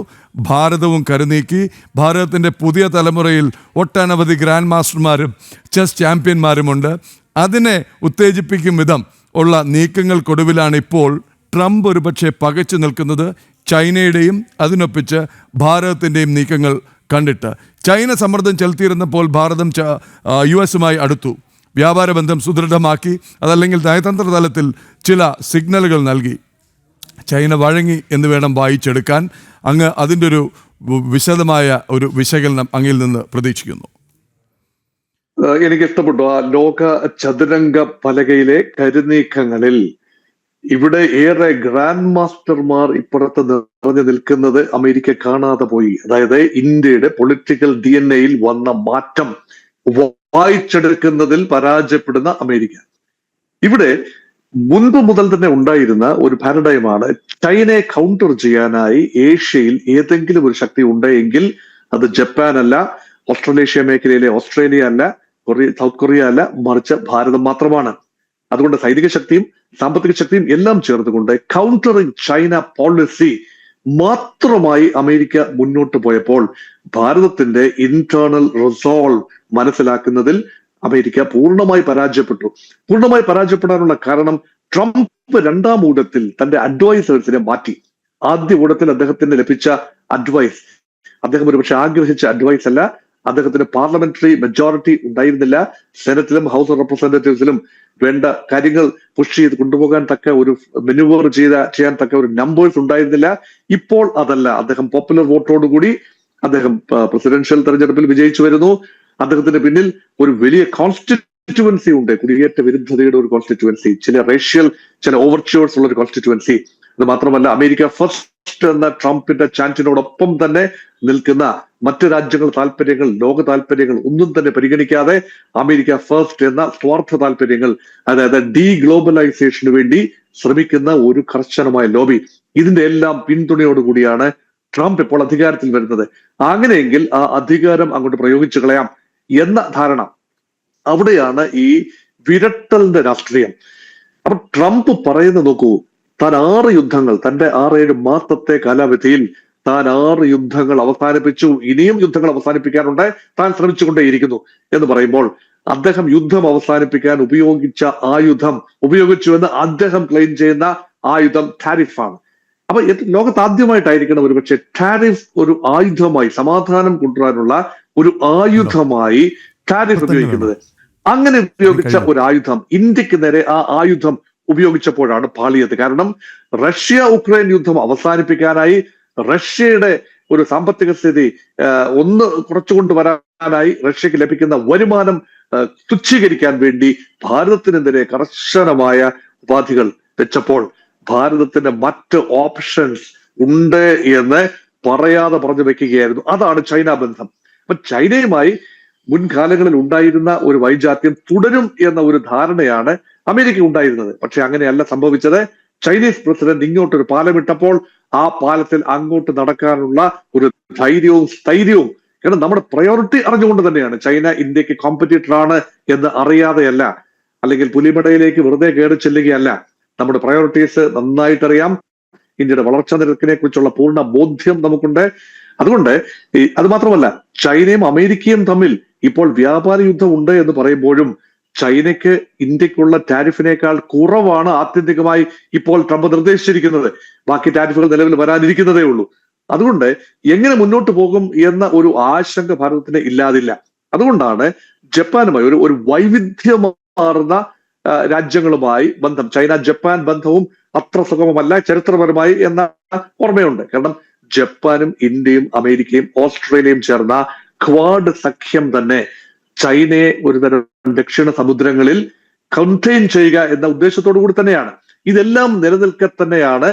S1: ഭാരതവും കരുനീക്കി. ഭാരതത്തിൻ്റെ പുതിയ തലമുറയിൽ ഒട്ടനവധി ഗ്രാൻഡ് മാസ്റ്റർമാരും ചെസ് ചാമ്പ്യന്മാരുമുണ്ട്. അതിനെ ഉത്തേജിപ്പിക്കും വിധം ഉള്ള നീക്കങ്ങൾക്കൊടുവിലാണ് ഇപ്പോൾ ട്രംപ് ഒരുപക്ഷെ പകച്ചു നിൽക്കുന്നത്. ചൈനയുടെയും അതിനൊപ്പിച്ച് ഭാരതത്തിൻ്റെയും നീക്കങ്ങൾ കണ്ടിട്ട്. ചൈന സമ്മർദ്ദം ചെലുത്തിയിരുന്നപ്പോൾ ഭാരതം US-മായി അടുത്തു, വ്യാപാര ബന്ധം സുദൃഢമാക്കി, അതല്ലെങ്കിൽ നയതന്ത്ര തലത്തിൽ ചില സിഗ്നലുകൾ നൽകി. ചൈന വഴങ്ങി എന്ന് വേണം വായിച്ചെടുക്കാൻ. അങ്ങ് അതിൻ്റെ ഒരു വിശദമായ ഒരു വിശകലനം അങ്ങിൽ നിന്ന് പ്രതീക്ഷിക്കുന്നു.
S20: എനിക്ക് ഇഷ്ടപ്പെട്ടു ആ ലോക ചതുരംഗ പലകയിലെ കരുനീക്കങ്ങളിൽ. ഇവിടെ ഏറെ ഗ്രാൻഡ് മാസ്റ്റർമാർ ഇപ്പുറത്ത് നിറഞ്ഞു നിൽക്കുന്നത് അമേരിക്ക കാണാതെ പോയി. അതായത് ഇന്ത്യയുടെ പൊളിറ്റിക്കൽ DNA-യിൽ വന്ന മാറ്റം വായിച്ചെടുക്കുന്നതിൽ പരാജയപ്പെടുന്ന അമേരിക്ക. ഇവിടെ മുൻപ് മുതൽ തന്നെ ഉണ്ടായിരുന്ന ഒരു പാരഡൈമാണ് ചൈനയെ കൗണ്ടർ ചെയ്യാനായി ഏഷ്യയിൽ ഏതെങ്കിലും ഒരു ശക്തി ഉണ്ടെങ്കിൽ അത് ജപ്പാൻ അല്ല, ഓസ്ട്രലേഷ്യ മേഖലയിലെ ഓസ്ട്രേലിയ അല്ല, സൗത്ത് കൊറിയ അല്ല, മറിച്ച് ഭാരതം മാത്രമാണ്. അതുകൊണ്ട് സൈനിക ശക്തിയും സാമ്പത്തിക ശക്തിയും എല്ലാം ചേർത്തുകൊണ്ട് കൗണ്ടറിങ് ചൈന പോളിസി മാത്രമായി അമേരിക്ക മുന്നോട്ട് പോയപ്പോൾ ഭാരതത്തിന്റെ ഇന്റേണൽ റിസോൾവ് മനസ്സിലാക്കുന്നതിൽ അമേരിക്ക പൂർണ്ണമായി പരാജയപ്പെട്ടു. പൂർണ്ണമായി പരാജയപ്പെടാനുള്ള കാരണം ട്രംപ് രണ്ടാം ഊഴത്തിൽ തന്റെ അഡ്വൈസേഴ്സിനെ മാറ്റി. ആദ്യ ഊഴത്തിൽ അദ്ദേഹത്തിന് ലഭിച്ച അഡ്വൈസ് അദ്ദേഹം ഒരുപക്ഷെ ആഗ്രഹിച്ച അഡ്വൈസ് അല്ല. അദ്ദേഹത്തിന് പാർലമെന്ററി മെജോറിറ്റി ഉണ്ടായിരുന്നില്ല. സെനറ്റിലും ഹൗസ് ഓഫ് റെപ്രസെന്റേറ്റീവ്സിലും വേണ്ട കാര്യങ്ങൾ പുഷ് ചെയ്ത് കൊണ്ടുപോകാൻ തക്ക ഒരു മെനുവർ ചെയ്യാൻ തക്ക ഒരു നമ്പേഴ്സ് ഉണ്ടായിരുന്നില്ല. ഇപ്പോൾ അതല്ല. അദ്ദേഹം പോപ്പുലർ വോട്ടോടുകൂടി അദ്ദേഹം പ്രസിഡൻഷ്യൽ തെരഞ്ഞെടുപ്പിൽ വിജയിച്ചു വരുന്നു. അദ്ദേഹത്തിന് പിന്നിൽ ഒരു വലിയ കോൺസ്റ്റിറ്റ്യുവൻസി ഉണ്ട്, കുടിയേറ്റ വിരുദ്ധതയുടെ ഒരു കോൺസ്റ്റിറ്റ്യുവൻസി, ചില ഓവർച്യൂർസ് ഉള്ള ഒരു കോൺസ്റ്റിറ്റ്യുവൻസി. അത് മാത്രമല്ല, അമേരിക്ക ഫസ്റ്റ് എന്ന ട്രംപിന്റെ ചാൻറ്റിനോടൊപ്പം തന്നെ നിൽക്കുന്ന മറ്റു രാജ്യങ്ങൾ താല്പര്യങ്ങൾ, ലോക താല്പര്യങ്ങൾ ഒന്നും തന്നെ പരിഗണിക്കാതെ അമേരിക്ക ഫസ്റ്റ് എന്ന സ്വാർത്ഥ താല്പര്യങ്ങൾ, അതായത് ഡീ ഗ്ലോബലൈസേഷന് വേണ്ടി ശ്രമിക്കുന്ന ഒരു കർശനമായ ലോബി, ഇതിന്റെ എല്ലാം പിന്തുണയോടുകൂടിയാണ് ട്രംപ് ഇപ്പോൾ അധികാരത്തിൽ വരുന്നത്. അങ്ങനെയെങ്കിൽ ആ അധികാരം അങ്ങോട്ട് പ്രയോഗിച്ചു കളയാം എന്ന ധാരണ. അവിടെയാണ് ഈ വിരട്ടലിന്റെ രാഷ്ട്രീയം. അപ്പൊ ട്രംപ് പറയുന്നത് നോക്കൂ, താൻ 6 യുദ്ധങ്ങൾ, തന്റെ 6-7 മാസത്തെ കാലാവധിയിൽ താൻ 6 യുദ്ധങ്ങൾ അവസാനിപ്പിച്ചു, ഇനിയും യുദ്ധങ്ങൾ അവസാനിപ്പിക്കാനുണ്ട്, താൻ ശ്രമിച്ചുകൊണ്ടേയിരിക്കുന്നു എന്ന് പറയുമ്പോൾ അദ്ദേഹം യുദ്ധം അവസാനിപ്പിക്കാൻ ഉപയോഗിച്ച ആയുധം ഉപയോഗിച്ചു എന്ന് അദ്ദേഹം ക്ലെയിം ചെയ്യുന്ന ആയുധം ടാരിഫാണ്. അപ്പൊ ലോകത്ത് ആദ്യമായിട്ടായിരിക്കണം ഒരുപക്ഷെ ടാരിഫ് ഒരു ആയുധമായി, സമാധാനം കൊണ്ടുവരാനുള്ള ഒരു ആയുധമായി ടാരിഫ് ഉപയോഗിക്കുന്നത്. അങ്ങനെ ഉപയോഗിച്ച ഒരു ആയുധം ഇന്ത്യക്ക് നേരെ ആ ആയുധം ഉപയോഗിച്ചപ്പോഴാണ് പാളിയത്. കാരണം റഷ്യ ഉക്രൈൻ യുദ്ധം അവസാനിപ്പിക്കാനായി, റഷ്യയുടെ ഒരു സാമ്പത്തിക സ്ഥിതി ഒന്ന് കുറച്ചുകൊണ്ടുവരാനായി, റഷ്യക്ക് ലഭിക്കുന്ന വരുമാനം തുച്ഛീകരിക്കാൻ വേണ്ടി ഭാരതത്തിനെതിരെ കർശനമായ ഉപാധികൾ വെച്ചപ്പോൾ ഭാരതത്തിന്റെ മറ്റ് ഓപ്ഷൻസ് ഉണ്ട് എന്ന് പറയാതെ പറഞ്ഞു വെക്കുകയായിരുന്നു. അതാണ് ചൈന ബന്ധം. അപ്പൊ ചൈനയുമായി മുൻകാലങ്ങളിൽ ഉണ്ടായിരുന്ന ഒരു വൈജാത്യം തുടരും എന്ന ഒരു ധാരണയാണ് അമേരിക്ക ഉണ്ടായിരുന്നത്. പക്ഷെ അങ്ങനെയല്ല സംഭവിച്ചത്. ചൈനീസ് പ്രസിഡന്റ് ഇങ്ങോട്ടൊരു പാലമിട്ടപ്പോൾ ആ പാലത്തിൽ അങ്ങോട്ട് നടക്കാനുള്ള ഒരു ധൈര്യവും സ്ഥൈര്യവും, കാരണം നമ്മുടെ പ്രയോറിറ്റി അറിഞ്ഞുകൊണ്ട് തന്നെയാണ്. ചൈന ഇന്ത്യക്ക് കോമ്പറ്റീറ്റർ ആണ് എന്ന് അറിയാതെയല്ല. അല്ലെങ്കിൽ പുലിമടയിലേക്ക് വെറുതെ കയറി ചെല്ലുകയല്ല. നമ്മുടെ പ്രയോറിറ്റീസ് നന്നായിട്ടറിയാം. ഇന്ത്യയുടെ വളർച്ചാ നിരക്കിനെ കുറിച്ചുള്ള പൂർണ്ണ ബോധ്യം നമുക്കുണ്ട്. അതുകൊണ്ട് അത് മാത്രമല്ല, ചൈനയും അമേരിക്കയും തമ്മിൽ ഇപ്പോൾ വ്യാപാര യുദ്ധം ഉണ്ട് എന്ന് പറയുമ്പോഴും ചൈനയ്ക്ക് ഇന്ത്യക്കുള്ള ടാരിഫിനേക്കാൾ കുറവാണ് ആത്യന്തികമായി ഇപ്പോൾ ട്രംപ് നിർദ്ദേശിച്ചിരിക്കുന്നത്. ബാക്കി ടാരിഫുകൾ നിലവിൽ വരാനിരിക്കുന്നതേ ഉള്ളൂ. അതുകൊണ്ട് എങ്ങനെ മുന്നോട്ട് പോകും എന്ന ഒരു ആശങ്ക ഭാരതത്തിന് ഇല്ലാതില്ല. അതുകൊണ്ടാണ് ജപ്പാനുമായി ഒരു വൈവിധ്യമാർന്ന രാജ്യങ്ങളുമായി ബന്ധം, ചൈന ജപ്പാൻ ബന്ധവും അത്ര സുഗമമല്ല ചരിത്രപരമായി എന്ന ഓർമ്മയുണ്ട്. കാരണം ജപ്പാനും ഇന്ത്യയും അമേരിക്കയും ഓസ്ട്രേലിയയും ചേർന്ന ക്വാഡ് സഖ്യം തന്നെ ചൈനയെ ഒരുതരം ദക്ഷിണ സമുദ്രങ്ങളിൽ കണ്ടെയ്ൻ ചെയ്യുക എന്ന ഉദ്ദേശത്തോടു കൂടി തന്നെയാണ്. ഇതെല്ലാം നിലനിൽക്കെ തന്നെയാണ്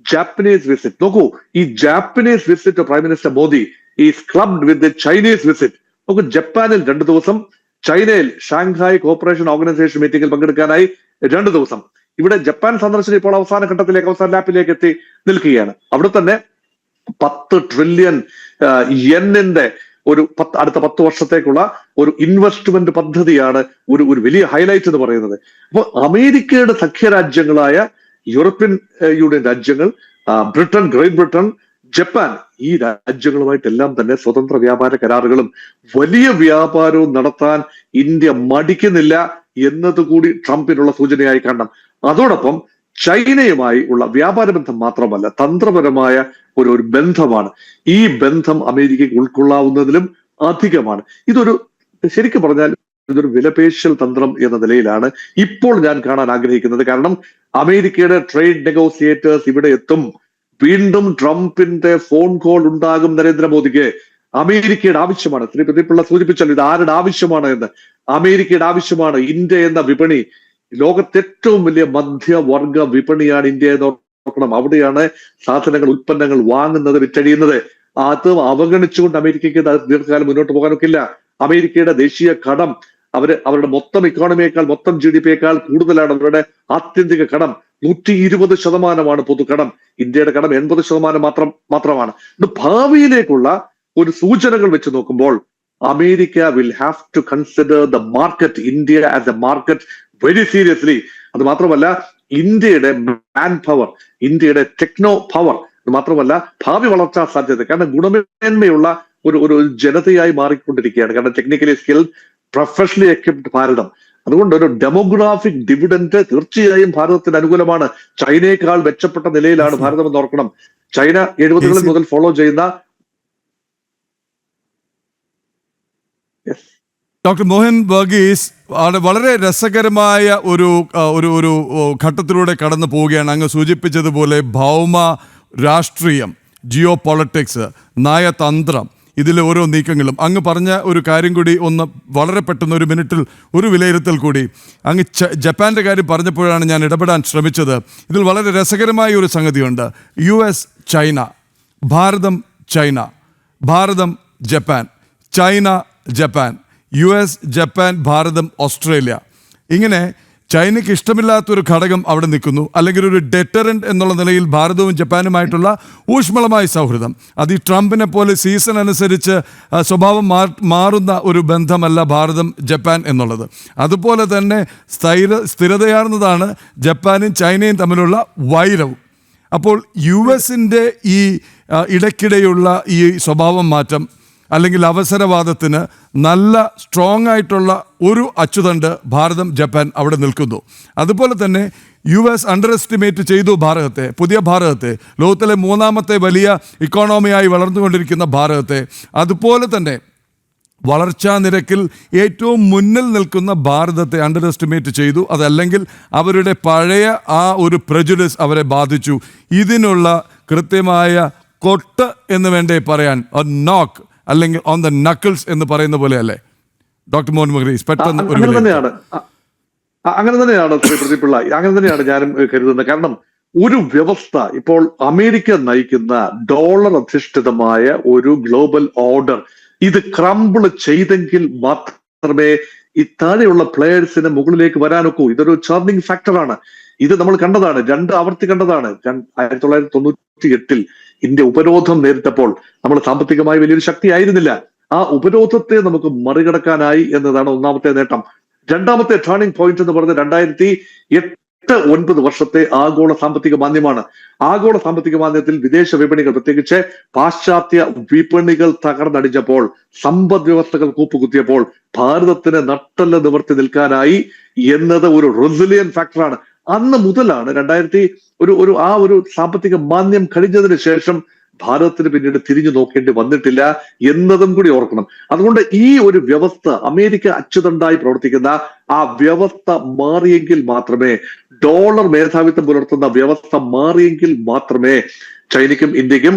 S20: ജാപ്പനീസ് വിസിറ്റ്. നോക്കൂ, ഈ Japanese visit prime minister Modi is clubbed with the Chinese visit. നോക്കൂ, ജപ്പാനിൽ 2 ദിവസം, ചൈനയിൽ ഷാങ്ഹായ് കോർപ്പറേഷൻ ഓർഗനൈസേഷൻ മീറ്റിംഗിൽ പങ്കെടുക്കാനായി 2 ദിവസം. ഇവിടെ ജപ്പാൻ സന്ദർശനം ഇപ്പോൾ അവസാന ഘട്ടത്തിലേക്ക്, അവസാന ലാപ്പിലേക്ക് എത്തി നിൽക്കുകയാണ്. അവിടെ തന്നെ 10 ട്രില്യൺ യെന്നിന്റെ അടുത്ത 10 വർഷത്തേക്കുള്ള ഒരു ഇൻവെസ്റ്റ്മെന്റ് പദ്ധതിയാണ് ഒരു വലിയ ഹൈലൈറ്റ് എന്ന് പറയുന്നത്. അപ്പോൾ അമേരിക്കയുടെ സഖ്യരാജ്യങ്ങളായ യൂറോപ്യൻ യൂണിയൻ രാജ്യങ്ങൾ, ബ്രിട്ടൻ, ഗ്രേറ്റ് ബ്രിട്ടൻ, ജപ്പാൻ, ഈ രാജ്യങ്ങളുമായിട്ടെല്ലാം തന്നെ സ്വതന്ത്ര വ്യാപാര കരാറുകളും വലിയ വ്യാപാരവും നടത്താൻ ഇന്ത്യ മടിക്കുന്നില്ല എന്നതുകൂടി ട്രംപിനുള്ള സൂചനയായി കാണണം. അതോടൊപ്പം ചൈനയുമായി ഉള്ള വ്യാപാര ബന്ധം മാത്രമല്ല, തന്ത്രപരമായ ഒരു ബന്ധമാണ്. ഈ ബന്ധം അമേരിക്കയ്ക്ക് ഉൾക്കൊള്ളാവുന്നതിലും അധികമാണ്. ശരിക്കും പറഞ്ഞാൽ ഇതൊരു വിലപേശൽ തന്ത്രം എന്ന നിലയിലാണ് ഇപ്പോൾ ഞാൻ കാണാൻ ആഗ്രഹിക്കുന്നത്. കാരണം അമേരിക്കയുടെ ട്രേഡ് നെഗോസിയേറ്റേഴ്സ് ഇവിടെ എത്തും. വീണ്ടും ട്രംപിന്റെ ഫോൺ കോൾ ഉണ്ടാകും നരേന്ദ്രമോദിക്ക്. അമേരിക്കയുടെ ആവശ്യമാണ്, ശ്രീ പ്രദീപിള്ള സൂചിപ്പിച്ചല്ലോ ഇത് ആരുടെ ആവശ്യമാണ് എന്ന്. അമേരിക്കയുടെ ആവശ്യമാണ്. ഇന്ത്യ എന്ന വിപണി ലോകത്തെ ഏറ്റവും വലിയ മധ്യവർഗ വിപണിയാണ് ഇന്ത്യ എന്ന് നോക്കണം. അവിടെയാണ് സാധനങ്ങൾ, ഉൽപ്പന്നങ്ങൾ വാങ്ങുന്നത്, വിറ്റഴിയുന്നത്. അത് അവഗണിച്ചുകൊണ്ട് അമേരിക്കയ്ക്ക് ദീർഘകാലം മുന്നോട്ട് പോകാനൊക്കില്ല. അമേരിക്കയുടെ ദേശീയ കടം അവരുടെ മൊത്തം ഇക്കോണമിയേക്കാൾ, മൊത്തം GDP-യേക്കാൾ കൂടുതലാണ് അവരുടെ ആത്യന്തിക കടം. 120% പൊതുകടം. ഇന്ത്യയുടെ കടം 80% മാത്രമാണ്. ഇത് ഭാവിയിലേക്കുള്ള ഒരു സൂചനകൾ വെച്ച് നോക്കുമ്പോൾ America will have to consider the market, India as a market very seriously. അത് മാത്രമല്ല, ഇന്ത്യയുടെ മാൻ പവർ, ഇന്ത്യയുടെ ടെക്നോ പവർ, അത് മാത്രമല്ല ഭാവി വളർച്ചാ സാധ്യത. കാരണം ഗുണമേന്മയുള്ള ഒരു ജനതയായി മാറിക്കൊണ്ടിരിക്കുകയാണ്. കാരണം ടെക്നിക്കലി സ്കിൽഡ്, പ്രൊഫഷണലി എക്വിപ്ഡ് ഭാരതം. അതുകൊണ്ട് ഒരു ഡെമോഗ്രാഫിക് ഡിവിഡന്റ് തീർച്ചയായും ഭാരതത്തിന് അനുകൂലമാണ്. ചൈനയേക്കാൾ മെച്ചപ്പെട്ട നിലയിലാണ് ഭാരതം എന്ന് ഓർക്കണം. ചൈന 70-കളിൽ മുതൽ ഫോളോ ചെയ്യുന്ന
S1: ഡോക്ടർ മോഹൻ വർഗീസ് വളരെ രസകരമായ ഒരു ഘട്ടത്തിലൂടെ കടന്നു പോവുകയാണ്. അങ്ങ് സൂചിപ്പിച്ചതുപോലെ ഭൗമ രാഷ്ട്രീയം, ജിയോ പൊളിറ്റിക്സ്, നയതന്ത്രം, ഇതിലെ ഓരോ നീക്കങ്ങളും. അങ്ങ് പറഞ്ഞ ഒരു കാര്യം കൂടി ഒന്ന് വളരെ പെട്ടെന്ന് 1 മിനിറ്റിൽ ഒരു വിലയിരുത്തൽ കൂടി. അങ്ങ് ജപ്പാൻ്റെ കാര്യം പറഞ്ഞപ്പോഴാണ് ഞാൻ ഇടപെടാൻ ശ്രമിച്ചത്. ഇതിൽ വളരെ രസകരമായ ഒരു സംഗതിയുണ്ട്. US China, Bharatham China, Bharatham Japan, China Japan, US Japan, Bharatham Australia. ഇങ്ങനെ ചൈനയ്ക്ക് ഇഷ്ടമില്ലാത്തൊരു ഘടകം അവിടെ നിൽക്കുന്നു. അല്ലെങ്കിൽ ഒരു ഡെറ്ററന്റ് എന്നുള്ള നിലയിൽ ഭാരതവും ജപ്പാനുമായിട്ടുള്ള ഊഷ്മളമായ സൗഹൃദം. അത് ഈ ട്രംപിനെ പോലെ സീസൺ അനുസരിച്ച് സ്വഭാവം മാറുന്ന ഒരു ബന്ധമല്ല ഭാരതം ജപ്പാൻ എന്നുള്ളത്. അതുപോലെ തന്നെ സ്ഥിരതയാർന്നതാണ് ജപ്പാനും ചൈനയും തമ്മിലുള്ള വൈരവും. അപ്പോൾ US-ൻ്റെ ഈ ഇടയ്ക്കിടെയുള്ള ഈ സ്വഭാവം മാറ്റം അല്ലെങ്കിൽ അവസരവാദത്തിന് നല്ല സ്ട്രോങ് ആയിട്ടുള്ള ഒരു അച്ചുതണ്ട് ഭാരതം ജപ്പാൻ അവിടെ നിൽക്കുന്നു. അതുപോലെ തന്നെ US അണ്ടർ എസ്റ്റിമേറ്റ് ചെയ്തു ഭാരതത്തെ, പുതിയ ഭാരതത്തെ, ലോകത്തിലെ 3ാമത്തെ വലിയ ഇക്കോണമിയായി വളർന്നുകൊണ്ടിരിക്കുന്ന ഭാരതത്തെ. അതുപോലെ തന്നെ വളർച്ചാ നിരക്കിൽ ഏറ്റവും മുന്നിൽ നിൽക്കുന്ന ഭാരതത്തെ അണ്ടർ എസ്റ്റിമേറ്റ് ചെയ്തു. അതല്ലെങ്കിൽ അവരുടെ പഴയ ആ ഒരു പ്രെജുഡിസ് അവരെ ബാധിച്ചു. ഇതിനുള്ള കൃത്യമായ കൊട്ട് എന്ന് വേണ്ടേ പറയാൻ, നോക്ക് അല്ലെങ്കിൽ ഓൺ ദ നക്കിൾസ് എന്ന് പറയുന്ന പോലെ അല്ലേ ഡോക്ടർ മോഹൻ വർഗീസ്? പെട്ടെന്ന്
S20: അങ്ങനെ തന്നെയാണ് ശ്രീ പ്രദീപിള്ള, അങ്ങനെ തന്നെയാണ് ഞാനും കരുതുന്നത്. കാരണം ഒരു വ്യവസ്ഥ ഇപ്പോൾ അമേരിക്ക നയിക്കുന്ന ഡോളർ അധിഷ്ഠിതമായ ഒരു ഗ്ലോബൽ ഓർഡർ ഇത് ക്രംബിൾ ചെയ്തെങ്കിൽ മാത്രമേ ഈ താഴെയുള്ള പ്ലേയേഴ്സിന് മുകളിലേക്ക് വരാനൊക്കൂ. ഇതൊരു ചാർണിംഗ് ഫാക്ടറാണ്. ഇത് നമ്മൾ കണ്ടതാണ്, 2 ആവർത്തി കണ്ടതാണ്. 1998 ഇന്ത്യ ഉപരോധം നേരിട്ടപ്പോൾ നമ്മൾ സാമ്പത്തികമായി വലിയൊരു ശക്തിയായിരുന്നില്ല. ആ ഉപരോധത്തെ നമുക്ക് മറികടക്കാനായി എന്നതാണ് ഒന്നാമത്തെ നേട്ടം. രണ്ടാമത്തെ ടേണിംഗ് പോയിന്റ് എന്ന് പറയുന്നത് 2008-9 വർഷത്തെ ആഗോള സാമ്പത്തിക മാന്ദ്യമാണ്. ആഗോള സാമ്പത്തിക മാന്ദ്യത്തിൽ വിദേശ വിപണികൾ, പ്രത്യേകിച്ച് പാശ്ചാത്യ വിപണികൾ തകർന്നടിച്ചപ്പോൾ, സമ്പദ് വ്യവസ്ഥകൾ കൂപ്പുകുത്തിയപ്പോൾ ഭാരതത്തിന് നട്ടെല്ല് നിവർത്തി നിൽക്കാനായി എന്നത് ഒരു റെസിലിയൻ ഫാക്ടറാണ്. അന്ന് മുതലാണ് ഒരു സാമ്പത്തിക മാന്ദ്യം കഴിഞ്ഞതിന് ശേഷം ഭാരതത്തിന് പിന്നീട് തിരിഞ്ഞു നോക്കേണ്ടി വന്നിട്ടില്ല എന്നതും കൂടി ഓർക്കണം. അതുകൊണ്ട് ഈ ഒരു വ്യവസ്ഥ, അമേരിക്ക അച്ചുതണ്ടായി പ്രവർത്തിക്കുന്ന ആ വ്യവസ്ഥ മാറിയെങ്കിൽ മാത്രമേ, ഡോളർ മേധാവിത്വം പുലർത്തുന്ന വ്യവസ്ഥ മാറിയെങ്കിൽ മാത്രമേ ചൈനയ്ക്കും ഇന്ത്യക്കും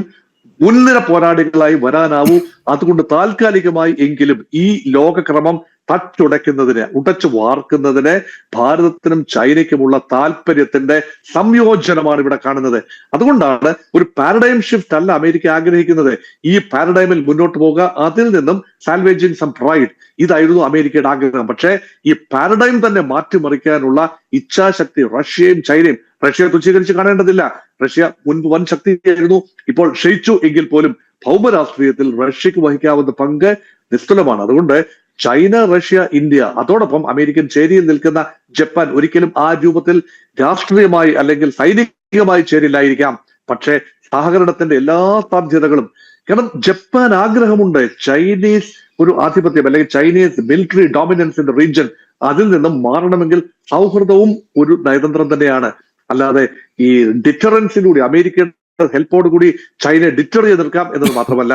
S20: മുൻനിര പോരാളികളായി വരാനാവൂ. അതുകൊണ്ട് താൽക്കാലികമായി എങ്കിലും ഈ ലോകക്രമം ഉടച്ചു വാർക്കുന്നതിന് ഭാരതത്തിനും ചൈനയ്ക്കുമുള്ള താല്പര്യത്തിന്റെ സംയോജനമാണ് ഇവിടെ കാണുന്നത്. അതുകൊണ്ടാണ് ഒരു പാരഡൈം ഷിഫ്റ്റ് അല്ല അമേരിക്ക ആഗ്രഹിക്കുന്നത്. ഈ പാരഡൈമിൽ മുന്നോട്ട് പോകുക, അതിൽ നിന്നും സാൽവേജിങ് സം പ്രൈഡ്, ഇതായിരുന്നു അമേരിക്കയുടെ ആഗ്രഹം. പക്ഷേ ഈ പാരഡൈം തന്നെ മാറ്റിമറിക്കാനുള്ള ഇച്ഛാശക്തി റഷ്യയും ചൈനയും, റഷ്യയെ തുച്ഛീകരിച്ച് കാണേണ്ടതില്ല. റഷ്യ മുൻപ് വൻ ശക്തിയായിരുന്നു, ഇപ്പോൾ ക്ഷയിച്ചു എങ്കിൽ പോലും ഭൗമരാഷ്ട്രീയത്തിൽ റഷ്യക്ക് വഹിക്കാവുന്ന പങ്ക് നിസ്തുലമാണ്. അതുകൊണ്ട് ചൈന, റഷ്യ, ഇന്ത്യ, അതോടൊപ്പം അമേരിക്കൻ ചേരിയിൽ നിൽക്കുന്ന ജപ്പാൻ ഒരിക്കലും ആ രൂപത്തിൽ രാഷ്ട്രീയമായി അല്ലെങ്കിൽ സൈനികമായി ചേരില്ലായിരിക്കാം. പക്ഷേ സഹകരണത്തിന്റെ എല്ലാ സാധ്യതകളും, കാരണം ജപ്പാൻ ആഗ്രഹമുണ്ട് ചൈനീസ് ഒരു ആധിപത്യം അല്ലെങ്കിൽ Chinese military dominance in the region, അതിൽ നിന്നും മാറണമെങ്കിൽ സൗഹൃദവും ഒരു നയതന്ത്രം തന്നെയാണ്. അല്ലാതെ ഈ ഡിറ്ററൻസിലൂടെ അമേരിക്കയുടെ ഹെൽപ്പോടുകൂടി ചൈനയെ ഡിറ്റർ ചെയ്ത് നിൽക്കാം എന്നത് മാത്രമല്ല,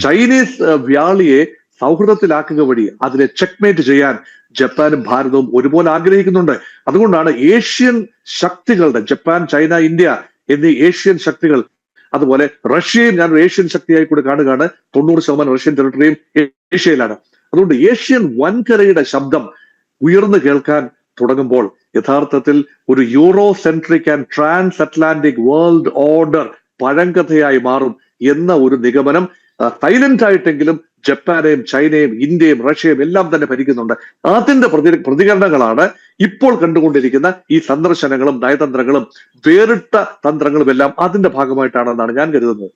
S20: ചൈനീസ് വ്യാളിയെ സൗഹൃദത്തിലാക്കുക വഴി അതിനെ ചെക്ക്മേറ്റ് ചെയ്യാൻ ജപ്പാനും ഭാരതവും ഒരുപോലെ ആഗ്രഹിക്കുന്നുണ്ട്. അതുകൊണ്ടാണ് ഏഷ്യൻ ശക്തികളുടെ, ജപ്പാൻ, ചൈന, ഇന്ത്യ എന്നീ ഏഷ്യൻ ശക്തികൾ, അതുപോലെ റഷ്യയും ഞാൻ ഏഷ്യൻ ശക്തിയായി കൂടി കാണുകയാണ്. 90% റഷ്യൻ ടെറിട്ടറിയും ഏഷ്യയിലാണ്. അതുകൊണ്ട് ഏഷ്യൻ വൻകരയുടെ ശബ്ദം ഉയർന്നു കേൾക്കാൻ തുടങ്ങുമ്പോൾ യഥാർത്ഥത്തിൽ ഒരു Eurocentric and transatlantic world order പഴങ്കഥയായി മാറും എന്ന ഒരു നിഗമനം സൈലന്റ് ആയിട്ടെങ്കിലും ജപ്പാനെയും ചൈനയും ഇന്ത്യയും റഷ്യയും എല്ലാം തന്നെ ഭരിക്കുന്നുണ്ട്. അതിന്റെ പ്രതികരണങ്ങളാണ് ഇപ്പോൾ കണ്ടുകൊണ്ടിരിക്കുന്ന ഈ സന്ദർശനങ്ങളും നയതന്ത്രങ്ങളും വേറിട്ട തന്ത്രങ്ങളും എല്ലാം അതിന്റെ ഭാഗമായിട്ടാണെന്നാണ് ഞാൻ കരുതുന്നത്.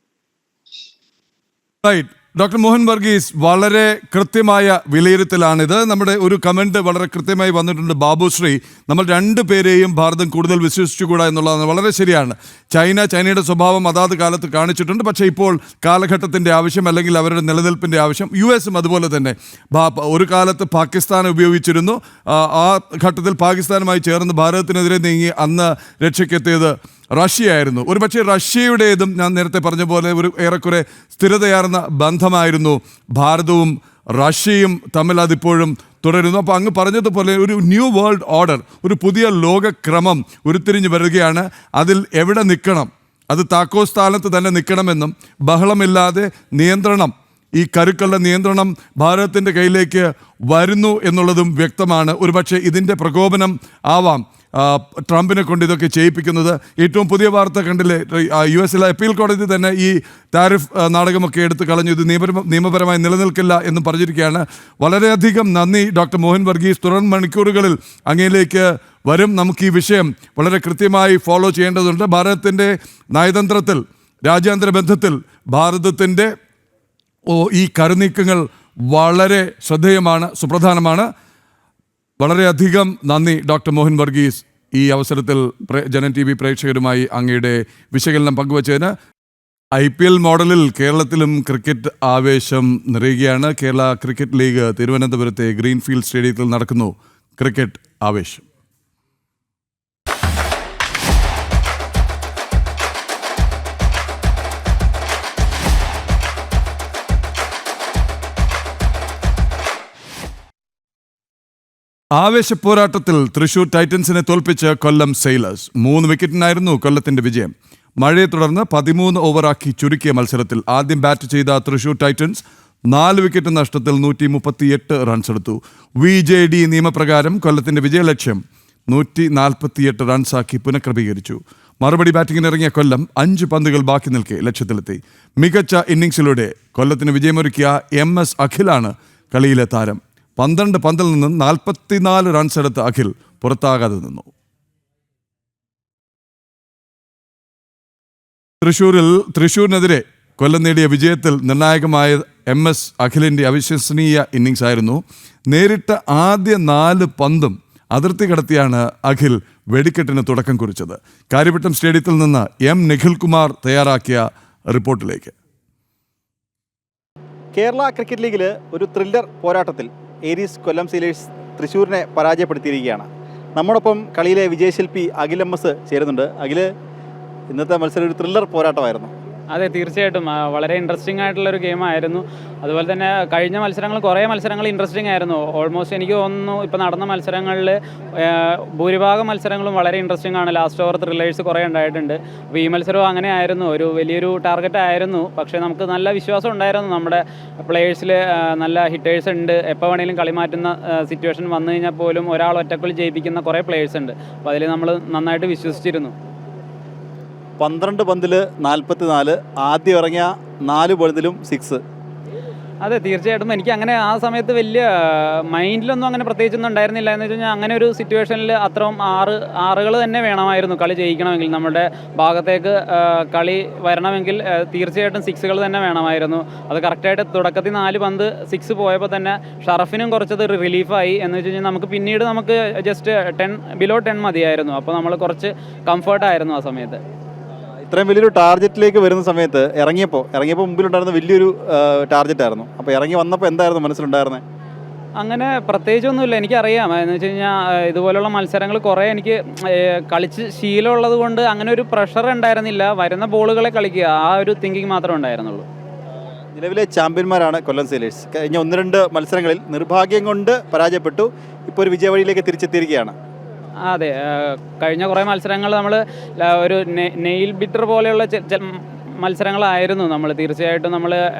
S1: ഡോക്ടർ മോഹൻ വർഗീസ്, വളരെ കൃത്യമായ വിലയിരുത്തലാണിത്. നമ്മുടെ ഒരു കമന്റ് വളരെ കൃത്യമായി വന്നിട്ടുണ്ട്. ബാബുശ്രീ, നമ്മൾ രണ്ടുപേരെയും ഭാരതം കൂടുതൽ വിശ്വസിച്ചുകൂടാ എന്നുള്ളതാണ്. വളരെ ശരിയാണ്. ചൈനയുടെ സ്വഭാവം അതാത് കാലത്ത് കാണിച്ചിട്ടുണ്ട്. പക്ഷേ ഇപ്പോൾ കാലഘട്ടത്തിൻ്റെ ആവശ്യം അല്ലെങ്കിൽ അവരുടെ നിലനിൽപ്പിൻ്റെ ആവശ്യം, US അതുപോലെ തന്നെ ഒരു കാലത്ത് പാകിസ്ഥാനെ ഉപയോഗിച്ചിരുന്നു. ആ ഘട്ടത്തിൽ പാകിസ്ഥാനുമായി ചേർന്ന് ഭാരതത്തിനെതിരെ നീങ്ങി അന്ന് രക്ഷയ്ക്കെത്തിയത് റഷ്യയായിരുന്നു. ഒരുപക്ഷെ റഷ്യയുടേതും ഞാൻ നേരത്തെ പറഞ്ഞ പോലെ ഒരു ഏറെക്കുറെ സ്ഥിരതയാർന്ന ബന്ധമായിരുന്നു ഭാരതവും റഷ്യയും തമ്മിൽ, അതിപ്പോഴും തുടരുന്നു. അപ്പോൾ അങ്ങ് പറഞ്ഞതുപോലെ ഒരു ന്യൂ വേൾഡ് ഓർഡർ, ഒരു പുതിയ ലോകക്രമം ഉരുത്തിരിഞ്ഞ് വരികയാണ്. അതിൽ എവിടെ നിൽക്കണം, അത് താക്കോ സ്ഥാനത്ത് തന്നെ നിൽക്കണമെന്നും ബഹളമില്ലാതെ നിയന്ത്രണം, ഈ കരുക്കളുടെ നിയന്ത്രണം ഭാരതത്തിൻ്റെ കയ്യിലേക്ക് വരുന്നു എന്നുള്ളതും വ്യക്തമാണ്. ഒരുപക്ഷെ ഇതിൻ്റെ പ്രകോപനം ആവാം ട്രംപിനെ കൊണ്ട് ഇതൊക്കെ ചെയ്യിപ്പിക്കുന്നത്. ഏറ്റവും പുതിയ വാർത്ത കണ്ടില്ലേ, US അപ്പീൽ കോടതി തന്നെ ഈ താരിഫ് നാടകമൊക്കെ എടുത്ത് കളഞ്ഞു. ഇത് നിയമപരമായി നിലനിൽക്കില്ല എന്ന് പറഞ്ഞിരിക്കുകയാണ്. വളരെയധികം നന്ദി ഡോക്ടർ മോഹൻ വർഗീസ്. തുടർ മണിക്കൂറുകളിൽ അങ്ങയിലേക്ക് വരും. നമുക്ക് ഈ വിഷയം വളരെ കൃത്യമായി ഫോളോ ചെയ്യേണ്ടതുണ്ട്. ഭാരതത്തിൻ്റെ നയതന്ത്രത്തിൽ, രാജ്യാന്തര ബന്ധത്തിൽ ഭാരതത്തിൻ്റെ ഈ കരുനീക്കങ്ങൾ വളരെ ശ്രദ്ധേയമാണ്, സുപ്രധാനമാണ്. വളരെയധികം നന്ദി ഡോക്ടർ മോഹൻ വർഗീസ്, ഈ അവസരത്തിൽ ജനൻ TV പ്രേക്ഷകരുമായി അങ്ങയുടെ വിശകലനം പങ്കുവച്ചതിന്. IPL മോഡലിൽ കേരളത്തിലും ക്രിക്കറ്റ് ആവേശം നിറയുകയാണ്. കേരള ക്രിക്കറ്റ് ലീഗ് തിരുവനന്തപുരത്തെ ഗ്രീൻഫീൽഡ് സ്റ്റേഡിയത്തിൽ നടക്കുന്നു. ക്രിക്കറ്റ് ആവേശം. ആവേശപ്പോരാട്ടത്തിൽ തൃശൂർ ടൈറ്റൻസിനെ തോൽപ്പിച്ച് കൊല്ലം സെയിലേഴ്സ്. 3 വിക്കറ്റിനായിരുന്നു കൊല്ലത്തിന്റെ വിജയം. മഴയെ തുടർന്ന് 13 ഓവറാക്കി ചുരുക്കിയ മത്സരത്തിൽ ആദ്യം ബാറ്റ് ചെയ്ത തൃശൂർ ടൈറ്റൻസ് 4 വിക്കറ്റ് നഷ്ടത്തിൽ 138 റൺസ് എടുത്തു. VJD നിയമപ്രകാരം കൊല്ലത്തിന്റെ വിജയലക്ഷ്യം 148 റൺസാക്കി പുനഃക്രമീകരിച്ചു. മറുപടി ബാറ്റിങ്ങിനിറങ്ങിയ കൊല്ലം 5 പന്തുകൾ ബാക്കി നിൽക്കെ ലക്ഷ്യത്തിലെത്തി. മികച്ച ഇന്നിംഗ്സിലൂടെ കൊല്ലത്തിന് വിജയമൊരുക്കിയ MS അഖിലാണ് കളിയിലെ താരം. 12 പന്തിൽ നിന്ന് 44 റൺസ് എടുത്ത് അഖിൽ പുറത്താകാതെ നിന്നു. തൃശ്ശൂരിനെതിരെ കൊല്ലം നേടിയ വിജയത്തിൽ നിർണായകമായ MS അഖിലിൻ്റെ അവിശ്വസനീയ ഇന്നിങ്സ് ആയിരുന്നു. നേരിട്ട ആദ്യ 4 പന്തും അതിർത്തി കടത്തിയാണ് അഖിൽ വെടിക്കെട്ടിന് തുടക്കം കുറിച്ചത്. കാര്യവട്ടം സ്റ്റേഡിയത്തിൽ നിന്ന് നിഖിൽകുമാർ തയ്യാറാക്കിയ റിപ്പോർട്ടിലേക്ക്.
S21: കേരള ക്രിക്കറ്റ് ലീഗിൽ ഒരു ത്രില്ലർ പോരാട്ടത്തിൽ ഏരീസ് കൊല്ലം സീലേഴ്സ് തൃശ്ശൂരിനെ പരാജയപ്പെടുത്തിയിരിക്കുകയാണ്. നമ്മോടൊപ്പം കളിയിലെ വിജയശില്പി അഖിൽ MS ചേരുന്നുണ്ട്. അഖിൽ, ഇന്നത്തെ മത്സരം ഒരു ത്രില്ലർ പോരാട്ടമായിരുന്നു.
S22: അതെ, തീർച്ചയായിട്ടും വളരെ ഇൻട്രസ്റ്റിംഗ് ആയിട്ടുള്ളൊരു ഗെയിമായിരുന്നു. അതുപോലെ തന്നെ കഴിഞ്ഞ മത്സരങ്ങൾ കുറേ മത്സരങ്ങൾ ഇൻട്രസ്റ്റിംഗ് ആയിരുന്നു. ഓൾമോസ്റ്റ് എനിക്ക് തോന്നുന്നു ഇപ്പോൾ നടന്ന മത്സരങ്ങളിൽ ഭൂരിഭാഗം മത്സരങ്ങളും വളരെ ഇൻട്രസ്റ്റിംഗ് ആണ്. ലാസ്റ്റ് ഓവർ ത്രില്ലേഴ്സ് കുറേ ഉണ്ടായിട്ടുണ്ട്. അപ്പോൾ ഈ മത്സരവും അങ്ങനെ ആയിരുന്നു. ഒരു വലിയൊരു ടാർഗറ്റ് ആയിരുന്നു. പക്ഷേ നമുക്ക് നല്ല വിശ്വാസം ഉണ്ടായിരുന്നു. നമ്മുടെ പ്ലേയേഴ്സിൽ നല്ല ഹിറ്റേഴ്സ് ഉണ്ട്. എപ്പോൾ വേണമെങ്കിലും കളി മാറ്റുന്ന സിറ്റുവേഷൻ വന്നു കഴിഞ്ഞാൽ പോലും ഒരാൾ ഒറ്റക്കുള്ളിൽ ജയിപ്പിക്കുന്ന കുറേ പ്ലേയേഴ്സ് ഉണ്ട്. അപ്പോൾ അതിൽ നമ്മൾ നന്നായിട്ട് വിശ്വസിച്ചിരുന്നു.
S21: 12 പന്തിൽ 44, ആദ്യം ഇറങ്ങിയ 4 ബോളിലും 6.
S22: അതെ, തീർച്ചയായിട്ടും എനിക്ക് അങ്ങനെ ആ സമയത്ത് വലിയ മൈൻഡിലൊന്നും അങ്ങനെ പ്രത്യേകിച്ചൊന്നും ഉണ്ടായിരുന്നില്ല. എന്ന് വെച്ച് കഴിഞ്ഞാൽ അങ്ങനെ ഒരു സിറ്റുവേഷനിൽ അത്രയും ആറുകൾ തന്നെ വേണമായിരുന്നു കളി ജയിക്കണമെങ്കിൽ. നമ്മുടെ ഭാഗത്തേക്ക് കളി വരണമെങ്കിൽ തീർച്ചയായിട്ടും 6കൾ തന്നെ വേണമായിരുന്നു. അത് കറക്റ്റായിട്ട് തുടക്കത്തിൽ 4 പന്ത് 6 പോയപ്പോൾ തന്നെ ഷറഫിനും കുറച്ചത് റിലീഫായി. എന്ന് വെച്ച് കഴിഞ്ഞാൽ നമുക്ക് ജസ്റ്റ് 10 മതിയായിരുന്നു. അപ്പോൾ നമ്മൾ കുറച്ച് കംഫർട്ടായിരുന്നു ആ സമയത്ത്.
S21: ഇത്രയും വലിയൊരു ടാർഗറ്റിലേക്ക് വരുന്ന സമയത്ത് ഇറങ്ങിയപ്പോൾ മുമ്പിലുണ്ടായിരുന്ന വലിയൊരു ടാർഗറ്റായിരുന്നു. അപ്പോൾ ഇറങ്ങി വന്നപ്പോൾ എന്തായിരുന്നു മനസ്സിലുണ്ടായിരുന്നത്?
S22: അങ്ങനെ പ്രത്യേകിച്ചൊന്നുമില്ല. എനിക്കറിയാം. എന്ന് വെച്ച് കഴിഞ്ഞാൽ ഇതുപോലുള്ള മത്സരങ്ങൾ കുറേ എനിക്ക് കളിച്ച് ശീലമുള്ളത് കൊണ്ട് അങ്ങനെ ഒരു പ്രഷർ ഉണ്ടായിരുന്നില്ല. വരുന്ന ബോളുകളെ കളിക്കുക, ആ ഒരു തിങ്കിങ് മാത്രമേ ഉണ്ടായിരുന്നുള്ളൂ.
S21: നിലവിലെ ചാമ്പ്യന്മാരാണ് കൊല്ലം സീലേഴ്സ്. കഴിഞ്ഞ 1-2 മത്സരങ്ങളിൽ നിർഭാഗ്യം കൊണ്ട് പരാജയപ്പെട്ടു. ഇപ്പോൾ ഒരു വിജയവഴിയിലേക്ക് തിരിച്ചെത്തിയിരിക്കുകയാണ്.
S22: അതെ, കഴിഞ്ഞ കുറേ മത്സരങ്ങൾ നമ്മൾ ഒരു നെയിൽ ബിറ്റർ പോലെയുള്ള മത്സരങ്ങളായിരുന്നു. നമ്മൾ തീർച്ചയായിട്ടും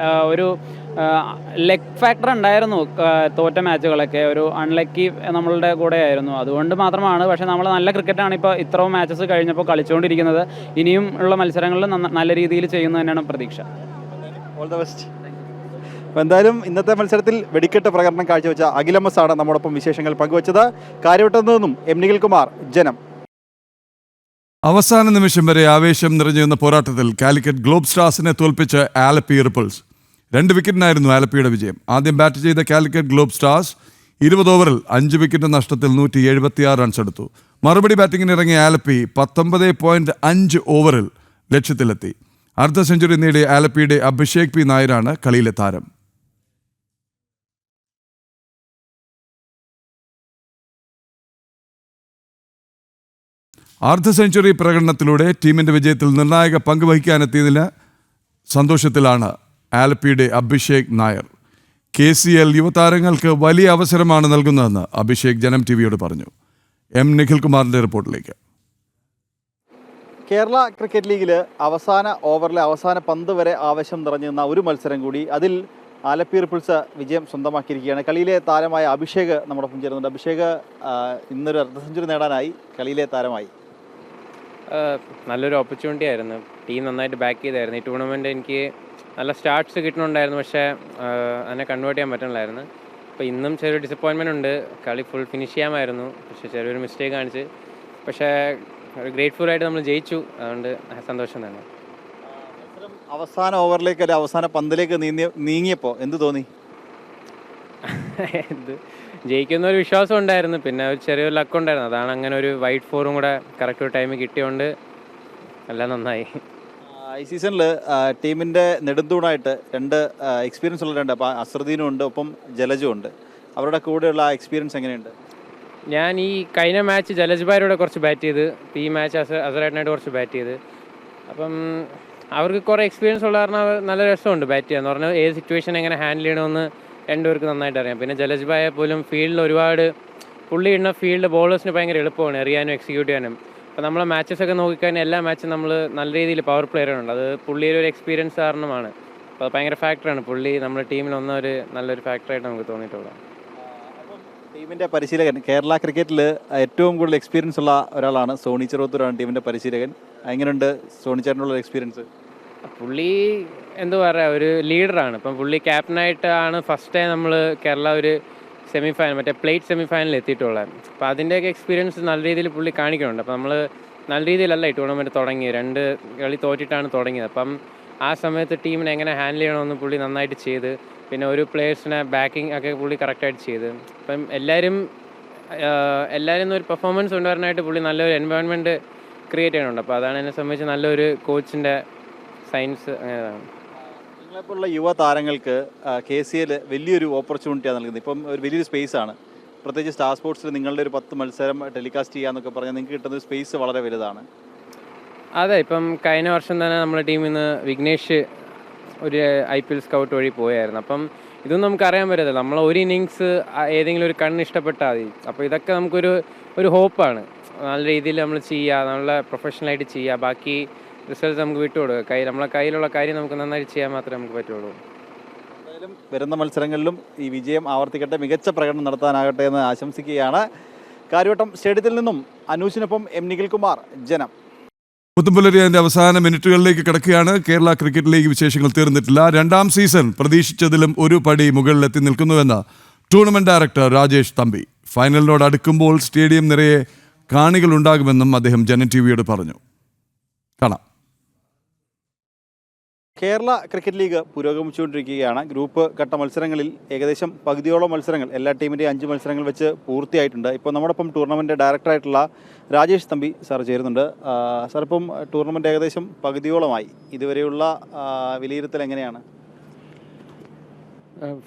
S22: ഒരു ലെഗ് ഫാക്ടർ ഉണ്ടായിരുന്നു. തോറ്റ മാച്ചുകളൊക്കെ ഒരു അൺലക്കി നമ്മളുടെ കൂടെ ആയിരുന്നു. അതുകൊണ്ട് മാത്രമാണ്. പക്ഷേ നമ്മൾ നല്ല ക്രിക്കറ്റാണ് ഇപ്പോൾ ഇത്രയും മാച്ചസ് കഴിഞ്ഞപ്പോൾ കളിച്ചുകൊണ്ടിരിക്കുന്നത്. ഇനിയും ഉള്ള മത്സരങ്ങളിൽ നല്ല രീതിയിൽ ചെയ്യുന്നു തന്നെയാണ് പ്രതീക്ഷ.
S21: All the best. അപ്പോൾ എന്തായാലും ഇന്നത്തെ മത്സരത്തിൽ വെടിക്കെട്ട് പ്രകടനം കാഴ്ചവെച്ച അഖിൽ MS ആണ് നമ്മോടൊപ്പം വിശേഷങ്ങൾ പങ്കുവച്ചത്. കാര്യവട്ടത്തു നിന്നും നിഖിൽകുമാർ, ജനം.
S1: അവസാന നിമിഷം വരെ ആവേശം നിറഞ്ഞുവന്ന പോരാട്ടത്തിൽ കാലിക്കറ്റ് ഗ്ലോബ് സ്റ്റാർസിനെ തോൽപ്പിച്ച് ആലപ്പി റിപ്പിൾസ്. 2 വിക്കറ്റിനായിരുന്നു ആലപ്പിയുടെ വിജയം. ആദ്യം ബാറ്റ് ചെയ്ത കാലിക്കറ്റ് ഗ്ലോബ് സ്റ്റാർസ് 20 ഓവറിൽ 5 വിക്കറ്റ് നഷ്ടത്തിൽ 176 റൺസ് എടുത്തു. മറുപടി ബാറ്റിംഗിന് ഇറങ്ങിയ ആലപ്പി 19.5 ഓവറിൽ ലക്ഷ്യത്തിലെത്തി. അർദ്ധ സെഞ്ചുറി നേടിയ ആലപ്പിയുടെ അഭിഷേക് P. നായരാണ് കളിയിലെ താരം. അർദ്ധ സെഞ്ചുറി പ്രകടനത്തിലൂടെ ടീമിന്റെ വിജയത്തിൽ നിർണായക പങ്ക് വഹിക്കാനെത്തിയതിന് സന്തോഷത്തിലാണ് ആലപ്പിയുടെ അഭിഷേക് നായർ. KCL യുവതാരങ്ങൾക്ക് വലിയ അവസരമാണ് നൽകുന്നതെന്ന് അഭിഷേക് ജനം TVയോട് പറഞ്ഞു. നിഖിൽകുമാറിന്റെ റിപ്പോർട്ടിലേക്ക്.
S21: കേരള ക്രിക്കറ്റ് ലീഗിൽ അവസാന ഓവറിലെ അവസാന പന്ത് വരെ ആവേശം നിറഞ്ഞു നിന്ന ഒരു മത്സരം കൂടി, അതിൽ ആലപ്പി റിപ്പിൾസ് വിജയം സ്വന്തമാക്കിയിരിക്കുകയാണ്. കളിയിലെ താരമായ അഭിഷേക് നമ്മോടൊപ്പം ചേരുന്നുണ്ട്. അഭിഷേക്, ഇന്നൊരു അർദ്ധ സെഞ്ചുറി നേടാനായി, കളിയിലെ താരമായി.
S23: നല്ലൊരു ഓപ്പർച്യൂണിറ്റി ആയിരുന്നു. ടീം നന്നായിട്ട് ബാക്ക് ചെയ്തായിരുന്നു. ഈ ടൂർണമെൻറ്റ് എനിക്ക് നല്ല സ്റ്റാർട്ട്സ് കിട്ടുന്നുണ്ടായിരുന്നു. പക്ഷേ അതിനെ കൺവേർട്ട് ചെയ്യാൻ പറ്റുന്നില്ലായിരുന്നു. അപ്പോൾ ഇന്നും ചെറിയൊരു ഡിസപ്പോയിൻമെൻ്റ് ഉണ്ട്. കളി ഫുൾ ഫിനിഷ് ചെയ്യാമായിരുന്നു, പക്ഷേ ചെറിയൊരു മിസ്റ്റേക്ക് കാണിച്ച്. പക്ഷേ ഗ്രേറ്റ്ഫുൾ ആയിട്ട് നമ്മൾ ജയിച്ചു. അതുകൊണ്ട് സന്തോഷം തന്നെ.
S21: അവസാന ഓവറിലേക്ക് അല്ലെ അവസാന പന്തിലേക്ക് നീങ്ങിയപ്പോൾ എന്ത് തോന്നി?
S23: ജയിക്കുന്ന ഒരു വിശ്വാസം ഉണ്ടായിരുന്നു. പിന്നെ ഒരു ചെറിയൊരു ലക്ക് ഉണ്ടായിരുന്നു. അതാണ് അങ്ങനെ ഒരു വൈറ്റ് ഫോറും കൂടെ കറക്റ്റ് ഒരു ടൈമിൽ കിട്ടിയോണ്ട് എല്ലാം നന്നായി.
S21: ഈ സീസണിൽ ടീമിൻ്റെ നെടുന്തൂണായിട്ട് 2 എക്സ്പീരിയൻസ് ഉള്ള 2, അപ്പോൾ അസറുദ്ദീനും ഉണ്ട്, ഒപ്പം ജലജും ഉണ്ട്. അവരുടെ കൂടെയുള്ള എക്സ്പീരിയൻസ് എങ്ങനെയുണ്ട്?
S23: ഞാൻ ഈ കഴിഞ്ഞ മാച്ച് ജലജ് ഭായിയുടെ കുറച്ച് ബാറ്റ് ചെയ്ത്, ഈ മാച്ച് അസറായിട്ടായിട്ട് കുറച്ച് ബാറ്റ് ചെയ്ത്. അപ്പം അവർക്ക് കുറേ എക്സ്പീരിയൻസ് ഉള്ള കാരണം നല്ല രസമുണ്ട് ബാറ്റ് ചെയ്യാന്ന് പറഞ്ഞാൽ. ഏത് സിറ്റുവേഷൻ എങ്ങനെ ഹാൻഡിൽ ചെയ്യണമെന്ന് രണ്ടുപേർക്ക് നന്നായിട്ട് അറിയാം. പിന്നെ ജലജ് ഭായെ പോലും ഫീൽഡിൽ ഒരുപാട് പുള്ളി ഇടുന്ന ഫീൽഡ് ബോളേഴ്സിന് ഭയങ്കര എളുപ്പമാണ് എറിയാനും എക്സിക്യൂട്ട് ചെയ്യാനും. അപ്പോൾ നമ്മളെ മാച്ചസൊക്കെ നോക്കിക്കഴിഞ്ഞാൽ എല്ലാ മാച്ചും നമ്മൾ നല്ല രീതിയിൽ പവർ പ്ലെയറുണ്ട്. അത് പുള്ളിയുടെ ഒരു എക്സ്പീരിയൻസ് കാരണമാണ്. അപ്പോൾ അത് ഭയങ്കര ഫാക്ടറാണ്. പുള്ളി നമ്മുടെ ടീമിൽ ഒരു നല്ലൊരു ഫാക്ടറായിട്ട് നമുക്ക് തോന്നിയിട്ടുള്ളത്.
S21: ടീമിൻ്റെ പരിശീലകൻ, കേരള ക്രിക്കറ്റിൽ ഏറ്റവും കൂടുതൽ എക്സ്പീരിയൻസ് ഉള്ള ഒരാളാണ് സോണി ചെറുവത്തൂരാണ് ടീമിൻ്റെ പരിശീലകൻ. എങ്ങനെയുണ്ട് സോണി ചേട്ടനുള്ള എക്സ്പീരിയൻസ്?
S23: പുള്ളി എന്താ പറയുക, ഒരു ലീഡറാണ്. ഇപ്പം പുള്ളി ക്യാപ്റ്റനായിട്ടാണ് ഫസ്റ്റ് ടൈം നമ്മൾ കേരള ഒരു സെമിഫൈനൽ, മറ്റേ പ്ലേറ്റ് സെമിഫൈനലിൽ എത്തിയിട്ടുള്ളത്. അപ്പോൾ അതിൻ്റെയൊക്കെ എക്സ്പീരിയൻസ് നല്ല രീതിയിൽ പുള്ളി കാണിക്കുന്നുണ്ട്. അപ്പോൾ നമ്മൾ നല്ല രീതിയിലല്ല ഈ ടൂർണമെൻറ്റ് തുടങ്ങിയത്. 2 കളി തോറ്റിട്ടാണ് തുടങ്ങിയത്. അപ്പം ആ സമയത്ത് ടീമിനെ എങ്ങനെ ഹാൻഡിൽ ചെയ്യണമെന്ന് പുള്ളി നന്നായിട്ട് ചെയ്ത്, പിന്നെ ഒരു പ്ലേയേഴ്സിനെ ബാക്കിംഗ് ഒക്കെ പുള്ളി കറക്റ്റായിട്ട് ചെയ്ത്. അപ്പം എല്ലാവരും ഒരു പെർഫോമൻസ് കൊണ്ടുവരാനായിട്ട് പുള്ളി നല്ലൊരു എൻവയോൺമെൻറ്റ് ക്രിയേറ്റ് ചെയ്യുന്നുണ്ട്. അപ്പോൾ അതാണ് എന്നെ സംബന്ധിച്ച് നല്ലൊരു കോച്ചിൻ്റെ സയൻസ് അങ്ങനെയാണ്.
S21: നിങ്ങളെപ്പോലുള്ള യുവ താരങ്ങൾക്ക് KCL വലിയൊരു ഓപ്പർച്യൂണിറ്റിയാണ് നൽകുന്നത്. ഇപ്പം ഒരു വലിയൊരു സ്പേസാണ്, പ്രത്യേകിച്ച് സ്റ്റാർ സ്പോർട്സിൽ നിങ്ങളുടെ ഒരു 10 മത്സരം ടെലികാസ്റ്റ് ചെയ്യാന്നൊക്കെ പറഞ്ഞാൽ നിങ്ങൾക്ക് കിട്ടുന്ന ഒരു സ്പേസ് വളരെ വലുതാണ്.
S23: അതെ, ഇപ്പം കഴിഞ്ഞ വർഷം തന്നെ നമ്മുടെ ടീമിൽ നിന്ന് വിഘ്നേഷ് ഒരു IPL സ്കൗട്ട് വഴി പോയായിരുന്നു. അപ്പം ഇതൊന്നും നമുക്ക് അറിയാൻ പറ്റത്തില്ല. നമ്മൾ ഒരു ഇന്നിങ്സ് ഏതെങ്കിലും ഒരു കണ്ണ് ഇഷ്ടപ്പെട്ടാൽ മതി. അപ്പോൾ ഇതൊക്കെ നമുക്കൊരു ഹോപ്പാണ്. നല്ല രീതിയിൽ നമ്മൾ ചെയ്യുക, നല്ല പ്രൊഫഷണലായിട്ട് ചെയ്യുക, ബാക്കി റിസൾട്ട് നമുക്ക് വിട്ടുകൊടുക്കുക. നമ്മളെ കയ്യിലുള്ള കാര്യം നമുക്ക് നന്നായിട്ട് ചെയ്യാൻ മാത്രമേ നമുക്ക് പറ്റുള്ളൂ.
S21: എന്തായാലും വരുന്ന മത്സരങ്ങളിലും ഈ വിജയം ആവർത്തിക്കട്ടെ, മികച്ച പ്രകടനം നടത്താനാകട്ടെ എന്ന് ആശംസിക്കുകയാണ്. കാര്യവട്ടം സ്റ്റേഡിയത്തിൽ നിന്നും അനൂഷിനൊപ്പം M. നിഖിൽകുമാർ, ജനം.
S1: പുത്തുമ്പുലരിയുടെ അവസാന മിനിറ്റുകളിലേക്ക് കിടക്കുകയാണ്. കേരള ക്രിക്കറ്റ് ലീഗ് വിശേഷങ്ങൾ തീർന്നിട്ടില്ല. 2ാം സീസൺ പ്രതീക്ഷിച്ചതിലും ഒരു പടി മുകളിലെത്തി നിൽക്കുന്നുവെന്ന് ടൂർണമെന്റ് ഡയറക്ടർ രാജേഷ് തമ്പി. ഫൈനലിനോട് അടുക്കുമ്പോൾ സ്റ്റേഡിയം നിറയെ കാണികൾ ഉണ്ടാകുമെന്നും അദ്ദേഹം ജനം TVയോട് പറഞ്ഞു. കാണാം.
S21: കേരള ക്രിക്കറ്റ് ലീഗ് പുരോഗമിച്ചുകൊണ്ടിരിക്കുകയാണ്. ഗ്രൂപ്പ് ഘട്ട മത്സരങ്ങളിൽ ഏകദേശം പകുതിയോളം മത്സരങ്ങൾ എല്ലാ ടീമിൻ്റെയും 5 മത്സരങ്ങൾ വെച്ച് പൂർത്തിയായിട്ടുണ്ട്. ഇപ്പോൾ നമ്മോടൊപ്പം ടൂർണമെൻറ്റ് ഡയറക്ടറായിട്ടുള്ള രാജേഷ് തമ്പി സാർ ചേരുന്നുണ്ട്. സാർ, ഇപ്പം ടൂർണമെൻറ്റ് ഏകദേശം പകുതിയോളമായി. ഇതുവരെയുള്ള വിലയിരുത്തൽ എങ്ങനെയാണ്?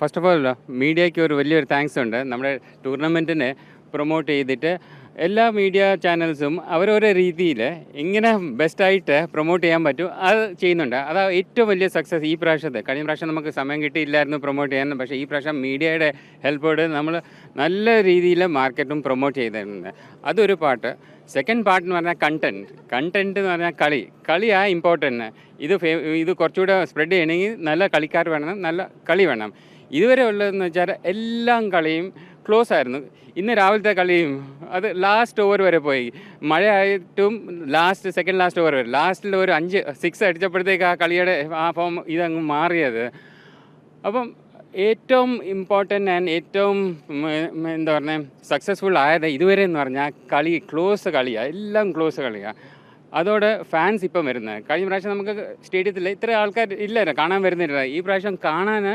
S2: ഫസ്റ്റ് ഓഫ് ഓൾ മീഡിയയ്ക്ക് ഒരു വലിയൊരു താങ്ക്സ് ഉണ്ട്. നമ്മുടെ ടൂർണമെൻറ്റിനെ പ്രൊമോട്ട് ചെയ്തിട്ട് എല്ലാ മീഡിയ ചാനൽസും അവരോരോ രീതിയിൽ എങ്ങനെ ബെസ്റ്റായിട്ട് പ്രൊമോട്ട് ചെയ്യാൻ പറ്റും അത് ചെയ്യുന്നുണ്ട്. അതാണ് ഏറ്റവും വലിയ സക്സസ് ഈ പ്രാവശ്യത്തെ. കഴിഞ്ഞ പ്രാവശ്യം നമുക്ക് സമയം കിട്ടിയില്ലായിരുന്നു പ്രൊമോട്ട് ചെയ്യാൻ. പക്ഷേ ഈ പ്രാവശ്യം മീഡിയയുടെ ഹെൽപ്പോട് നമ്മൾ നല്ല രീതിയിൽ മാർക്കറ്റും പ്രൊമോട്ട് ചെയ്തിട്ടുണ്ട്. അതൊരു പാർട്ട്. സെക്കൻഡ് പാർട്ട് എന്ന് പറഞ്ഞാൽ കണ്ടൻറ്റ് എന്ന് പറഞ്ഞാൽ കളിയാണ് ഇമ്പോർട്ടൻറ്റ്. ഇത് കുറച്ചുകൂടെ സ്പ്രെഡ് ചെയ്യണമെങ്കിൽ നല്ല കളിക്കാർ വേണം, നല്ല കളി വേണം. ഇതുവരെ ഉള്ളതെന്ന് വെച്ചാൽ എല്ലാം കളിയും ക്ലോസ് ആയിരുന്നു. ഇന്ന് രാവിലത്തെ കളിയും അത് ലാസ്റ്റ് ഓവർ വരെ പോയി. മഴയായിട്ടും സെക്കൻഡ് ലാസ്റ്റ് ഓവർ വരെ ലാസ്റ്റിൽ ഒരു 5 6 അടിച്ചപ്പോഴത്തേക്ക് ആ കളിയുടെ ആ ഫോം ഇതങ്ങ് മാറിയത്. അപ്പം ഏറ്റവും ഇമ്പോർട്ടൻ്റ് ആൻഡ് ഏറ്റവും എന്താ പറയുക സക്സസ്ഫുൾ ആയത് ഇതുവരെ എന്ന് പറഞ്ഞാൽ ക്ലോസ് കളിയാണ്, എല്ലാം ക്ലോസ് കളിയാണ്. അതോടെ ഫാൻസ് ഇപ്പം വരുന്നത്. കഴിഞ്ഞ പ്രാവശ്യം നമുക്ക് സ്റ്റേഡിയത്തിൽ ഇത്ര ആൾക്കാർ ഇല്ലായിരുന്നു, കാണാൻ വരുന്നില്ല. ഈ പ്രാവശ്യം കാണാൻ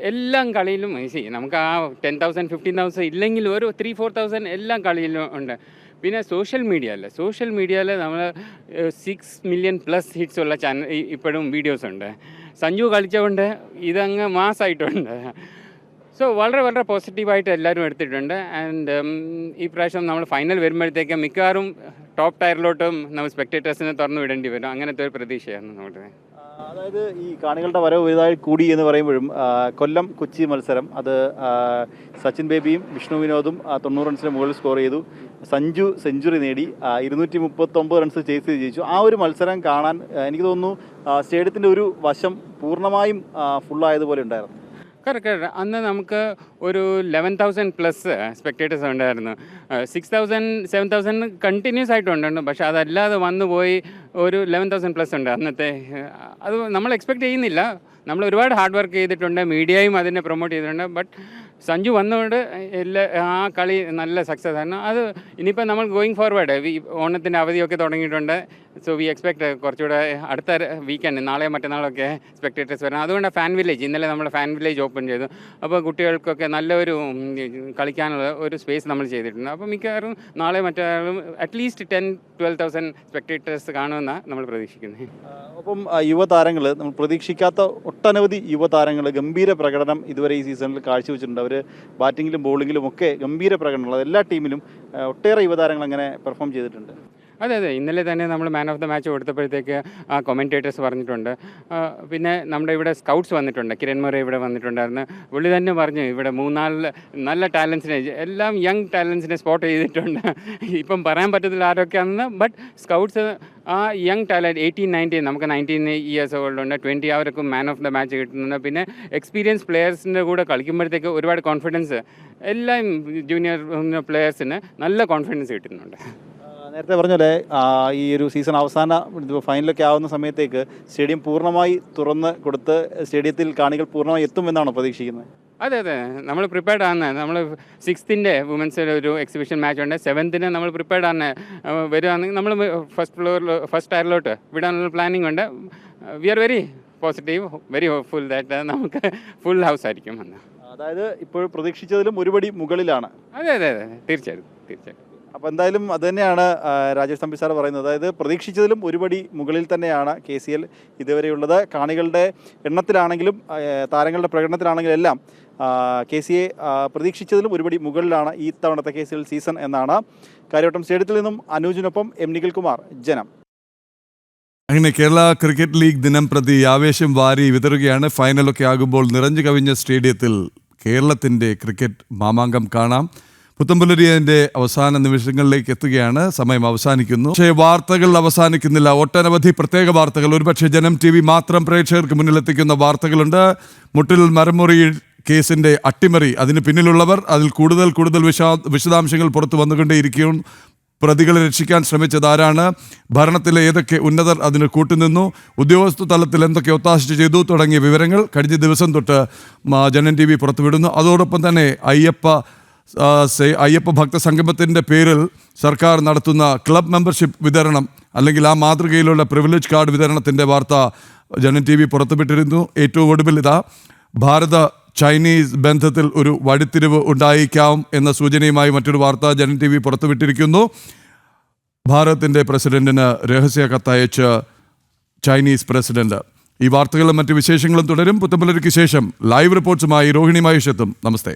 S2: എല്ലാം കളിയിലും നമുക്ക് ആ 10,000 15,000 ഇല്ലെങ്കിൽ ഒരു 3-4,000 എല്ലാം കളിയിലും ഉണ്ട്. പിന്നെ സോഷ്യൽ മീഡിയയിൽ നമ്മൾ 6 മില്യൺ പ്ലസ് ഹിറ്റ്സ് ഉള്ള ചാനൽ ഇപ്പോഴും വീഡിയോസ് ഉണ്ട്. സഞ്ജു കളിച്ചുകൊണ്ട് ഇതങ്ങ് മാസമായിട്ടുണ്ട്. സോ വളരെ വളരെ പോസിറ്റീവായിട്ട് എല്ലാവരും എടുത്തിട്ടുണ്ട്. ആൻഡ് ഈ പ്രാവശ്യം നമ്മൾ ഫൈനൽ വരുമ്പോഴത്തേക്ക് മിക്കവാറും ടോപ്പ് ടയറിലോട്ടും നമ്മൾ സ്പെക്ടേറ്റേഴ്സിനെ തുറന്നു വിടേണ്ടി വരും. അങ്ങനത്തെ ഒരു പ്രതീക്ഷയാണ് നമ്മുടെ.
S21: അതായത് ഈ കാണികളുടെ വരവ് വലുതായി കൂടി എന്ന് പറയുമ്പോഴും കൊല്ലം കൊച്ചി മത്സരം അത് സച്ചിൻ ബേബിയും വിഷ്ണു വിനോദും 90 റൺസിന് മുകളിൽ സ്കോർ ചെയ്തു. സഞ്ജു സെഞ്ചുറി നേടി 239 റൺസ് ചേസ് ജയിച്ചു. ആ ഒരു മത്സരം കാണാൻ എനിക്ക് തോന്നുന്നു സ്റ്റേഡിയത്തിൻ്റെ ഒരു വശം പൂർണ്ണമായും ഫുള്ളായതുപോലെ ഉണ്ടായിരുന്നു.
S2: കറക്റ്റ്. അന്ന് നമുക്ക് ഒരു 11,000 പ്ലസ് സ്പെക്ടേറ്റേഴ്സ് ഉണ്ടായിരുന്നു. 6,000 7,000 കണ്ടിന്യൂസ് ആയിട്ട് ഉണ്ടായിരുന്നു. പക്ഷേ അതല്ലാതെ വന്നു പോയി ഒരു 11,000 പ്ലസ് ഉണ്ട് അന്നത്തെ. അത് നമ്മൾ എക്സ്പെക്റ്റ് ചെയ്യുന്നില്ല. നമ്മൾ ഒരുപാട് ഹാർഡ് വർക്ക് ചെയ്തിട്ടുണ്ട്, മീഡിയയും അതിനെ പ്രൊമോട്ട് ചെയ്തിട്ടുണ്ട്. ബട്ട് സഞ്ജു വന്നുകൊണ്ട് ആ കളി നല്ല സക്സസ് ആയിരുന്നു. അത് ഇനിയിപ്പോൾ നമ്മൾ ഗോയിങ് ഫോർവേഡ് ഓണത്തിൻ്റെ അവധിയൊക്കെ തുടങ്ങിയിട്ടുണ്ട്. സോ വി എക്സ്പെക്ട് കുറച്ചുകൂടെ അടുത്ത വീക്കെൻഡ് നാളെയോ മറ്റന്നാളൊക്കെ സ്പെക്ടേറ്റേഴ്സ് വരണം. അതുകൊണ്ട് ഫാൻ വില്ലേജ് ഇന്നലെ നമ്മൾ ഫാൻ വില്ലേജ് ഓപ്പൺ ചെയ്തു. അപ്പോൾ കുട്ടികൾക്കൊക്കെ നല്ലൊരു കളിക്കാനുള്ള ഒരു സ്പേസ് നമ്മൾ ചെയ്തിട്ടുണ്ട്. അപ്പോൾ മിക്കവാറും നാളെ മറ്റാളും അറ്റ്ലീസ്റ്റ് 10,000-12,000 സ്പെക്ടേറ്റേഴ്സ് കാണുമെന്നാണ് നമ്മൾ പ്രതീക്ഷിക്കുന്നത്.
S21: അപ്പം യുവതാരങ്ങൾ നമ്മൾ പ്രതീക്ഷിക്കാത്ത ഒട്ടനവധി യുവതാരങ്ങൾ ഗംഭീര പ്രകടനം ഇതുവരെ ഈ സീസണിൽ കാഴ്ചവെച്ചിട്ടുണ്ട്. അവർ ബാറ്റിങ്ങിലും ബോളിങ്ങിലും ഒക്കെ ഗംഭീര പ്രകടനമുള്ളത് എല്ലാ ടീമിലും ഒട്ടേറെ യുവതാരങ്ങൾ അങ്ങനെ പെർഫോം ചെയ്തിട്ടുണ്ട്.
S2: അതെ, ഇന്നലെ തന്നെ നമ്മൾ മാൻ ഓഫ് ദ മാച്ച് കൊടുത്തപ്പോഴത്തേക്ക് ആ കൊമൻറ്റേറ്റേഴ്സ് പറഞ്ഞിട്ടുണ്ട്. പിന്നെ നമ്മുടെ ഇവിടെ സ്കൗട്ട്സ് വന്നിട്ടുണ്ട്, കിരൺ മുറെ ഇവിടെ വന്നിട്ടുണ്ടായിരുന്നു. പുള്ളി തന്നെ പറഞ്ഞു ഇവിടെ 3-4 നല്ല ടാലൻസിനെ എല്ലാം യങ് ടാലൻസിനെ സ്പോട്ട് ചെയ്തിട്ടുണ്ട്. ഇപ്പം പറയാൻ പറ്റത്തില്ല ആരൊക്കെയാണെന്ന്. ബട്ട് സ്കൗട്ട്സ് ആ യങ് ടാലൻറ്റ് 18-19 നമുക്ക് 19 ഇയേഴ്സ് ഓൾഡുണ്ട്, 20 അവർക്കും മാൻ ഓഫ് ദ മാച്ച് കിട്ടുന്നുണ്ട്. പിന്നെ എക്സ്പീരിയൻസ് പ്ലെയേഴ്സിൻ്റെ കൂടെ കളിക്കുമ്പോഴത്തേക്ക് ഒരുപാട് കോൺഫിഡൻസ് എല്ലാം ജൂനിയർ പ്ലെയേഴ്സിന് നല്ല കോൺഫിഡൻസ് കിട്ടുന്നുണ്ട്.
S21: നേരത്തെ പറഞ്ഞല്ലേ ഈ ഒരു സീസൺ അവസാന ഫൈനലൊക്കെ ആവുന്ന സമയത്തേക്ക് സ്റ്റേഡിയം പൂർണ്ണമായി തുറന്ന് കൊടുത്ത് സ്റ്റേഡിയത്തിൽ കാണികൾ പൂർണ്ണമായി എത്തുമെന്നാണോ പ്രതീക്ഷിക്കുന്നത്?
S2: അതെ, നമ്മൾ പ്രിപ്പയർഡ് ആണ്. നമ്മൾ 6th വുമൻസിൽ ഒരു എക്സിബിഷൻ മാച്ച് ഉണ്ട്, 7th നമ്മൾ പ്രിപ്പയർഡ് ആണ്. വരുവാണെങ്കിൽ നമ്മൾ ഫസ്റ്റ് ടയറിലോട്ട് വിടാനുള്ള പ്ലാനിങ് ഉണ്ട്. We are very positive, very hopeful that നമുക്ക് ഫുൾ ഹൗസ് ആയിരിക്കും എന്ന്.
S21: അതായത് ഇപ്പോൾ പ്രതീക്ഷിച്ചതിലും ഒരുപടി മുകളിലാണ്.
S2: അതെ അതെ അതെ, തീർച്ചയായിട്ടും തീർച്ചയായിട്ടും.
S21: അപ്പോൾ എന്തായാലും അത് തന്നെയാണ് രാജേഷ് തമ്പി സാർ പറയുന്നത്. അതായത് പ്രതീക്ഷിച്ചതിലും ഒരുപടി മുകളിൽ തന്നെയാണ് KCL ഇതുവരെയുള്ളത്. കാണികളുടെ എണ്ണത്തിലാണെങ്കിലും താരങ്ങളുടെ പ്രകടനത്തിലാണെങ്കിലും എല്ലാം KCA പ്രതീക്ഷിച്ചതിലും ഒരുപടി മുകളിലാണ് ഈ തവണത്തെ KCL സീസൺ എന്നാണ്. കാര്യവട്ടം സ്റ്റേഡിയത്തിൽ നിന്നും അനൂജിനൊപ്പം M. നിഖിൽകുമാർ, ജനം.
S1: അങ്ങനെ കേരള ക്രിക്കറ്റ് ലീഗ് ദിനം പ്രതി ആവേശം വാരി വിതറുകയാണ്. ഫൈനലൊക്കെ ആകുമ്പോൾ നിറഞ്ഞു കവിഞ്ഞ സ്റ്റേഡിയത്തിൽ കേരളത്തിൻ്റെ ക്രിക്കറ്റ് മാമാങ്കം കാണാം. പുത്തമ്പുലരിയൻ്റെ അവസാന നിമിഷങ്ങളിലേക്ക് എത്തുകയാണ്. സമയം അവസാനിക്കുന്നു. പക്ഷേ വാർത്തകൾ അവസാനിക്കുന്നില്ല. ഒട്ടനവധി പ്രത്യേക വാർത്തകൾ, ഒരുപക്ഷെ ജനം TV മാത്രം പ്രേക്ഷകർക്ക് മുന്നിലെത്തിക്കുന്ന വാർത്തകളുണ്ട്. മുട്ടിൽ മരമുറി കേസിൻ്റെ അട്ടിമറി, അതിന് പിന്നിലുള്ളവർ, അതിൽ കൂടുതൽ വിശദാംശങ്ങൾ പുറത്തു വന്നുകൊണ്ടേയിരിക്കും. പ്രതികളെ രക്ഷിക്കാൻ ശ്രമിച്ചത് ആരാണ്, ഭരണത്തിലെ ഏതൊക്കെ ഉന്നതർ അതിന് കൂട്ടുനിന്നു, ഉദ്യോഗസ്ഥ തലത്തിൽ എന്തൊക്കെ ഒത്താശ ചെയ്തു തുടങ്ങിയ വിവരങ്ങൾ കഴിഞ്ഞ ദിവസം തൊട്ട് ജനം TV പുറത്തുവിടുന്നു. അതോടൊപ്പം തന്നെ അയ്യപ്പ ഭക്ത സംഗമത്തിൻ്റെ പേരിൽ സർക്കാർ നടത്തുന്ന ക്ലബ് മെമ്പർഷിപ്പ് വിതരണം, അല്ലെങ്കിൽ ആ മാതൃകയിലുള്ള പ്രിവിലേജ് കാർഡ് വിതരണത്തിൻ്റെ വാർത്ത ജനം TV പുറത്തുവിട്ടിരുന്നു. ഏറ്റവും ഒടുവിൽ ഇതാ ഭാരത ചൈനീസ് ബന്ധത്തിൽ ഒരു വഴിത്തിരിവ് ഉണ്ടായേക്കാം എന്ന സൂചനയുമായി മറ്റൊരു വാർത്ത ജനം TV പുറത്തുവിട്ടിരിക്കുന്നു. ഭാരതത്തിൻ്റെ പ്രസിഡന്റിന് രഹസ്യ കത്തയച്ച് ചൈനീസ് പ്രസിഡന്റ്. ഈ വാർത്തകളും മറ്റ് വിശേഷങ്ങളും തുടരും. പുത്തമ്പുലരിക്ക് ശേഷം ലൈവ് റിപ്പോർട്ട്സുമായി രോഹിണി മഹേഷ് എത്തും. നമസ്തേ.